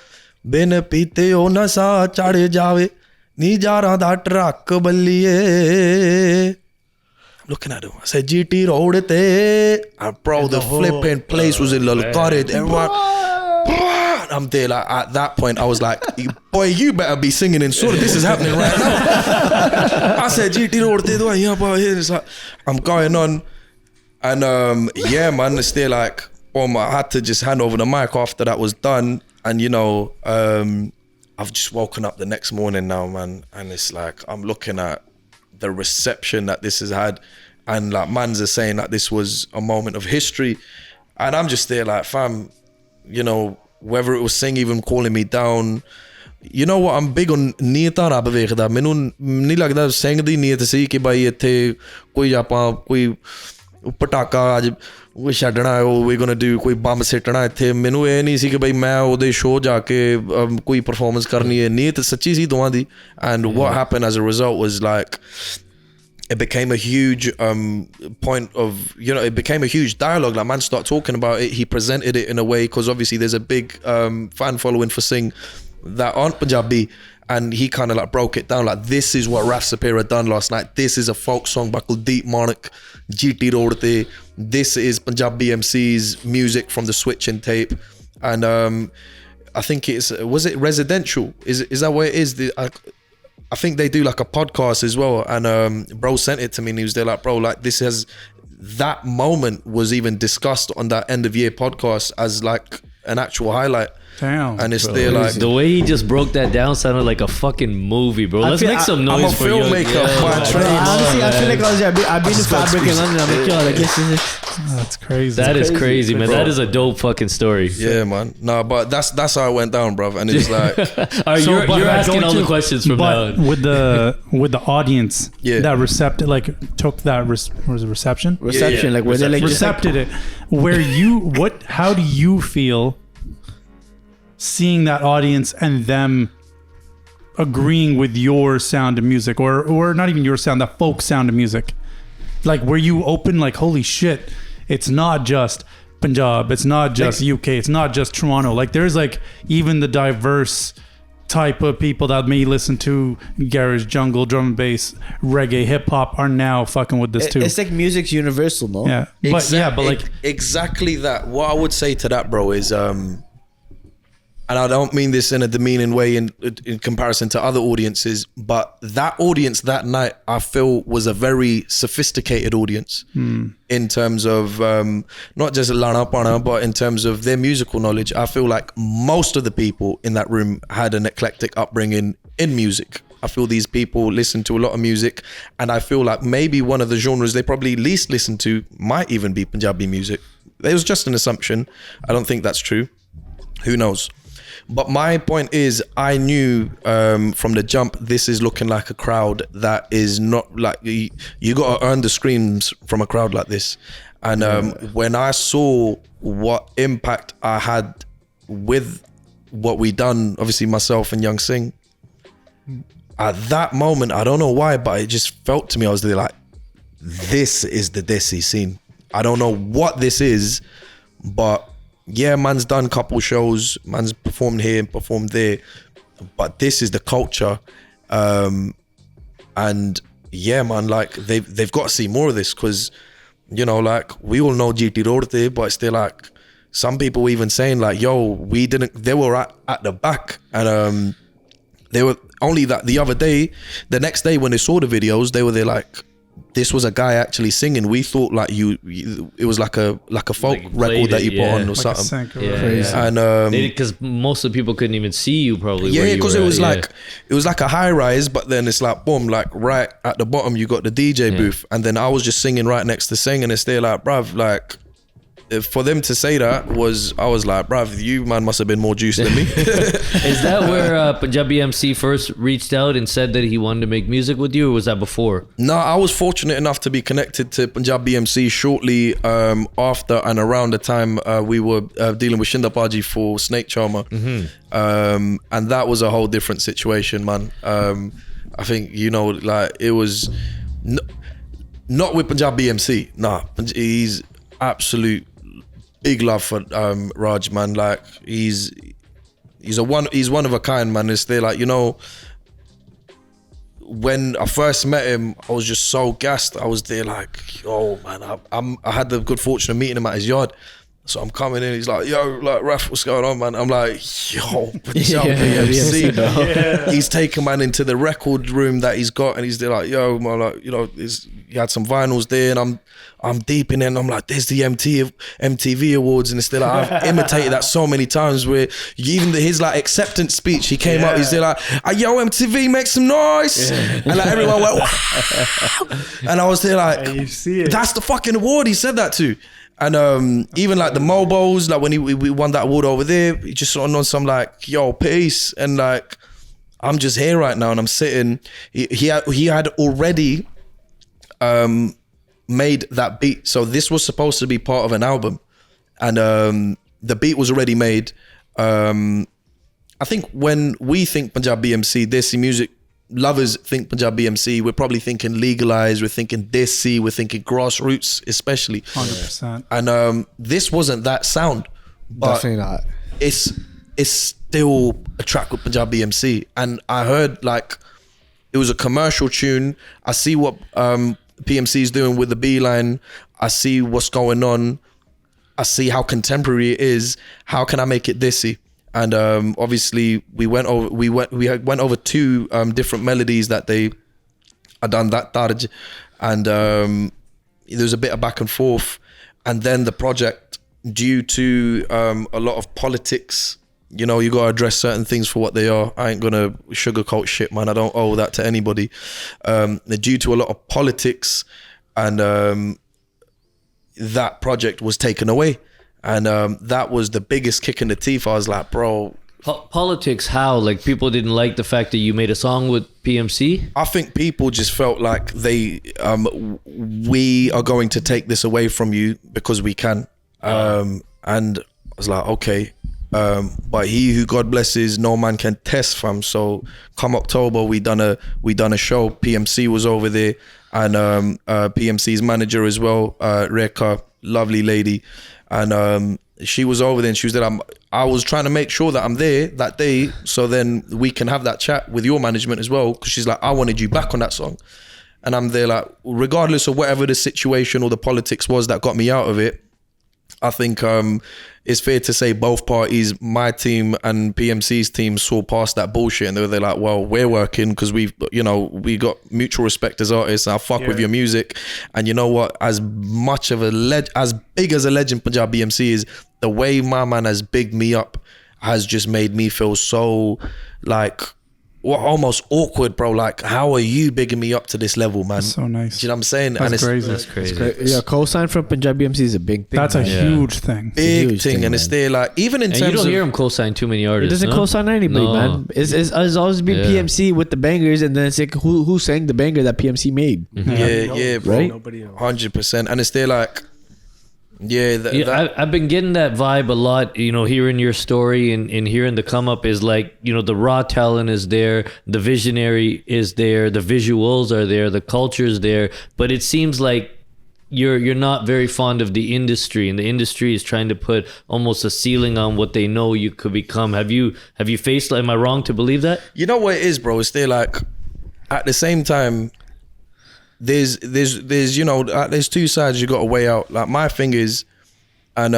bin peete o nasa chade jaave. Nijara da truck balliye. Looking at him, I said, GT Road te. And bro, the flipping place was in Lalkarid. Everyone, I'm there like, at that point, I was like, boy, you better be singing in Surah. This is happening right now. I said, GT Road te. It's like, I'm going on. And yeah, man, it's still like, I had to just hand over the mic after that was done. And you know, I've just woken up the next morning now, man, and it's like I'm looking at the reception that this has had, and like mans are saying that this was a moment of history, and I'm just there like, fam, you know, whether it was Sing even calling me down, you know what, I'm big on ਨੀਅਤਾਂ ਰੱਬ ਵੇਖਦਾ ਮੈਨੂੰ ਨਹੀਂ ਲੱਗਦਾ ਸਿੰਘ ਦੀ ਨੀਅਤ ਸੀ ਕਿ ਬਾਈ ਇੱਥੇ ਕੋਈ ਆਪਾਂ ਕੋਈ ਪਟਾਕਾ ਅੱਜ ਛੱਡਣਾ we're gonna do ਕੋਈ ਬੰਬ ਸਿੱਟਣਾ ਇੱਥੇ ਮੈਨੂੰ ਇਹ ਨਹੀਂ ਸੀ ਕਿ ਬਈ ਮੈਂ ਉਹਦੇ ਸ਼ੋਅ ਜਾ ਕੇ ਕੋਈ ਪਰਫਾਰਮੈਂਸ ਕਰਨੀ ਹੈ ਨੀਅਤ ਸੱਚੀ ਸੀ ਦੋਵਾਂ ਦੀ and what happened as a result was like it became a huge point of, you know, it became a huge dialogue. Like man started talking about it. He presented it in a way because obviously there's a big fan following for Sing that aren't Punjabi, and he kind of like broke it down like, this is what Raf-Saperra done last night. This is a folk song by Deep Monarch, GT Rorte. This is Punjabi MC's music from the Switching tape, and I think was it Residential? Is that what it is? I think they do like a podcast as well, and bro sent it to me and he was there like, bro, like this has, that moment was even discussed on that end of year podcast as like an actual highlight. Damn. And it's there like the way he just broke that down sounded like a fucking movie, bro. Let's make some noise I'm a for filmmaker by trade. Honestly, I feel like I've been to Fabric in London. I'm like, yo, like this is That's crazy. That is crazy, man. That is a dope fucking story. Yeah, man. No, but that's how it went down, bro. And it's like, All right, you're asking all the questions from now on. With the audience, Yeah. that recepted, like took that was it reception? reception, Yeah. like where they like just like, Recepted it. Where you how do you feel seeing that audience and them agreeing with your sound of music, or not even your sound, that folk sound of music? Like, were you open, like, holy shit, it's not just Punjab, it's not just UK, it's not just Toronto, like there's like even the diverse type of people that may listen to garage, jungle, drum and bass, reggae, hip hop are now fucking with this too. It's like music's universal, no? Yeah, but like exactly that. What I would say to that, bro, is and I don't mean this in a demeaning way in comparison to other audiences, but that audience that night I feel was a very sophisticated audience in terms of not just Lana Pana, but in terms of their musical knowledge. I feel like most of the people in that room had an eclectic upbringing in music. I feel these people listen to a lot of music, and I feel like maybe one of the genres they probably least listen to might even be Punjabi music. It was just an assumption. I don't think that's true. Who knows? But my point is, I knew from the jump, this is looking like a crowd that is not like, you got to earn the screams from a crowd like this. And when I saw what impact I had with what we done, obviously myself and Young Singh, at that moment, I don't know why, but it just felt to me, I was there like, this is the Desi scene. I don't know what this is, but yeah, man's done couple shows, man's performed here and performed there, but this is the culture. And yeah, man, like they've got to see more of this, because, you know, like we all know GT Road, but it's still like some people were even saying like, yo, they were at the back, and they were only that the other day, the next day when they saw the videos, they were there like, this was a guy actually singing. We thought like it was like a folk record that you put on or like something. Yeah. And because most of the people couldn't even see you probably. Yeah, because it was like a high rise, but then it's like boom, like right at the bottom you got the DJ booth, and then I was just singing right next to Sing, and it's there like, bruv, like for them to say that I was like, bruv, you man must have been more juiced than me. Is that where Punjabi MC first reached out and said that he wanted to make music with you, or was that before? No, I was fortunate enough to be connected to Punjabi MC shortly after and around the time we were dealing with Shinda Paji for Snake Charmer. And that was a whole different situation, man. I think, you know, like it was not with Punjabi MC. Nah, he's absolute big love for Raj, man. Like he's one of a kind, man. It's there, like, you know, when I first met him, I was just so gassed. I was there like, yo, man, I had the good fortune of meeting him at his yard. So I'm coming in, he's like, yo, like, Raf, what's going on, man? I'm like, yo, MC. He's taken man into the record room that he's got, and he's there like, yo, man, like, you know, he had some vinyls there, and I'm deep in it, and I'm like, there's the MTV Awards, and it's still like, I've imitated that so many times, where even his like acceptance speech, he came up, he's there like, yo, MTV, make some noise, and like everyone went, wow, and I was there like, you see it. That's the fucking award he said that to. And even like the Mobos, like when we won that award over there, he just on some like, yo, peace, and like I'm just here right now, and I'm sitting. He had already made that beat, so this was supposed to be part of an album, and the beat was already made. I think when we think Punjabi MC, Desi music lovers think Punjabi MC, we're probably thinking legalized, we're thinking Desi, we're thinking grassroots, especially 100%. And this wasn't that sound, but Definitely not. It's still a track with Punjabi MC. And I heard like it was a commercial tune. I see what PMC is doing with the B line. I see what's going on. I see how contemporary it is. How can I make it Desi? And obviously we went over two different melodies that they had done that tarj, and there was a bit of back and forth, and then the project, due to a lot of politics, you know, you gotta address certain things for what they are. I ain't gonna sugarcoat shit, man. I don't owe that to anybody. Due to a lot of politics, and that project was taken away. And that was the biggest kick in the teeth. I was like, bro. Politics, how? Like people didn't like the fact that you made a song with PMC? I think people just felt like we are going to take this away from you because we can. And I was like, okay. But he who God blesses, no man can test, fam. So come October, we done a show. PMC was over there, and PMC's manager as well, Reka, lovely lady. And she was over there and she was there. I was trying to make sure that I'm there that day, so then we can have that chat with your management as well. Because she's like, I wanted you back on that song, and I'm there like, regardless of whatever the situation or the politics was that got me out of it, I think it's fair to say both parties, my team and PMC's team, saw past that bullshit, and they're like, well, we're working because we got mutual respect as artists. I fuck with your music, and you know what? As much of as big as a legend Punjabi MC is, the way my man has bigged me up has just made me feel so like almost awkward, bro. Like, how are you bigging me up to this level, man? So nice. Do you know what I'm saying? That's crazy. That's crazy. Yeah, co-sign from Punjabi MC is a big thing. That's a huge thing. Big huge thing, thing, and it's man. there like even in And terms you don't of hear him co-sign too many It artists. doesn't no? co-sign anybody, No. man. It's always been Yeah. PMC with the bangers, and then it's like who sang the banger that PMC made. yeah, bro, Right? Nobody else. 100%, and it's there like I've been getting that vibe a lot, hearing your story and hearing the come up is like, the raw talent is there, the visionary is there, the visuals are there, the culture is there, but it seems like you're not very fond of the industry, and the industry is trying to put almost a ceiling on what they know you could become. Have you faced, am I wrong to believe that? you know what it is, bro. It's there like at the same time. There's two sides you got to weigh out. Like my thing is, and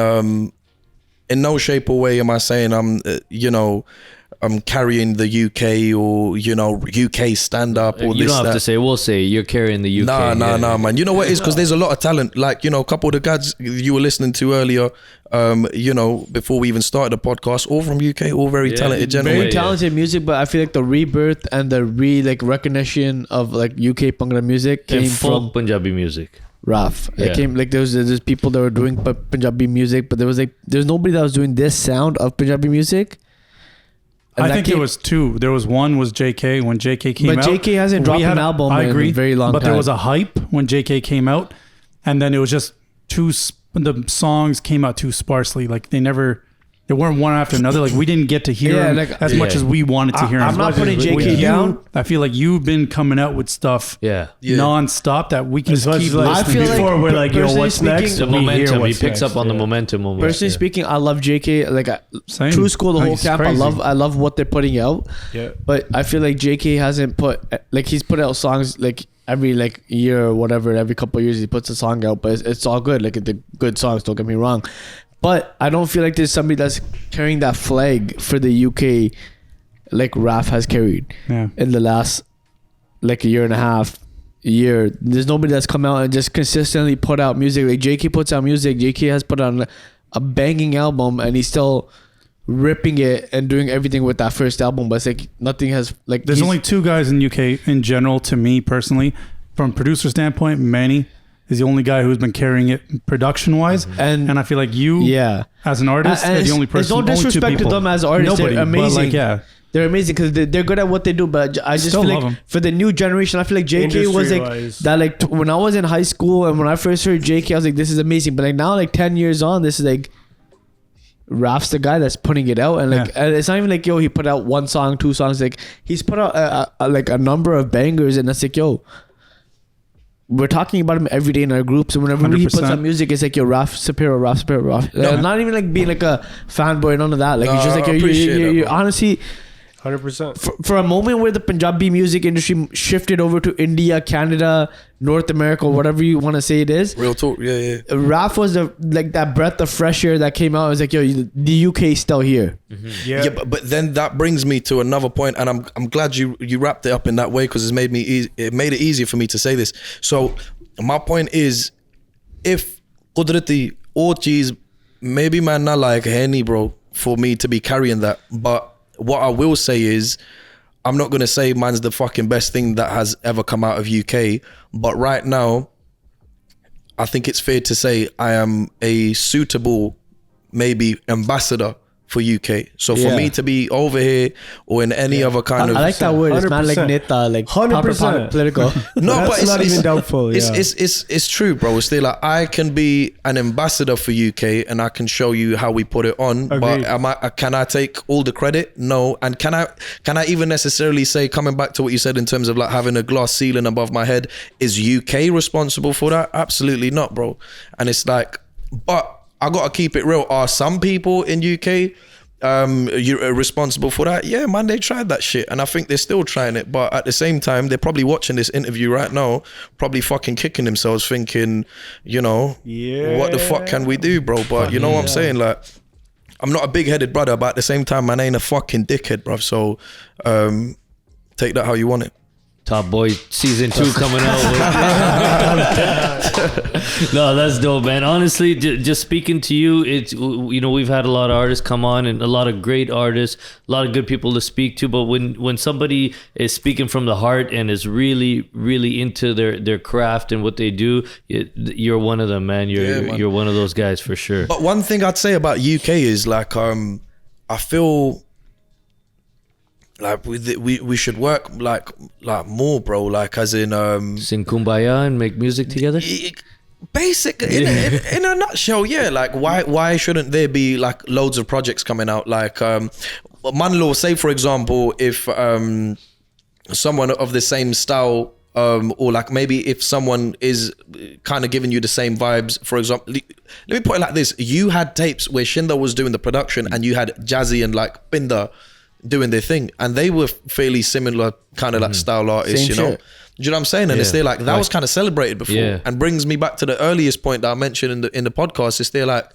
in no shape or way am I saying I'm carrying the UK or UK stand up or You this don't have that. to say, we'll say you're carrying the UK. Nah, man. You know what it is? Because there's a lot of talent. Like, a couple of the guys you were listening to earlier, before we even started the podcast, all from UK, all very talented gentlemen. Very talented music, but I feel like the rebirth and the recognition of like UK Bhangra music came And folk from Punjabi music. Raf. Yeah. It came like there's people that were doing Punjabi music, but there's nobody that was doing this sound of Punjabi music. And I that think came- there was two. There was one was JK when JK came But out. JK hasn't dropped an album I in a agree, very long but time. there was a hype when JK came out, and then it was just the songs came out too sparsely. Like they weren't one after another. Like we didn't get to hear Yeah, them like- as much as we wanted to hear them. I'm not putting With JK you, down. I feel like you've been coming out with stuff Yeah. non-stop that we can As much keep as, like, listening I feel to. like before we're like, yo, personally what's speaking- next? The We hear momentum. He what's picks next, up on the yeah. momentum moment. Personally speaking, I love JK. Like Same. True School, the Like, whole it's camp. crazy. I love what they're putting out. Yeah. But I feel like JK hasn't he's put out songs like every like year or whatever. Every couple of years he puts a song out, but it's all good. Like the good songs. Don't get me wrong. But I don't feel like there's somebody that's carrying that flag for the UK, like Raf has carried Yeah. in the last like a year and a half. There's nobody that's come out and just consistently put out music. Like JK puts out music. JK has put on a banging album, and he's still ripping it and doing everything with that first album. But it's like nothing has like. There's he's- only two guys in UK in general, to me personally, from producer standpoint. Manny is the only guy who's been carrying it production wise, And- I feel like you, yeah. as an artist, And are the it's- only it's person. no only two disrespect to people. them as artists. They're Nobody, but, amazing. like, yeah, They're amazing because they're good at what they do. But I just Still feel love like 'em. for the new generation, I feel like JK was like Industry-wise. that. Like when I was in high school and when I first heard JK, I was like, this is amazing. But like now, like 10 years on, this is like Raf's the guy that's putting it out, and like and it's not even like he put out one song, two songs. Like he's put out like a number of bangers, and that's like we're talking about him every day in our groups, and whenever he puts 100%. out music, it's like Raf-Saperra. Not even like being like a fanboy, none of that. Like it's just like I appreciate that, you're bro. honestly 100%. for a moment where the Punjabi music industry shifted over to India, Canada, North America, whatever you want to say it is. Real talk, yeah. Raf was that breath of fresh air that came out. It was like, the UK is still here. Yeah. But then that brings me to another point, and I'm glad you wrapped it up in that way, because it made it easier for me to say this. So my point is, if Qudrati or cheese, maybe man not like Henny, bro, for me to be carrying that. But what I will say is, I'm not gonna say man's the fucking best thing that has ever come out of UK, but right now, I think it's fair to say I am a suitable, maybe, ambassador for UK. So for Yeah. me to be over here or in any other kind of I like that word. It's not like 100%. neta, like 100%. proper political. no, That's but it's not it's, even doubtful, It's, yeah. it's true, bro. It's still like I can be an ambassador for UK and I can show you how we put it on. Agreed. But can I take all the credit? No. And can I even necessarily say, coming back to what you said in terms of like having a glass ceiling above my head, is UK responsible for that? Absolutely not, bro. And it's like, but I gotta keep it real. Are some people in UK you're responsible for that? Yeah, man, they tried that shit, and I think they're still trying it. But at the same time, they're probably watching this interview right now, probably fucking kicking themselves, thinking, you know, what the fuck can we do, bro? But you know what I'm saying? Like, I'm not a big-headed brother, but at the same time, man, I ain't a fucking dickhead, bro. So take that how you want it. Top Boy season 2 coming out. No, that's dope, man. Honestly, just speaking to you, it's, you know, we've had a lot of artists come on and a lot of great artists, a lot of good people to speak to. But when somebody is speaking from the heart and is really, really into their craft and what they do, you're one of them, man. You're one of those guys for sure. But one thing I'd say about UK is like, I feel like we should work like more, bro. Like as in sing Kumbaya and make music together. Basic in a nutshell, yeah. Like why shouldn't there be like loads of projects coming out? Like Manlo, say for example, if someone of the same style, or like maybe if someone is kind of giving you the same vibes, for example, let me put it like this: you had tapes where Shinda was doing the production, and you had Jazzy and like Binda doing their thing, and they were fairly similar kind of like style artists, you know. Shit. Do you know what I'm saying? And it's there like that was kind of celebrated before, and brings me back to the earliest point that I mentioned in the podcast. It's there like,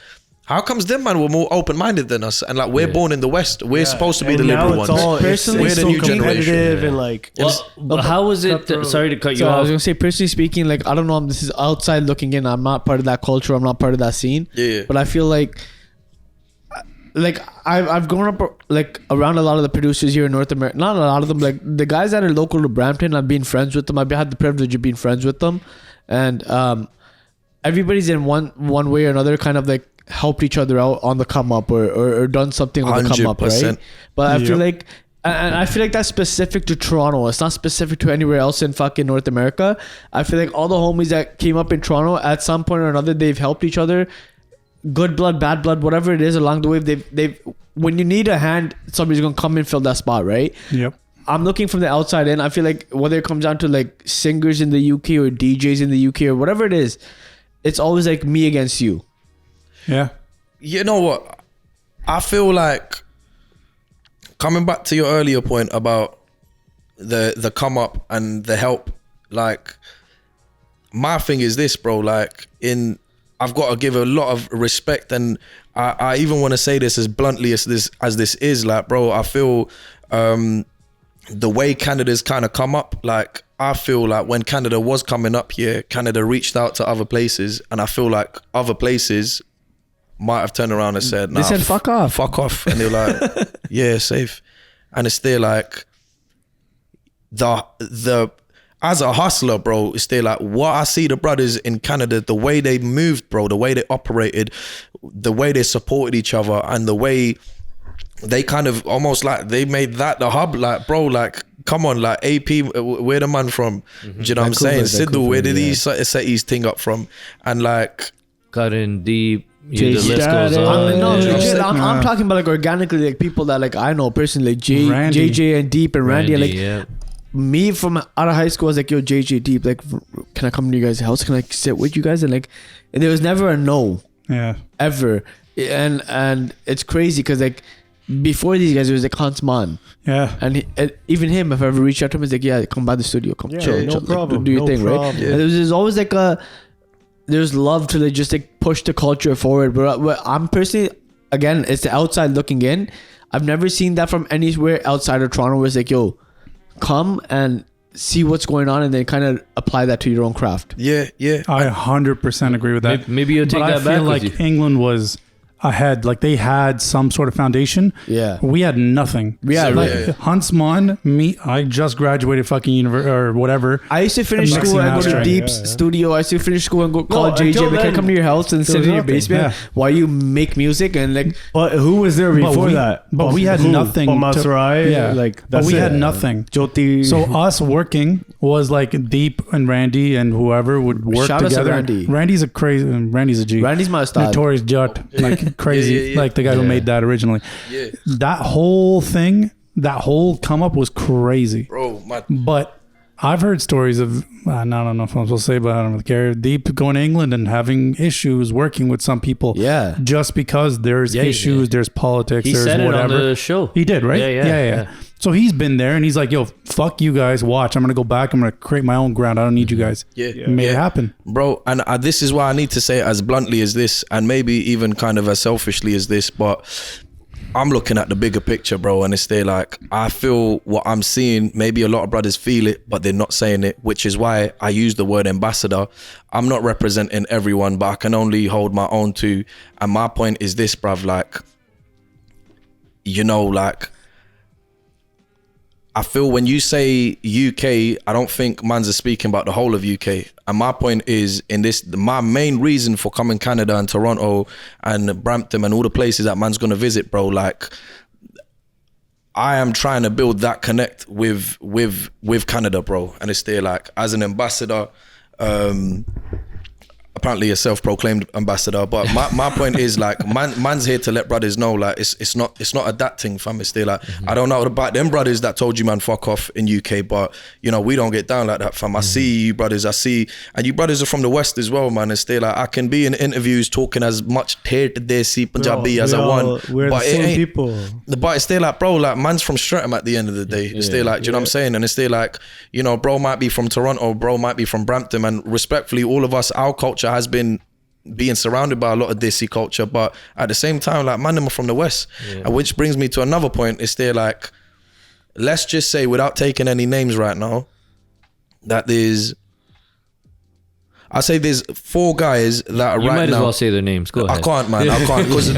how comes them man were more open minded than us? And like we're born in the West, we're supposed to be the liberal ones. Personally, we're the new generation, and like. Well, how was it? Sorry to cut you So off. I was gonna say, personally speaking, like I don't know, this is outside looking in. I'm not part of that culture. I'm not part of that scene. Yeah. But I feel like I've grown up like around a lot of the producers here in North America. Not a lot of them. Like the guys that are local to Brampton, I've been friends with them. I've had the privilege of being friends with them, and everybody's in one way or another kind of like helped each other out on the come up or done something on the come up, right? 100%. But I feel like. And I feel like that's specific to Toronto. It's not specific to anywhere else in fucking North America. I feel like all the homies that came up in Toronto at some point or another, they've helped each other. Good blood, bad blood, whatever it is along the way. They've when you need a hand, somebody's gonna come and fill that spot, right? Yep. I'm looking from the outside in. I feel like whether it comes down to like singers in the UK or DJs in the UK or whatever it is, it's always like me against you. Yeah. You know what? I feel like, coming back to your earlier point about the come up and the help, like my thing is this, bro, like I've got to give a lot of respect, and I even want to say this as bluntly as this is, like, bro, I feel the way Canada's kind of come up, like I feel like when Canada was coming up here, Canada reached out to other places, and I feel like other places might have turned around and said, nah, They said fuck off. fuck off, and they're like, yeah, safe. And it's still like the as a hustler, bro, it's still like what I see the brothers in Canada, the way they moved, bro, the way they operated, the way they supported each other, and the way they kind of almost like they made that the hub, like, bro, like, come on, like AP, where the man from? Do you know what I'm saying? Sidhu, where did he set his thing up from? And like, Cut in deep. The list goes I'm, on. no, Yeah. legit, I'm talking about like organically, like people that like I know personally, like Randy. JJ and Deep and Randy, like yeah. me from out of high school. I was like, yo, JJ, Deep, like, can I come to you guys' house? Can I sit with you guys? And like, and there was never a no, Yeah. ever. And it's crazy because like before these guys, it was like Hansman, Yeah. and even him, if I ever reached out to him, he's like, yeah, come by the studio, come chill, no chill, problem, like, do your no thing, right? problem. And there's always like there's love to like just like push the culture forward. But I'm personally, again, it's the outside looking in. I've never seen that from anywhere outside of Toronto where it's like, yo, come and see what's going on and then kind of apply that to your own craft. yeah. I 100% agree with that. Maybe you'll take But that I back feel with like you. England was ahead. Like they had some sort of foundation. Yeah. We had nothing. Yeah, like yeah. Huntsman, I just graduated fucking university or whatever. I used to finish Mixing school and go to mastering. Deep's studio. I used to finish school and go call JJ. until Like, can I then, come to your house and sit was in your nothing. basement Yeah. while you make music and like. But who was there before we- that? but we had Who? nothing But to- Masarai, yeah. like But that's we it. had nothing. Jyoti. So us working was like Deep and Randy and whoever would work Shout out to together. Randy. Randy's a G. Randy's my style. Notorious Jut, like crazy, yeah. like the guy who made that originally. Yeah. That whole thing, that whole come up was crazy. Bro, my But I've heard stories of, I don't know if I'm supposed to say, but I don't really care. Deep going to England and having issues working with some people. Yeah. Just because there's issues, there's politics, He there's said whatever. it on the show. He did, right? Yeah. So he's been there and he's like, yo, fuck you guys. Watch. I'm going to go back. I'm going to create my own ground. I don't need you guys. Yeah. Made it happen. Bro, and this is why I need to say it as bluntly as this, and maybe even kind of as selfishly as this, but I'm looking at the bigger picture, bro, and it's there like, I feel what I'm seeing, maybe a lot of brothers feel it, but they're not saying it, which is why I use the word ambassador. I'm not representing everyone, but I can only hold my own too. And my point is this, bruv, like, you know, like, I feel when you say UK, I don't think man's are speaking about the whole of UK. And my point is, in this, my main reason for coming Canada and Toronto and Brampton and all the places that man's gonna visit, bro, like, I am trying to build that connect with Canada, bro. And it's there like, as an ambassador, apparently a self-proclaimed ambassador, but my point is like, man's here to let brothers know, like, it's not a that thing, fam. It's still like, I don't know about them brothers that told you, man, fuck off in UK, but you know, we don't get down like that, fam. I see you brothers, and you brothers are from the West as well, man. It's still like, I can be in interviews talking as much Desi Punjabi as I want, we're but the same people. But it's still like, bro, like, man's from Streatham at the end of the day. It's still like, do you know what I'm saying? And it's still like, you know, bro might be from Toronto, bro might be from Brampton, and respectfully, all of us, our culture has been being surrounded by a lot of Desi culture, but at the same time, like, man, them are from the West. And which brings me to another point. It's there like, let's just say, without taking any names right now, that I say there's 4 guys that are You right might now. as well say their names. Go ahead. I can't, man. I can't. Because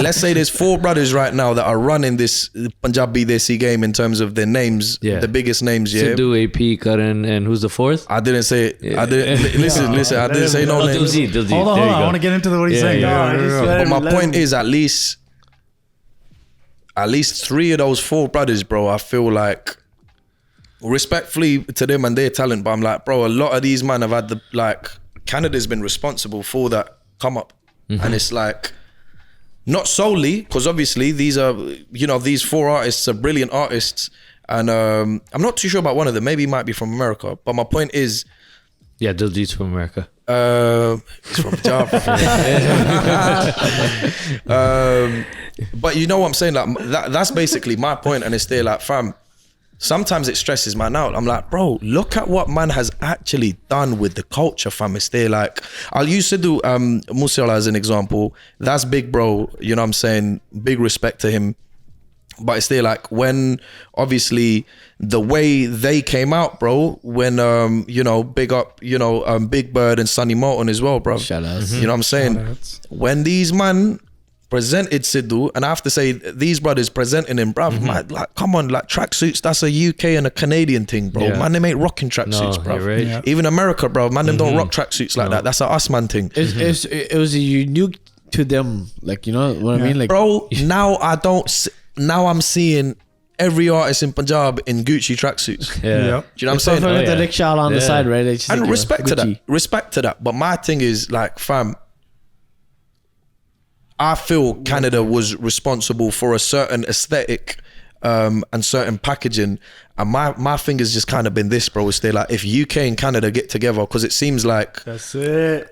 let's say there's 4 brothers right now that are running this Punjabi Desi game in terms of their names, the biggest names. Yeah, Sidhu, AP, Karan, and who's the fourth? I didn't say it. I didn't listen. I didn't say no names. Diljit. Hold on. I want to get into what he's saying. But my point is, at least 3 of those 4 brothers, bro, I feel like, respectfully to them and their talent, but I'm like, bro, a lot of these men have had Canada's been responsible for that come up. And it's like, not solely, because obviously these are, you know, these 4 artists are brilliant artists, and I'm not too sure about one of them, maybe he might be from America, but my point is, Yeah, Diljit's from America. he's from Java. But you know what I'm saying, like, that's basically my point. And it's there like, fam, sometimes it stresses man out. I'm like, bro, look at what man has actually done with the culture, fam. It's there like, I'll use Sidhu Moosewala as an example. That's big, bro. You know what I'm saying? Big respect to him. But it's there like, when obviously the way they came out, bro, when you know, big up, you know, Big Bird and Sonny Moulton as well, bro. Shout out. You know what I'm saying? When these man presented Sidhu, and I have to say, these brothers presenting him, bruv, man, like, come on, like, tracksuits, that's a UK and a Canadian thing, bro. Man, they ain't rocking tracksuits, bruv. Right. Yeah. Even America, bro, man, them don't rock tracksuits like that. That's a us man thing. It was unique to them, like, you know what I mean, like, Bro, now I'm seeing every artist in Punjab in Gucci tracksuits. Yeah. Do you know what I'm saying? with the rickshaw on the side, right? It's just And like, respect to Gucci. that. Respect to that. But my thing is, like, fam, I feel Canada was responsible for a certain aesthetic and certain packaging, and my thing has just kind of been this, bro. It's there like, if UK and Canada get together, because it seems like That's it.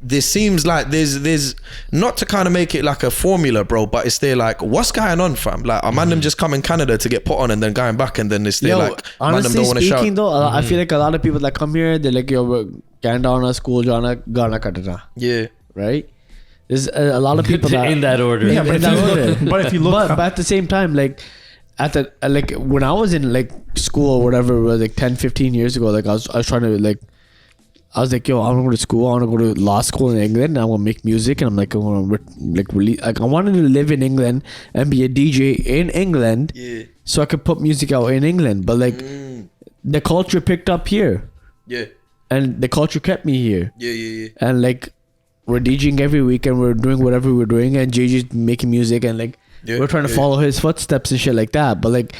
there seems like there's not to kind of make it like a formula, bro, but it's there like, what's going on, fam? Like, are man them just coming Canada to get put on and then going back, and then it's there like, man them honestly don't want to shout. speaking though, I feel like a lot of people that come here, they're like, yo, Canada on a school, Jana, Ghana, Katana, Yeah. right? There's a lot of people that in that order. Yeah, but in that order. But if you look, but at the same time, like, like when I was in like school or whatever, like 10-15 years ago, like I was trying to like, I was like, yo, I want to go to school, I want to go to law school in England, and I want to make music, and I'm like, I want to like I wanted to live in England and be a DJ in England, so I could put music out in England. But like the culture picked up here, and the culture kept me here, and like, we're DJing every week and we're doing whatever we're doing, and JJ's making music, and like, we're trying to follow his footsteps and shit like that. But like,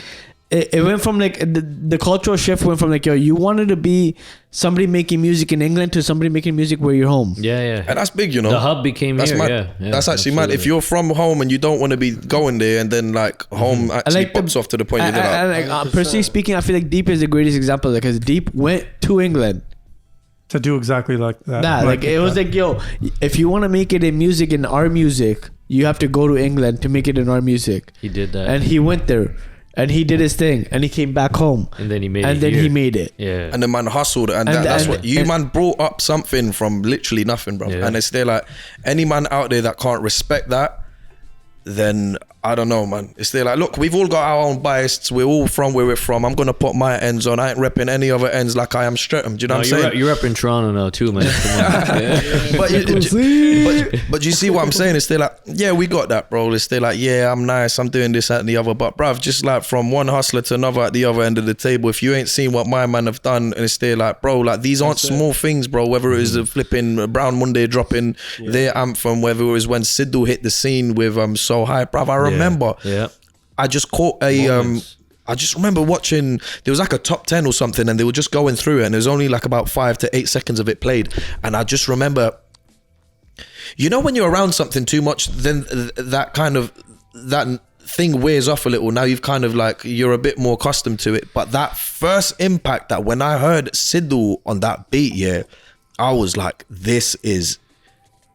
it went from like the cultural shift went from like, yo, you wanted to be somebody making music in England to somebody making music where you're home. Yeah. And that's big, you know. The hub became That's here. mad. Yeah. That's actually mad. If you're from home and you don't want to be going there, and then like home actually like pops off to the point you're like, Personally speaking, I feel like Deep is the greatest example because Deep went to England. To do exactly like that. Like it was like, yo, if you want to make it in music, in our music, you have to go to England to make it in our music. He did that. And he went there. And he did his thing, and he came back home, And then he made it and then here. he made it. Yeah. and the man hustled, and that's what you man brought up something from literally nothing, bro. Yeah. And it's there like any man out there that can't respect that, then I don't know, man. It's there like, look, we've all got our own bias. We're all from where we're from. I'm gonna put my ends on. I ain't repping any other ends like I am Streatham. Do you know what I'm saying? You're up in Toronto now too, man. Come on. but you see what I'm saying? It's still like, yeah, we got that, bro. It's still like, yeah, I'm nice, I'm doing this, that, and the other. But bruv, just like from one hustler to another at the other end of the table, if you ain't seen what my man have done, and it's still like, bro, like these aren't small things, bro. Whether it was the flipping Brown Monday dropping their anthem, whether it was when Sidhu hit the scene with So High, bruv. I remember. Yeah. I just caught I just remember watching, there was like a top 10 or something, and they were just going through it, and there was only like about 5 to 8 seconds of it played. And I just remember, you know, when you're around something too much, then that thing wears off a little. Now you've kind of like, you're a bit more accustomed to it. But that first impact, that when I heard Sidhu on that beat, yeah, I was like, this is,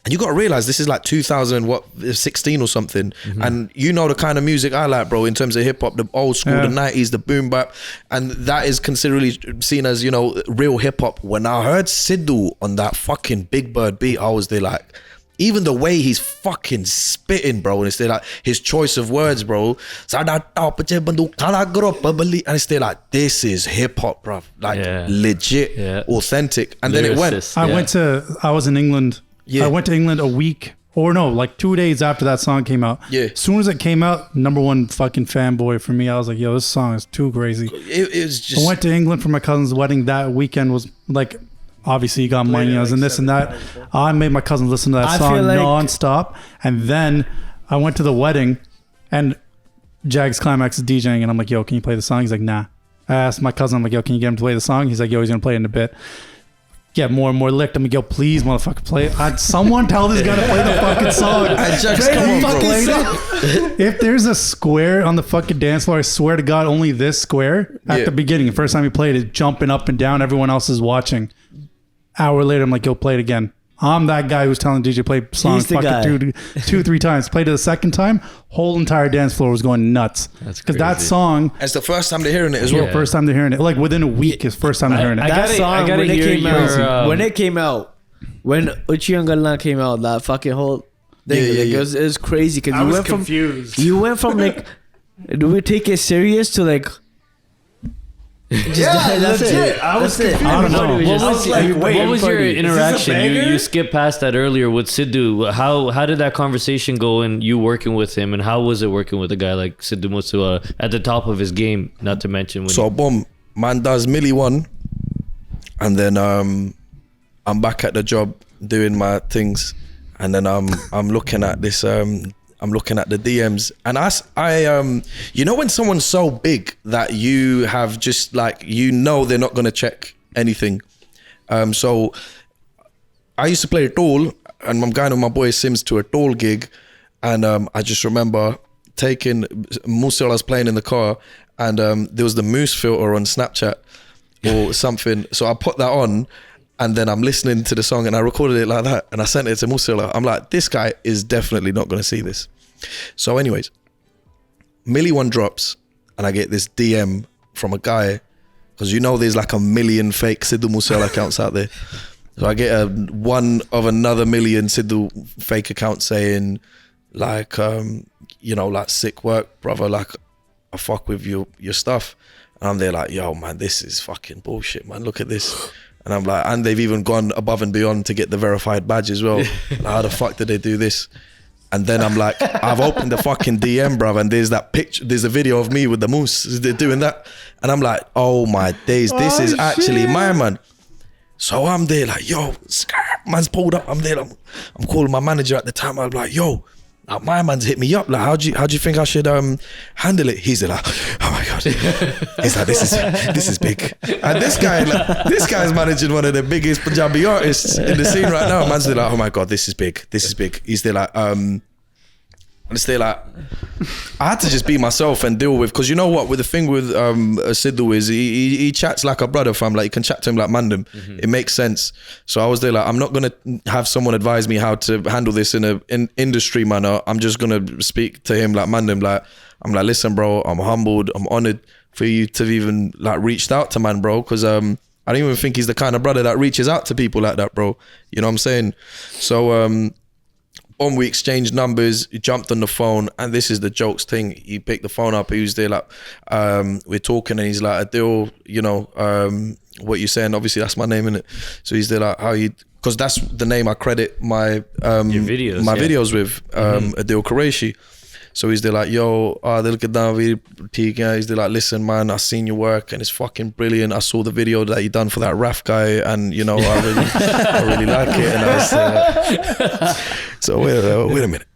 and you got to realize this is like 2016 or something. And you know the kind of music I like, bro, in terms of hip hop, the old school, the 90s, the boom bap, and that is considerably seen as, you know, real hip hop. When I heard Sidhu on that fucking Big Bird beat, I was there like, even the way he's fucking spitting, bro, and it's there like his choice of words, bro, and it's there like, this is hip hop, bro, like legit, authentic. And then it went. I was in England. I went to England a week, or no, like 2 days after that song came out. Yeah. As soon as it came out, #1 fucking fanboy for me. I was like, yo, this song is too crazy. It was just. I went to England for my cousin's wedding. That weekend was like, obviously you got money and this and that. I made my cousin listen to that song non-stop. And then I went to the wedding, and Jags Climax is DJing, and I'm like, yo, can you play the song? He's like, nah. I asked my cousin, I'm like, yo, can you get him to play the song? He's like, yo, he's gonna play it in a bit. Get more and more licked. I'm like, yo, please, motherfucker, play it. Someone tell this guy to play the fucking song. If there's a square on the fucking dance floor, I swear to God, only this square at the beginning. The first time he played it, jumping up and down. Everyone else is watching. Hour later, I'm like, yo, play it again. I'm that guy who's telling DJ play songs fucking two, 3 times. Played it the second time, whole entire dance floor was going nuts. Because that song, it's the first time they're hearing it as well. First time they're hearing it. Like within a week is first time they're hearing it. That song, when it came out, when Uchi Angalna came out, that fucking whole thing, it was crazy. Because I was confused. You went from like, do we take it serious to like, that's it. I was confused. I don't know. What was your is this a interaction? banger? You skipped past that earlier with Sidhu. How did that conversation go, and you working with him, and how was it working with a guy like Sidhu Moosewala at the top of his game? Not to mention when So boom, man does Milli 1, and then I'm back at the job doing my things, and then I'm looking at this I'm looking at the DMs, and I you know when someone's so big that you have just like, you know, they're not gonna check anything. So I used to play Adeel, and I'm going with my boy Sims to a Adeel gig, and I just remember taking Moosewala's playing in the car, and there was the Moose filter on Snapchat or something, so I put that on. And then I'm listening to the song, and I recorded it like that, and I sent it to Moosewala. I'm like, this guy is definitely not going to see this. So anyways, Milli 1 drops, and I get this DM from a guy, because you know there's like a million fake Sidhu Moosewala accounts out there. So I get one of another million Sidhu fake accounts saying like, you know, like, sick work, brother, like, I fuck with your stuff. And I'm there like, yo, man, this is fucking bullshit, man. Look at this. And I'm like, and they've even gone above and beyond to get the verified badge as well. Like, how the fuck did they do this? And then I'm like, I've opened the fucking DM, bruv, and there's that picture, there's a video of me with the moose. They're doing that. And I'm like, oh my days, this is actually my man. So I'm there like, yo, man's pulled up. I'm there, I'm calling my manager at the time. I'm like, yo, my man's hit me up. Like, how do you think I should handle it? He's like, oh my God. god. He's like, this is big. And this guy's managing one of the biggest Punjabi artists in the scene right now. Man's there like, oh my god, this is big. He's there like, and stay like, I had to just be myself and deal with, because you know what, with the thing with Sidhu is he chats like a brother, fam. Like you can chat to him like mandem. It makes sense. So I was there like, I'm not gonna have someone advise me how to handle this in an industry manner. I'm just gonna speak to him like mandem. Like I'm like, listen, bro, I'm humbled, I'm honored for you to have even like reached out to man, bro, because I don't even think he's the kind of brother that reaches out to people like that, bro. You know what I'm saying? So we exchanged numbers, he jumped on the phone, and this is the jokes thing. He picked the phone up, he was there like, we're talking, and he's like, Adeel, you know, what you're saying, obviously that's my name, innit? So he's there like, how you, because that's the name I credit my videos with, Adeel Qureshi. So he's there like, yo, Adeel Kadam, he's there like, listen man, I seen your work and it's fucking brilliant. I saw the video that you done for that Raf guy, and you know, I really like it. And I was like, so wait a minute.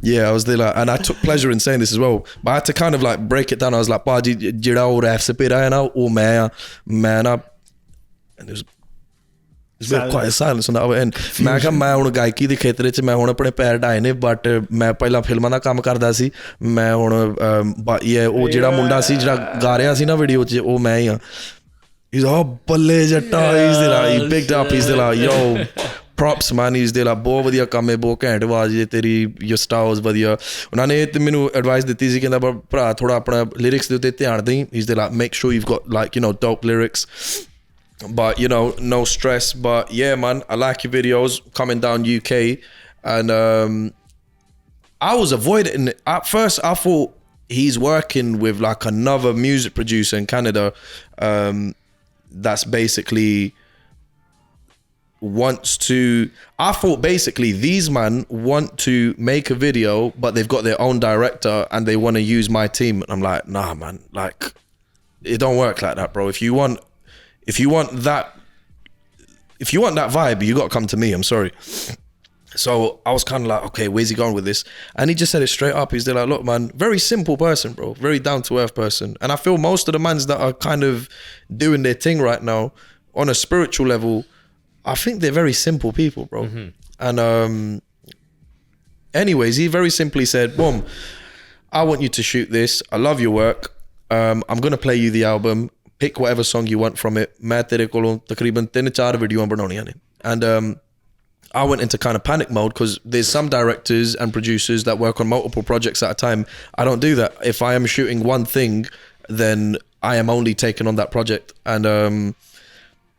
Yeah, I was there like, and I took pleasure in saying this as well, but I had to kind of like break it down. I was like, jira Raf-Saperra hai na, oh man up, and there was quite a silence on the other end. ਮੈਂ ਕਿਹਾ ਮੈਂ ਹੁਣ ਗਾਇਕੀ ਦੇ ਖੇਤਰ ਵਿੱਚ ਮੈਂ ਹੁਣ ਆਪਣੇ ਪੈਰ ਢਾਏ ਨੇ, ਬਟ ਮੈਂ ਪਹਿਲਾਂ ਫਿਲਮਾਂ ਦਾ ਕੰਮ ਕਰਦਾ ਸੀ, ਮੈਂ ਹੁਣ ਉਹ ਜਿਹੜਾ ਮੁੰਡਾ ਸੀ ਜਿਹੜਾ ਗਾ ਰਿਹਾ ਸੀ ਨਾ ਵੀਡੀਓ 'ਚ, ਉਹ ਮੈਂ ਹੀ ਆ. He's like, oh ਬੱਲੇ ਜੱਟਾ, he picked up, he's like, yo props man, he's like, ਬਹੁਤ ਵਧੀਆ ਕੰਮ ਹੈ, ਬਹੁਤ ਘੈਂਟ ਆਵਾਜ਼ ਹੈ ਤੇਰੀ, your styles ਵਧੀਆ. ਉਹਨਾਂ ਨੇ ਤੇ ਮੈਨੂੰ ਐਡਵਾਈਸ ਦਿੱਤੀ ਸੀ, ਕਹਿੰਦਾ ਭਰਾ ਥੋੜਾ ਆਪਣਾ ਲਿਰਿਕਸ ਦੇ ਉੱਤੇ ਧਿਆਨ ਦੇਈਂ. He's like, make sure you've got like, you know, dope lyrics. But you know, no stress. But yeah man, I like your videos coming down UK. And I was avoiding it. At first I thought he's working with like another music producer in Canada that's basically wants to, I thought basically these man want to make a video but they've got their own director and they want to use my team. And I'm like, nah man, like it don't work like that, bro. If you want that vibe, you got to come to me. I'm sorry. So I was kind of like, okay, where's he going with this? And he just said it straight up. He's like, look, man, very simple person, bro. Very down to earth person. And I feel most of the mans that are kind of doing their thing right now on a spiritual level, I think they're very simple people, bro. And anyways, he very simply said, boom, I want you to shoot this. I love your work. I'm going to play you the album. Pick whatever song you want from it. मैं तेरे कोलों तकरीबन 3-4 video बनाउणियां ने. And I went into kind of panic mode because there's some directors and producers that work on multiple projects at a time. I don't do that. If I am shooting one thing, then I am only taking on that project. And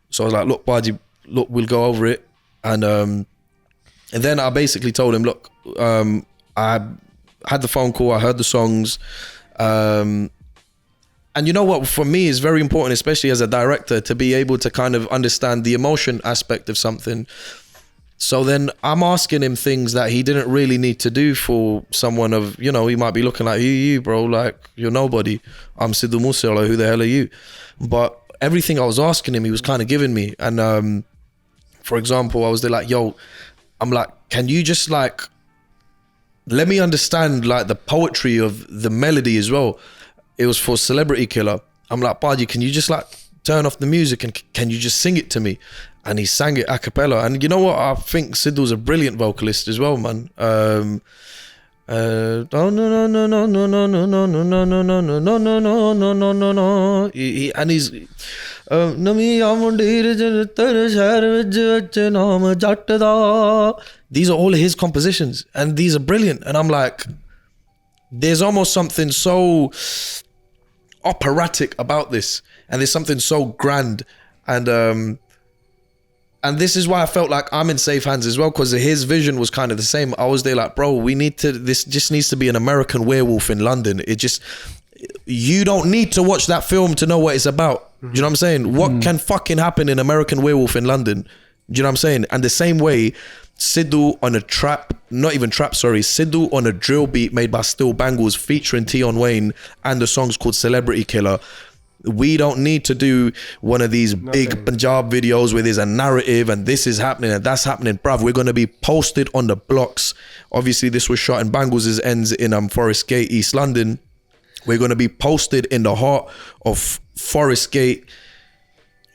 so I was like, look, Baji, look, we'll go over it. And then I basically told him, look, I had the phone call, I heard the songs. And you know what, for me is very important, especially as a director, to be able to kind of understand the emotion aspect of something. So then I'm asking him things that he didn't really need to do for someone of, you know, he might be looking like, you bro, like, you're nobody. I'm Sidhu Moosewala, who the hell are you? But everything I was asking him, he was kind of giving me. And for example, I was there like, yo, I'm like, can you just like, let me understand like the poetry of the melody as well. It was for Celebrity Killer. I'm like, Baji, can you just like turn off the music and can you just sing it to me? And he sang it a cappella. And you know what? I think Sidhu's a brilliant vocalist as well, man. And he's these are all his compositions and these are brilliant. And I'm like, there's almost something so operatic about this, and there's something so grand, and this is why I felt like I'm in safe hands as well, because his vision was kind of the same. I was there like, bro, this just needs to be an American Werewolf in London. It just, you don't need to watch that film to know what it's about. Do you know what I'm saying? What can fucking happen in American Werewolf in London? Do you know what I'm saying? And the same way, Sidhu on a Sidhu on a drill beat made by Still Bangles featuring Tion Wayne, and the song's called Celebrity Killer. We don't need to do one of these big Punjab videos where there's a narrative and this is happening and that's happening. Bruv, we're going to be posted on the blocks. Obviously, this was shot in Bangles' ends in Forest Gate, East London. We're going to be posted in the heart of Forest Gate,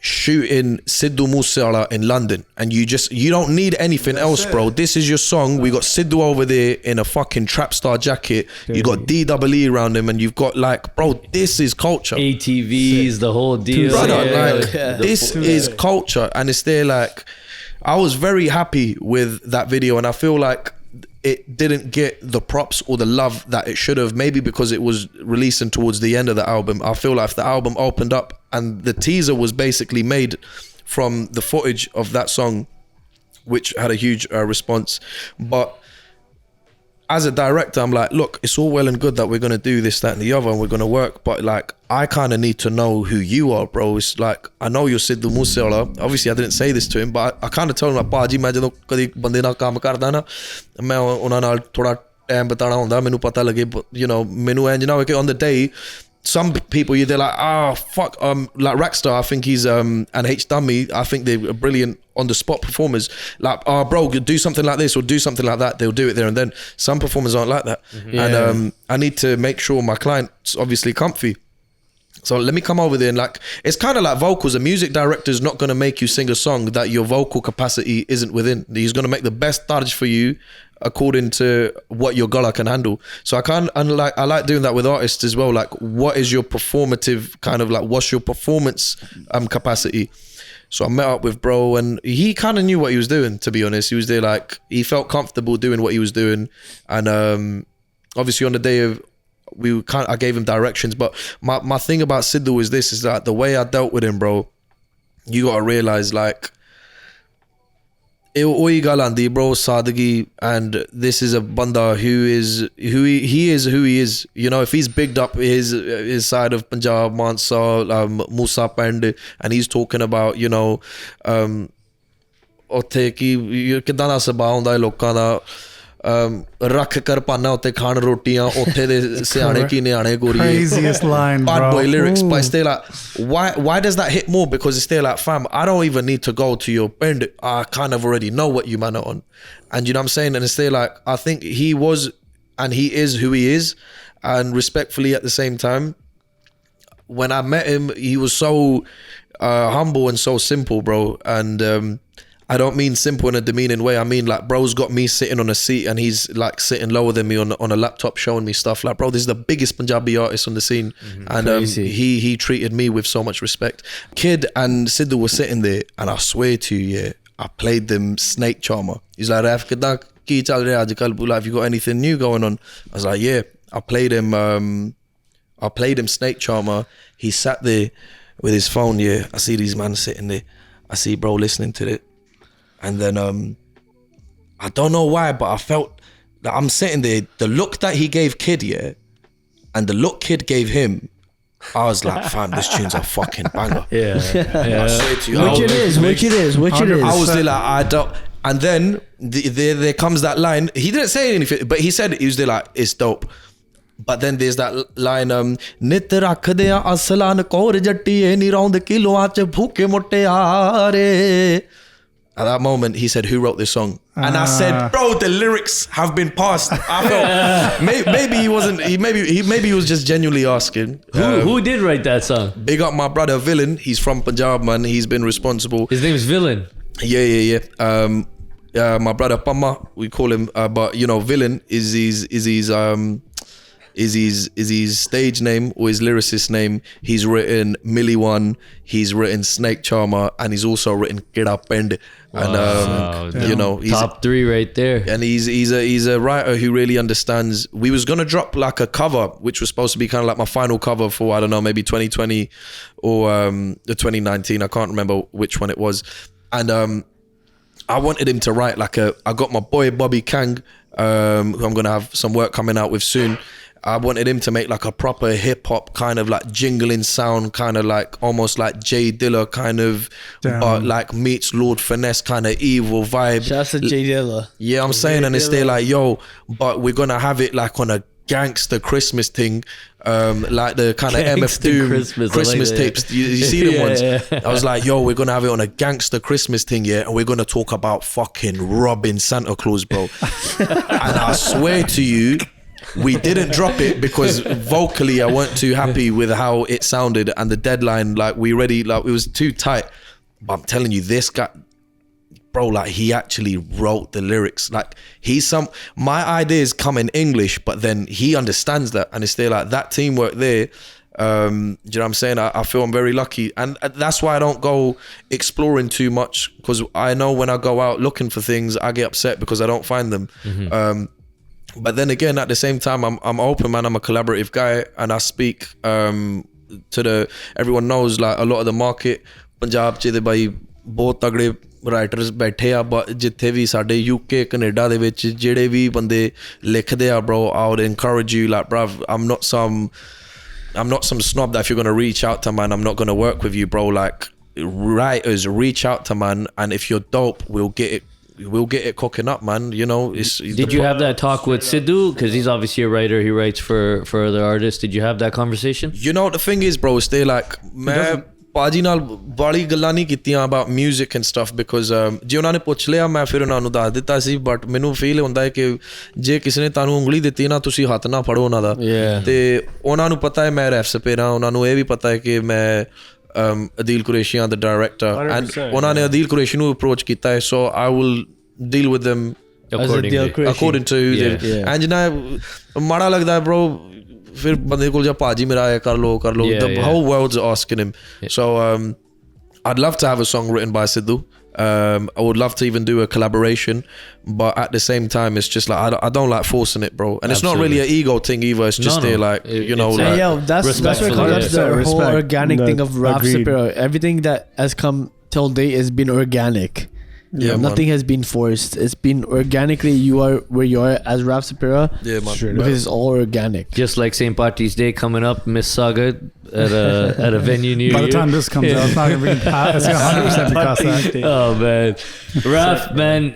shooting Sidhu Moosewala in London, and you don't need anything else, bro. This is your song. We got Sidhu over there in a fucking trap star jacket. You got DEE around him, and you've got like, bro, this is culture. ATVs, the whole deal. Brother, Yeah, like, this is culture, and it's there. Like, I was very happy with that video, and I feel like it didn't get the props or the love that it should have, maybe because it was releasing towards the end of the album. I feel like if the album opened up and the teaser was basically made from the footage of that song, which had a huge response. But as a director, I'm like, look, it's all well and good that we're going to do this, that and the other, and we're going to work, but like, I kind of need to know who you are, bro. It's like, I know you're Sidhu Moosewala. Obviously I didn't say this to him, but I kind of told him like, ਭਾਜੀ ਮੈਂ ਜਦੋਂ ਕਦੀ ਬੰਦੇ ਨਾਲ ਕੰਮ ਕਰਦਾ ਨਾ, ਮੈਂ ਉਹਨਾਂ ਨਾਲ ਥੋੜਾ ਟਾਈਮ ਬਿਤਾਉਣਾ ਹੁੰਦਾ, ਮੈਨੂੰ ਪਤਾ ਲੱਗੇ, you know, ਮੈਨੂੰ ਇੰਜ ਨਾ ਹੋਵੇ ਕਿ on the day some people they're like, oh fuck, like Rackstar, I think he's and H Dhami, I think they're brilliant on the spot performers. Like, oh bro, do something like this or do something like that. They'll do it there and then. Some performers aren't like that, and I need to make sure my client's obviously comfy. So let me come over there and like, it's kind of like vocals. A music director is not going to make you sing a song that your vocal capacity isn't within. He's going to make the best tarj for you according to what your gala can handle. So I like doing that with artists as well. Like, what is your performative kind of like, what's your performance capacity? So I met up with bro, and he kind of knew what he was doing, to be honest. He was there, like, he felt comfortable doing what he was doing. And obviously on the day of, I gave him directions, but my thing about Sidhu is this, is that the way I dealt with him, bro, you gotta realize, like, oi galandi, bro, sadagi, and this is a banda who is who he is. You know, if he's bigged up his side of Punjab, Mansa, Musa Pend, and he's talking about, you know, ਉੱਥੇ ਕੀ ਕਿੱਦਾਂ ਦਾ ਸੁਭਾਅ ਹੁੰਦਾ ਹੈ ਲੋਕਾਂ ਦਾ, ਰੱਖ ਕਰ ਪਾਨਾ ਉੱਤੇ ਖਾਣ ਰੋਟੀਆਂ, ਉੱਥੇ ਦੇ ਸਿਆਣੇ ਕੀ ਨਿਆਣੇ ਗੋਰੀਏ. Craziest line, bro. Bad boy lyrics, but it's still like, why does that hit more? Because it's still like, fam, I don't even need to go to your bend. I kind of already know what you man are on. And you know what I'm saying? And it's still like, I think he was, and he is who he is. And respectfully at the same time, when I met him, he was so humble and so simple, bro. And I don't mean simple in a demeaning way. I mean, like, bro's got me sitting on a seat and he's like sitting lower than me on a laptop showing me stuff. Like, bro, this is the biggest Punjabi artist on the scene. And he treated me with so much respect. Kid and Sidhu were sitting there, and I swear to you, yeah, I played them Snake Charmer. He's like, Raf, ki chal raha aajkal? Have you got anything new going on? I was like, yeah. I played him Snake Charmer. He sat there with his phone, yeah. I see these men sitting there. I see bro listening to it. And then I don't know why, but I felt that I'm sitting there, the look that he gave Kid, yeah, and the look Kid gave him, I was like, fam, this tune's a fucking banger. Yeah. I swear to you, Which it is. I was there like, I don't. And then there comes that line. He didn't say anything, but he said, he was there like, it's dope. But then there's that line, ਨਿਤ ਰੱਖਦੇ ਆ Aslan core ਜੱਟੀਏ ਨੀ ਰੌਂਦ ਕਿਲੋਆਂ ਚ ਭੂਕੇ ਮੁਟਿਆਰੇ. At that moment, he said, who wrote this song? And I said, bro, the lyrics have been passed. I felt maybe he wasn't, maybe he was just genuinely asking. Who did write that song? Big up my brother, Villain. He's from Punjab, man. He's been responsible. His name is Villain. Yeah. My brother, Pama, we call him. But, you know, Villain is his stage name or his lyricist name. He's written Millie One, he's written Snake Charmer, and he's also written Get Up Bend. And you know, he's top 3 right there. And he's a writer who really understands. We was gonna drop like a cover, which was supposed to be kind of like my final cover for, I don't know, maybe 2020 or the 2019. I can't remember which one it was. And I wanted him to write like I got my boy Bobby Kang, who I'm gonna have some work coming out with soon. I wanted him to make like a proper hip hop kind of like jingling sound, kind of like almost like Jay Dilla kind of, but like meets Lord Finesse kind of evil vibe. Shouts to Jay Dilla. Yeah, I'm saying, and it's there like, yo, but we're gonna have it like on a gangster Christmas thing, like the kind of MF Doom Christmas like tapes. You see them ones? Yeah. I was like, yo, we're gonna have it on a gangster Christmas thing, yeah, and we're gonna talk about fucking robbing Santa Claus, bro. And I swear to you, we didn't drop it because vocally I weren't too happy with how it sounded, and the deadline, like we already, like it was too tight. But I'm telling you, this guy, bro, like he actually wrote the lyrics. Like my ideas come in English, but then he understands that, and it's there, like that teamwork there. Do you know what I'm saying? I feel I'm very lucky, and that's why I don't go exploring too much, because I know when I go out looking for things, I get upset because I don't find them. But then again, at the same time, I'm open, man. I'm a collaborative guy, and I speak to everyone knows, like a lot of the market Punjab च दे भाई बहुत तगड़े writers बैठे आ, जिथे भी साडे UK Canada दे विच जेड़े भी बंदे लिखदे आ, bro, I would encourage you, like, bruv, I'm not some snob that if you're going to reach out to, man, I'm not going to work with you, bro. Like, writers, reach out to, man, and if you're dope, we'll get it cooking up, man. You know, did you have that talk with Sidhu? Because he's obviously a writer, he writes for other artists. Did you have that conversation? You know, the thing is, bro, stay like, मैं पाजी नाल बड़ी गल्लां नहीं कीतियां about music and stuff, because जे उन्होंने पूछ लिया मैं फिर उन्होंने दस दिता सी, but मैनू फील होंदा है कि जे किसी ने तानू उंगली दित्ती ना, तुसी हत्थ ना फड़ो उन्हां दा। ते उन्हां नू पता है मैं Raf-Saperra, उन्हां नू ये भी पता है कि मैं Adeel Qureshi, the director, 100%, and उन्होंने Adeel Qureshi नू approach कीता है, so I will deal with them according to and जिन्ना माड़ा लगदा है, bro, फिर बंदे को जा पाजी मेरा है कर लो the whole world's asking him. So I'd love to have a song written by Sidhu. I would love to even do a collaboration, but at the same time it's just like I don't like forcing it, bro, and it's not really an ego thing either. It's just like you know, like, that's what comes the whole organic thing of Raf-Saperra. Everything that has come till date has been organic. Yeah, nothing has been forced. It's been organically. You are where you are as Raf-Saperra. Yeah, man. Because it's all organic. Just like St. Patrick's Day coming up, Miss Saga at a venue near you. By the time this comes out, it's not gonna be past. It's gonna 100% be past that. Oh man, Raf, man,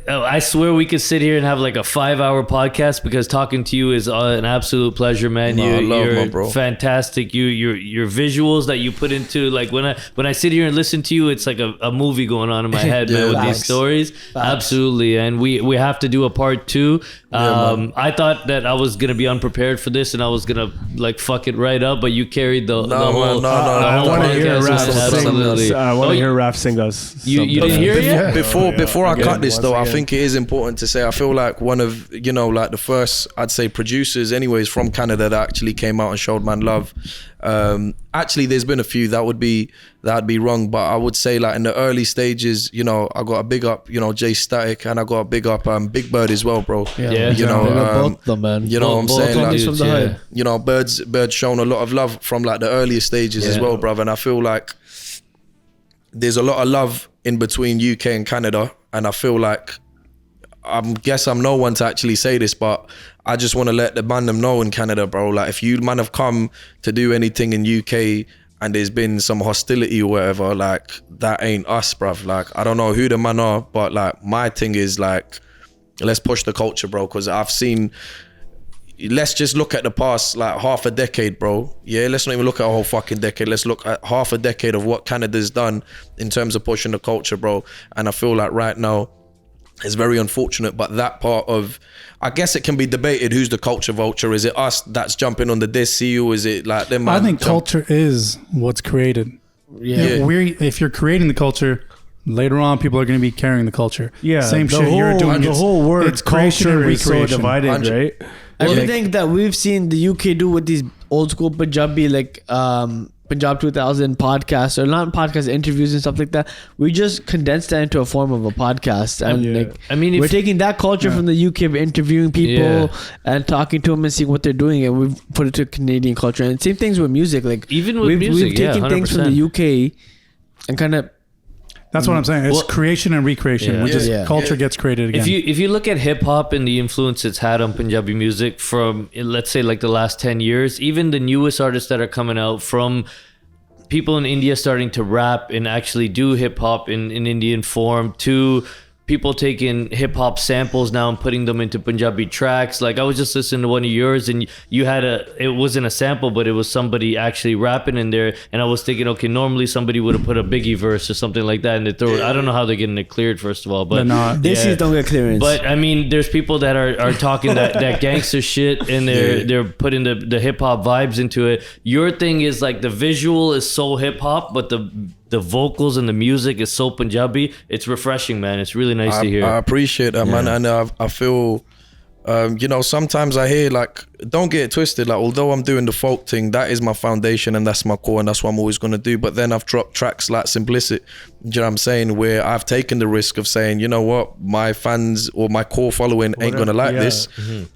I swear we could sit here and have like a 5-hour podcast, because talking to you is an absolute pleasure, man. You're fantastic. Your visuals that you put into, like when I sit here and listen to you, it's like a movie going on in my head, man. With these stories, absolutely, and we have to do a part 2. I thought that I was gonna be unprepared for this, and I was gonna like fuck it right up, but you carried the whole. I want to hear Raf sing us. I want to hear Raf sing us. You didn't hear it yet? Before I cut this though, I think it is important to say, I feel like one of, you know, like the first, I'd say, producers anyways from Canada that actually came out and showed man love. Actually there's been a few that'd be wrong, but I would say like in the early stages, you know, I got a big up, you know, J-Statik, and I got a big up Big Bird as well, bro. You know, both them, man. You know what I'm saying? Like, from the hood. You know, Bird's shown a lot of love from like the earlier stages as well, brother, and I feel like there's a lot of love in between UK and Canada, and I feel like I'm no one to actually say this, but I just want to let the man them know in Canada, bro, like if you man have come to do anything in UK and there's been some hostility or whatever, like that ain't us, bruv. Like I don't know who the man are, but like my thing is like, let's push the culture, bro, because I've seen, let's just look at the past like half a decade, bro. Yeah, let's not even look at a whole fucking decade. Let's look at half a decade of what Canada's done in terms of pushing the culture, bro. And I feel like right now it's very unfortunate, but that part of, I guess it can be debated, who's the culture vulture? Is it us that's jumping on the DCU? Is it like them? I think culture is what's created. If you're creating the culture, later on people are going to be carrying the culture. Yeah, same shit you're doing. The whole word it's culture is so divided, right? Everything that we've seen the UK do with these old school Punjabi, like Punjab 2000 podcasts, or not podcast, interviews and stuff like that, we just condensed that into a form of a podcast. And like, I mean, we're taking that culture from the UK of interviewing people and talking to them and seeing what they're doing, and we've put it to Canadian culture. And same things with music. Like even with music, we've taken things from the UK and kind of. That's what I'm saying. It's creation and recreation. Culture gets created again. If you look at hip hop and the influence it's had on Punjabi music from, let's say, like the last 10 years, even the newest artists that are coming out, from people in India starting to rap and actually do hip hop in Indian form, to people taking hip hop samples now and putting them into Punjabi tracks. Like I was just listening to one of yours, and you had it wasn't a sample, but it was somebody actually rapping in there, and I was thinking, okay, normally somebody would have put a Biggie verse or something like that, and they throw it. I don't know how they're getting it cleared, first of all, but This is don't get clearance. But I mean, there's people that are talking that gangster shit, and they're putting the hip hop vibes into it. Your thing is like the visual is so hip hop, but the vocals and the music is so Punjabi. It's refreshing, man. It's really nice to hear. I appreciate that, man. And I feel, you know, sometimes I hear like, don't get it twisted. Like, although I'm doing the folk thing, that is my foundation and that's my core and that's what I'm always going to do. But then I've dropped tracks like Simplicit, you know what I'm saying, where I've taken the risk of saying, you know what, my fans or my core following ain't going to like this.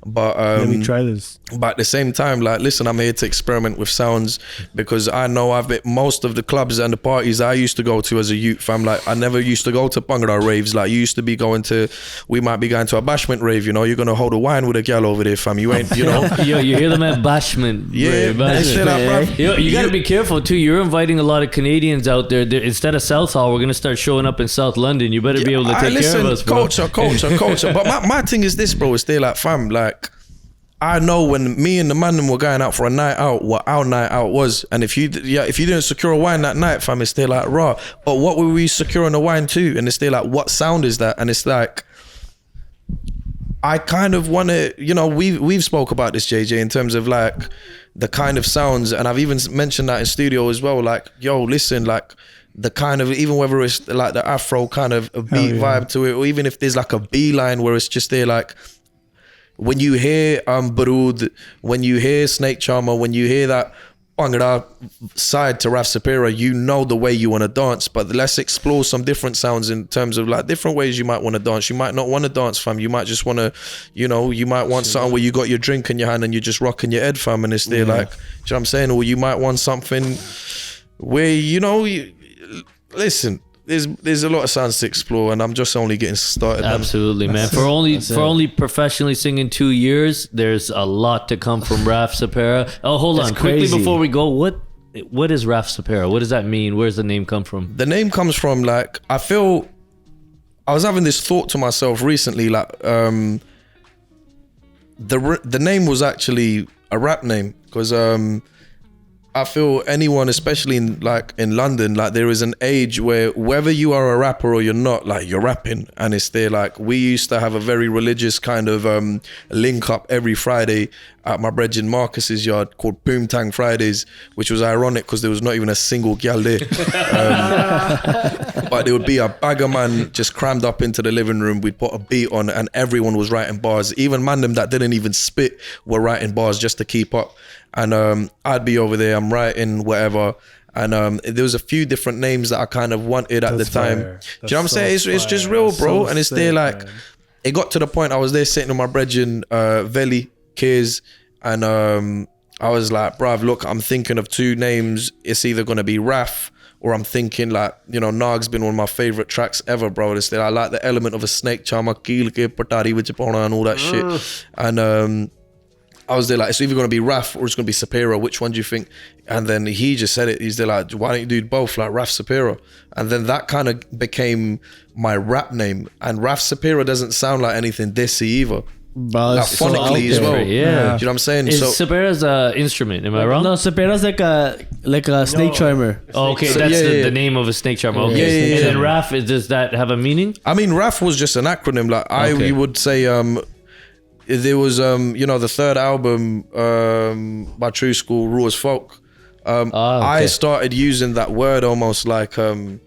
But let me try this. But at the same time, like, listen, I'm here to experiment with sounds because I know I've been most of the clubs and the parties I used to go to as a youth, fam. Like, I never used to go to Bhangra raves. Like, you used to be going to, we might be going to a bashment rave, you know, you're going to hold a wine with a gal over there, fam. You ain't, you know. Yo, you hear them at Bashment. Yeah, Bashment. shit up, bruv. Yo, you gotta be careful too. You're inviting a lot of Canadians out there. Instead of Southall, we're gonna start showing up in South London. You better be able to take care of us, bro. Culture. But my thing is this, bro. It's still like, fam, like, I know when me and the man were going out for a night out, what our night out was, and if you didn't secure a wine that night, fam, it's still like raw. But what were we securing the wine to? And it's still like, what sound is that? And it's like, I kind of want to, you know, we've spoke about this, JJ, in terms of like the kind of sounds, and I've even mentioned that in studio as well. Like, yo, listen, like the kind of, even whether it's like the Afro kind of a beat vibe to it, or even if there's like a B line where it's just there, like when you hear Barood, when you hear Snake Charmer, when you hear that Bhangra side to Raf-Saperra, you know the way you want to dance. But let's explore some different sounds in terms of like different ways you might want to dance. You might not want to dance, fam. You might just want to, you know, you might want something where you got your drink in your hand and you're just rocking your head, fam, and it's there like, do you know what I'm saying? Or you might want something where, you know, listen, there's a lot of sounds to explore, and I'm just only getting started. Absolutely, man. For only professionally singing 2 years, there's a lot to come from Raf-Saperra. Oh, hold on, quickly before we go, what is Raf-Saperra? What does that mean? Where's the name come from? The name comes from, like, I feel I was having this thought to myself recently, like the name was actually a rap name, because I feel anyone, especially in London, like there is an age where whether you are a rapper or you're not, like you're rapping, and it's there. Like we used to have a very religious kind of link up every Friday at my brethren Marcus's yard called Boomtang Fridays, which was ironic because there was not even a single gal there. But there would be a bagger man just crammed up into the living room. We'd put a beat on and everyone was writing bars. Even man them that didn't even spit were writing bars just to keep up. And I'd be over there, I'm writing whatever. And there was a few different names that I kind of wanted at the time. Do you know what I'm saying? It's just real, bro. And it's there like, it got to the point I was there sitting with my brethren, Veli, Kiz, and I was like, bruv, look, I'm thinking of two names. It's either going to be Raf, or I'm thinking like, you know, Nag's been one of my favorite tracks ever, bro. It's there. I like the element of a snake charmer, keel ke patari vich pauna and all that shit. And I was there like, it's either going to be Raf or it's going to be Saperra. Which one do you think? And then he just said it. He's there like, why don't you do both, like Raf-Saperra? And then that kind of became my rap name. And Raf-Saperra doesn't sound like anything desi either. Like phonically as well. Yeah. Do you know what I'm saying? Saperra's an instrument, am I wrong? No, Saperra's like a snake charmer. Oh, okay, so, that's the name of a snake charmer. Okay. Yeah. And then Raf, does that have a meaning? I mean, Raf was just an acronym. Like you would say, there was you know, the third album by True School, Raw as Folk. I started using that word almost like an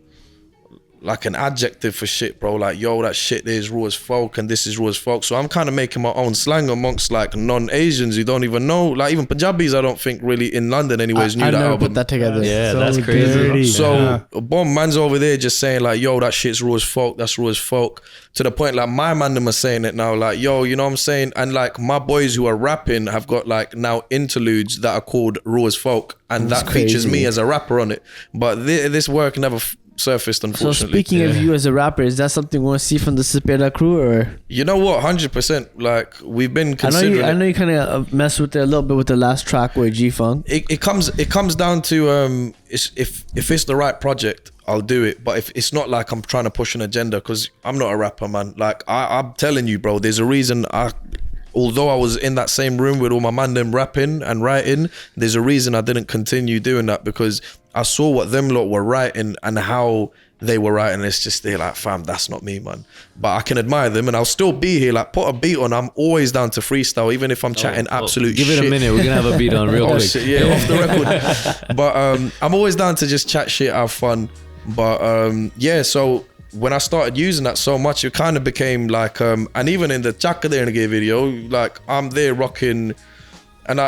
adjective for shit, bro. Like, yo, that shit there is raw as folk and this is raw as folk. So I'm kind of making my own slang amongst like non-Asians who don't even know, like even Punjabis, I don't think really in London anyways knew that album. Put that together. Yeah, so that's crazy. Dirty. So bomb man's over there just saying like, yo, that shit's raw as folk, that's raw as folk. To the point like my man them are saying it now, like, yo, you know what I'm saying? And like my boys who are rapping have got like now interludes that are called raw as folk, and that features me as a rapper on it. But this work never surfaced, unfortunately. So speaking of you as a rapper, is that something we want to see from the Saperra crew, or? You know what, 100%. Like we've been considering. I know you kind of messed with it a little bit with the last track with G-Funk. It comes down to if it's the right project, I'll do it. But if it's not like I'm trying to push an agenda, because I'm not a rapper, man. Like I'm telling you, bro, there's a reason although I was in that same room with all my man them rapping and writing, there's a reason I didn't continue doing that, because I saw what them lot were writing and how they were writing. It's just, they're like, fam, that's not me, man. But I can admire them, and I'll still be here. Like, put a beat on. I'm always down to freestyle, even if I'm chatting absolute Give shit. it a minute. We're gonna have a beat on real quick. Shit, yeah, off the record. But I'm always down to just chat shit, have fun. But yeah, so when I started using that so much, it kind of became like, and even in the Chaka there video, like I'm there rocking, and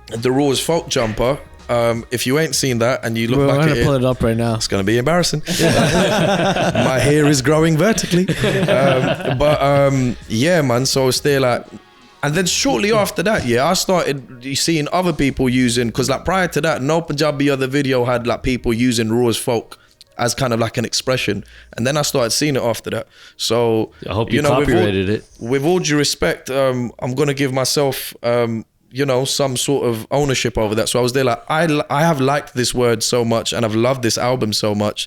the Raw's folk jumper. If you ain't seen that and you look Bro, back I'm at gonna it, pull it up right now. it's gonna be embarrassing. My hair is growing vertically. Yeah, man. So it's there like, and then shortly after that, yeah, I started seeing other people using, because like prior to that, no Punjabi other video had like people using Raw's folk as kind of like an expression, and then I started seeing it after that. So I hope you copyrighted it. With all due respect, I'm gonna give myself some sort of ownership over that. So I was there like, I have liked this word so much, and I've loved this album so much,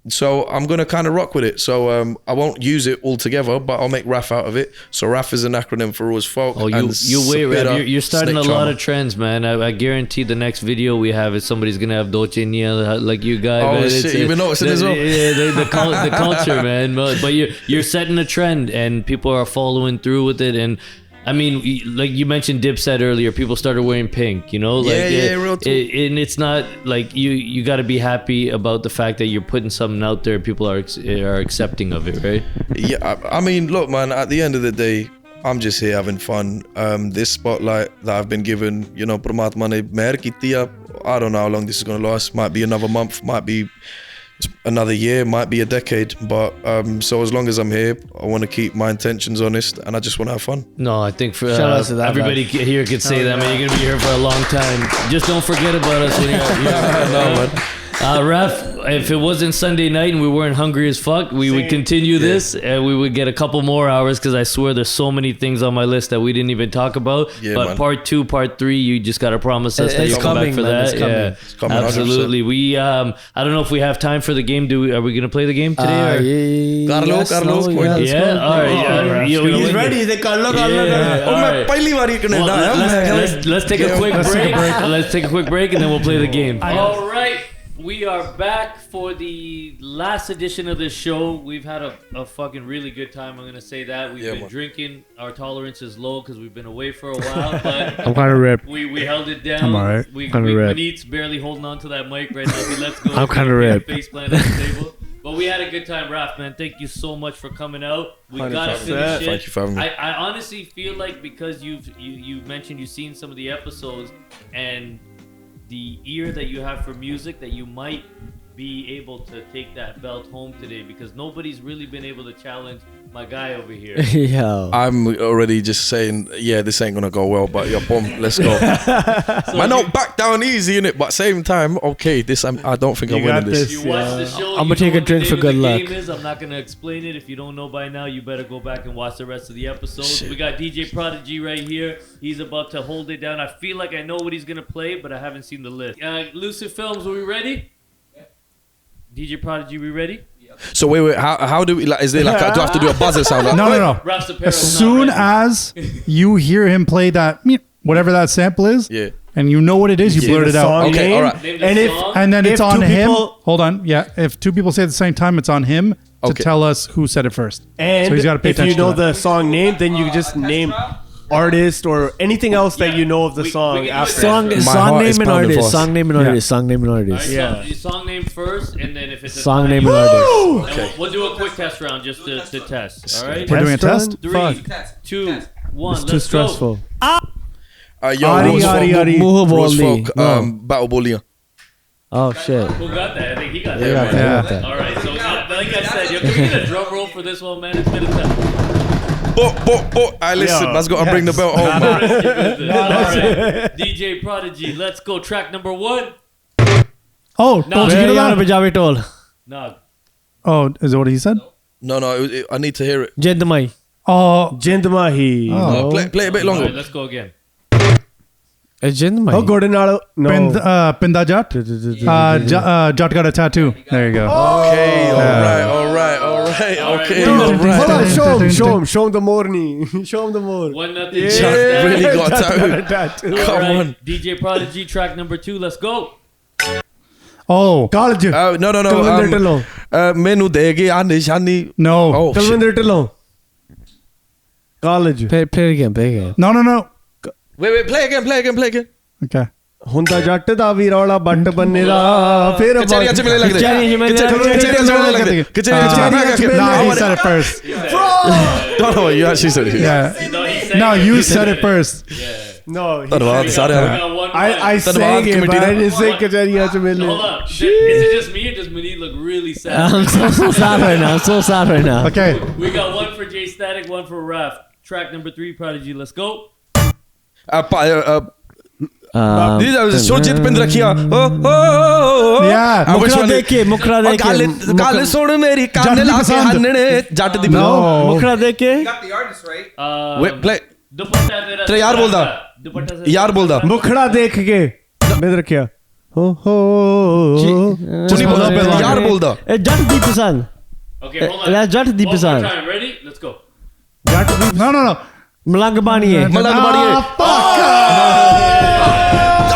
so I'm gonna kind of rock with it. So I won't use it all together, but I'll make Raf out of it. So Raf is an acronym for Raw's folk. Oh, you wait, Raf. You're starting a lot of trends, man. I guarantee the next video we have is somebody's gonna have Dolce Nia like you guys. Oh man. shit, you've been noticing as well. Yeah, the culture, man. But you're setting a trend, and people are following through with it. And I mean, like you mentioned Dipset earlier, people started wearing pink, you know? Like, real talk. And it's not like you got to be happy about the fact that you're putting something out there, people are accepting of it, right? Yeah, I mean, look, man, at the end of the day, I'm just here having fun. This spotlight that I've been given, Paramatma ne meher kiti hai. I don't know how long this is going to last. Might be another month, might be another year, might be a decade, but so as long as I'm here, I want to keep my intentions honest, and I just want to have fun. No, I think for Shout out to that, everybody here could say that, man. You're gonna be here for a long time. Just don't forget about us when you're here. No, man. Raf, if it wasn't Sunday night and we weren't hungry as fuck, we would continue this, and we would get a couple more hours, because I swear there's so many things on my list that we didn't even talk about. Yeah, but man. part 2, part 3, you just gotta promise us that It's you'll come back coming, for man. that. It's coming. Yeah, It's coming, 100%. absolutely. We I don't know if we have time for the game. Are we gonna play the game today? Carlos, Yeah, all right. He's ready. He's like, All right. Let's take a quick break. Let's take a quick break, and then we'll play the game. All right, we are back for the last edition of this show. We've had a fucking really good time. I'm gonna say that we've been drinking. Our tolerance is low because we've been away for a while, but I'm kind of ripped. we held it down. I'm alright. Manit's barely holding on to that mic right now. He lets go. I'm kinda ripped. Face plant on the table. But we had a good time, Raf, man. Thank you so much for coming out. We gotta finish it. Thank you for having me. I honestly feel like, because you mentioned you've seen some of the episodes, and the ear that you have for music, that you might be able to take that belt home today, because nobody's really been able to challenge my guy over here. Yo. I'm already just saying, yeah, this ain't gonna go well, but yeah, boom, let's go. So Man, don't back down easy in it, but same time, okay, I don't think I'm got winning this. this. you watch the show, I'm you gonna take know a what drink the for name good of the luck. game is. I'm not gonna explain it. If you don't know by now, you better go back and watch the rest of the episodes. We got DJ Prodigy right here. He's about to hold it down. I feel like I know what he's gonna play, but I haven't seen the list. Lucid Films, are we ready? DJ Prodigy, we ready? So wait, how do we? Like, is there like, do I have to do a buzzer sound? Like, No. Raf-Saperra's As not soon ready. as you hear him play that, whatever that sample is, Yeah. and you know what it is, you blurt it out. Okay, all right. Name the And if- song. And then it's If on two him. people- Hold on. Yeah. If two people say at the same time, it's on him to Okay. tell us who said it first. And so he's got to pay if you attention know to that. the song name, then you just name artist or anything else that you know of the We song can do after. it. Song heart is name and pounding artist. fast. Song name and Yeah. artist. Song name and All artist. right, Yeah. so song name first, and then if it's a Song tie, name and artist. and we'll do a quick test round just to test. All right, We're doing a test? 3, 2, 1. It's Let's too stressful. Yo, Ari, Rose Ari, folk, Ari. Muhu Rose boldi. folk, No. battle bully. Oh shit. Who got that? I think he got I that. got that. I got that. All right, so like I said, can we get a drum roll for this one, man? It's been a test. I listen, Yo, man's got to bring the belt home, man. All right, DJ Prodigy, let's go. Track number 1. Oh, No, don't you Where get you on a that? Punjabi toll? No. Oh, is that what he said? No, I need to hear it. Jed Mai. Oh, Jind Mahi. Oh. Play it a bit All right, longer. let's go again. Jind Oh, Gordon Nalo. No. Pinda Jat. Jat got a tattoo. There you go. Okay, all right. Okay, all Hold right. on, show him the morning. Show him the more. 1-0. Jat really got a tattooed. tattoo. Come All right, on. DJ Prodigy, track number 2. Let's go. Oh College. No. Kalwinder Dhillon. Menu dege Anishani. no. Oh, shit. Kalwinder Dhillon. College. Play it again. Play it again. No. Wait, play again. Okay. ਹੁੰਦਾ ਜੱਟ ਦਾ ਵੀ ਰੌਲਾ but ਬੰਨੇ ਦਾ ਫਿਰ ਕਚਹਿਰੀਆਂ ਚ ਮੇਲੇ ਲੱਗਦੇ ਕਚਹਿਰੀਆਂ ਚ ਮੇਲੇ ਲੱਗਦੇ Nah, he said it first. No, you actually said it. Yeah. No, you said it first. No, ਧੰਨਵਾਦ ਸਾਰਿਆਂ ਦਾ I sang it, but I didn't say ਕਚਹਿਰੀਆਂ ਚ ਮੇਲੇ. Hold up. Is it just me or does Munir look really sad? I'm so sad right now. Okay. We got one for J-Statik, one for Raf. Track number 3, Prodigy. Let's go. ਸੋਚਿਤ ਪਿੰਡ ਰੱਖਿਆ Yeah. ਮੁਖੜਾ ਦੇ ਕੇ ਗੱਲ ਸੁਣ ਮੇਰੀ ਕੰਨ ਲਾ ਕੇ ਹੰਨਣੇ ਜੱਟ ਦੀ ਮੁਖੜਾ ਦੇ ਕੇ Wait, play. Dupatta tera. ਤੇਰਾ ਯਾਰ ਬੋਲਦਾ Dupatta se- ਯਾਰ ਬੋਲਦਾ ਮੁਖੜਾ ਦੇਖ ਕੇ ਬਿੰਦ ਰੱਖਿਆ ਹੋ ਤੂੰ ਨਹੀਂ ਬੋਲਦਾ ਯਾਰ ਬੋਲਦਾ ਇਹ ਜੱਟ ਦੀ ਪਸੰਦ Okay, hold on. that's Jat di One more Pisan. time. Ready? Let's go. No. ਮਲੰਗ ਬਾਣੀਏ ਮਲੰਗ ਮਾਰੀਏ Fuck.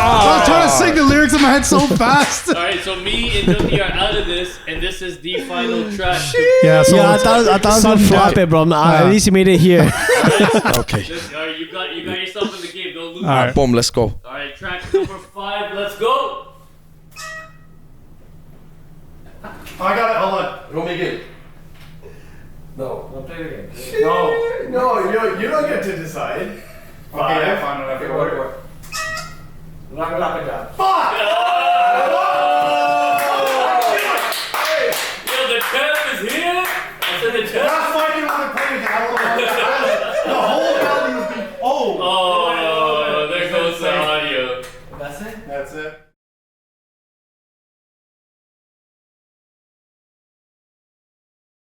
I was trying to sing the lyrics in my head so fast. All right, so me and Jyoti are out of this, and this is the final track. Yeah, so Yeah, I thought I was gonna flop it, bro. At least you made it here. Okay. All right, you got yourself in the game. Don't lose. All right. Boom, let's go. All right, track number 5. Let's go. I got it. Hold on. Roll me again. No, you don't get to decide. Okay, yeah, fine. Whatever. Yo, the champ is here. I said the champ. The whole valley was being. Oh, there goes the audio. That's it.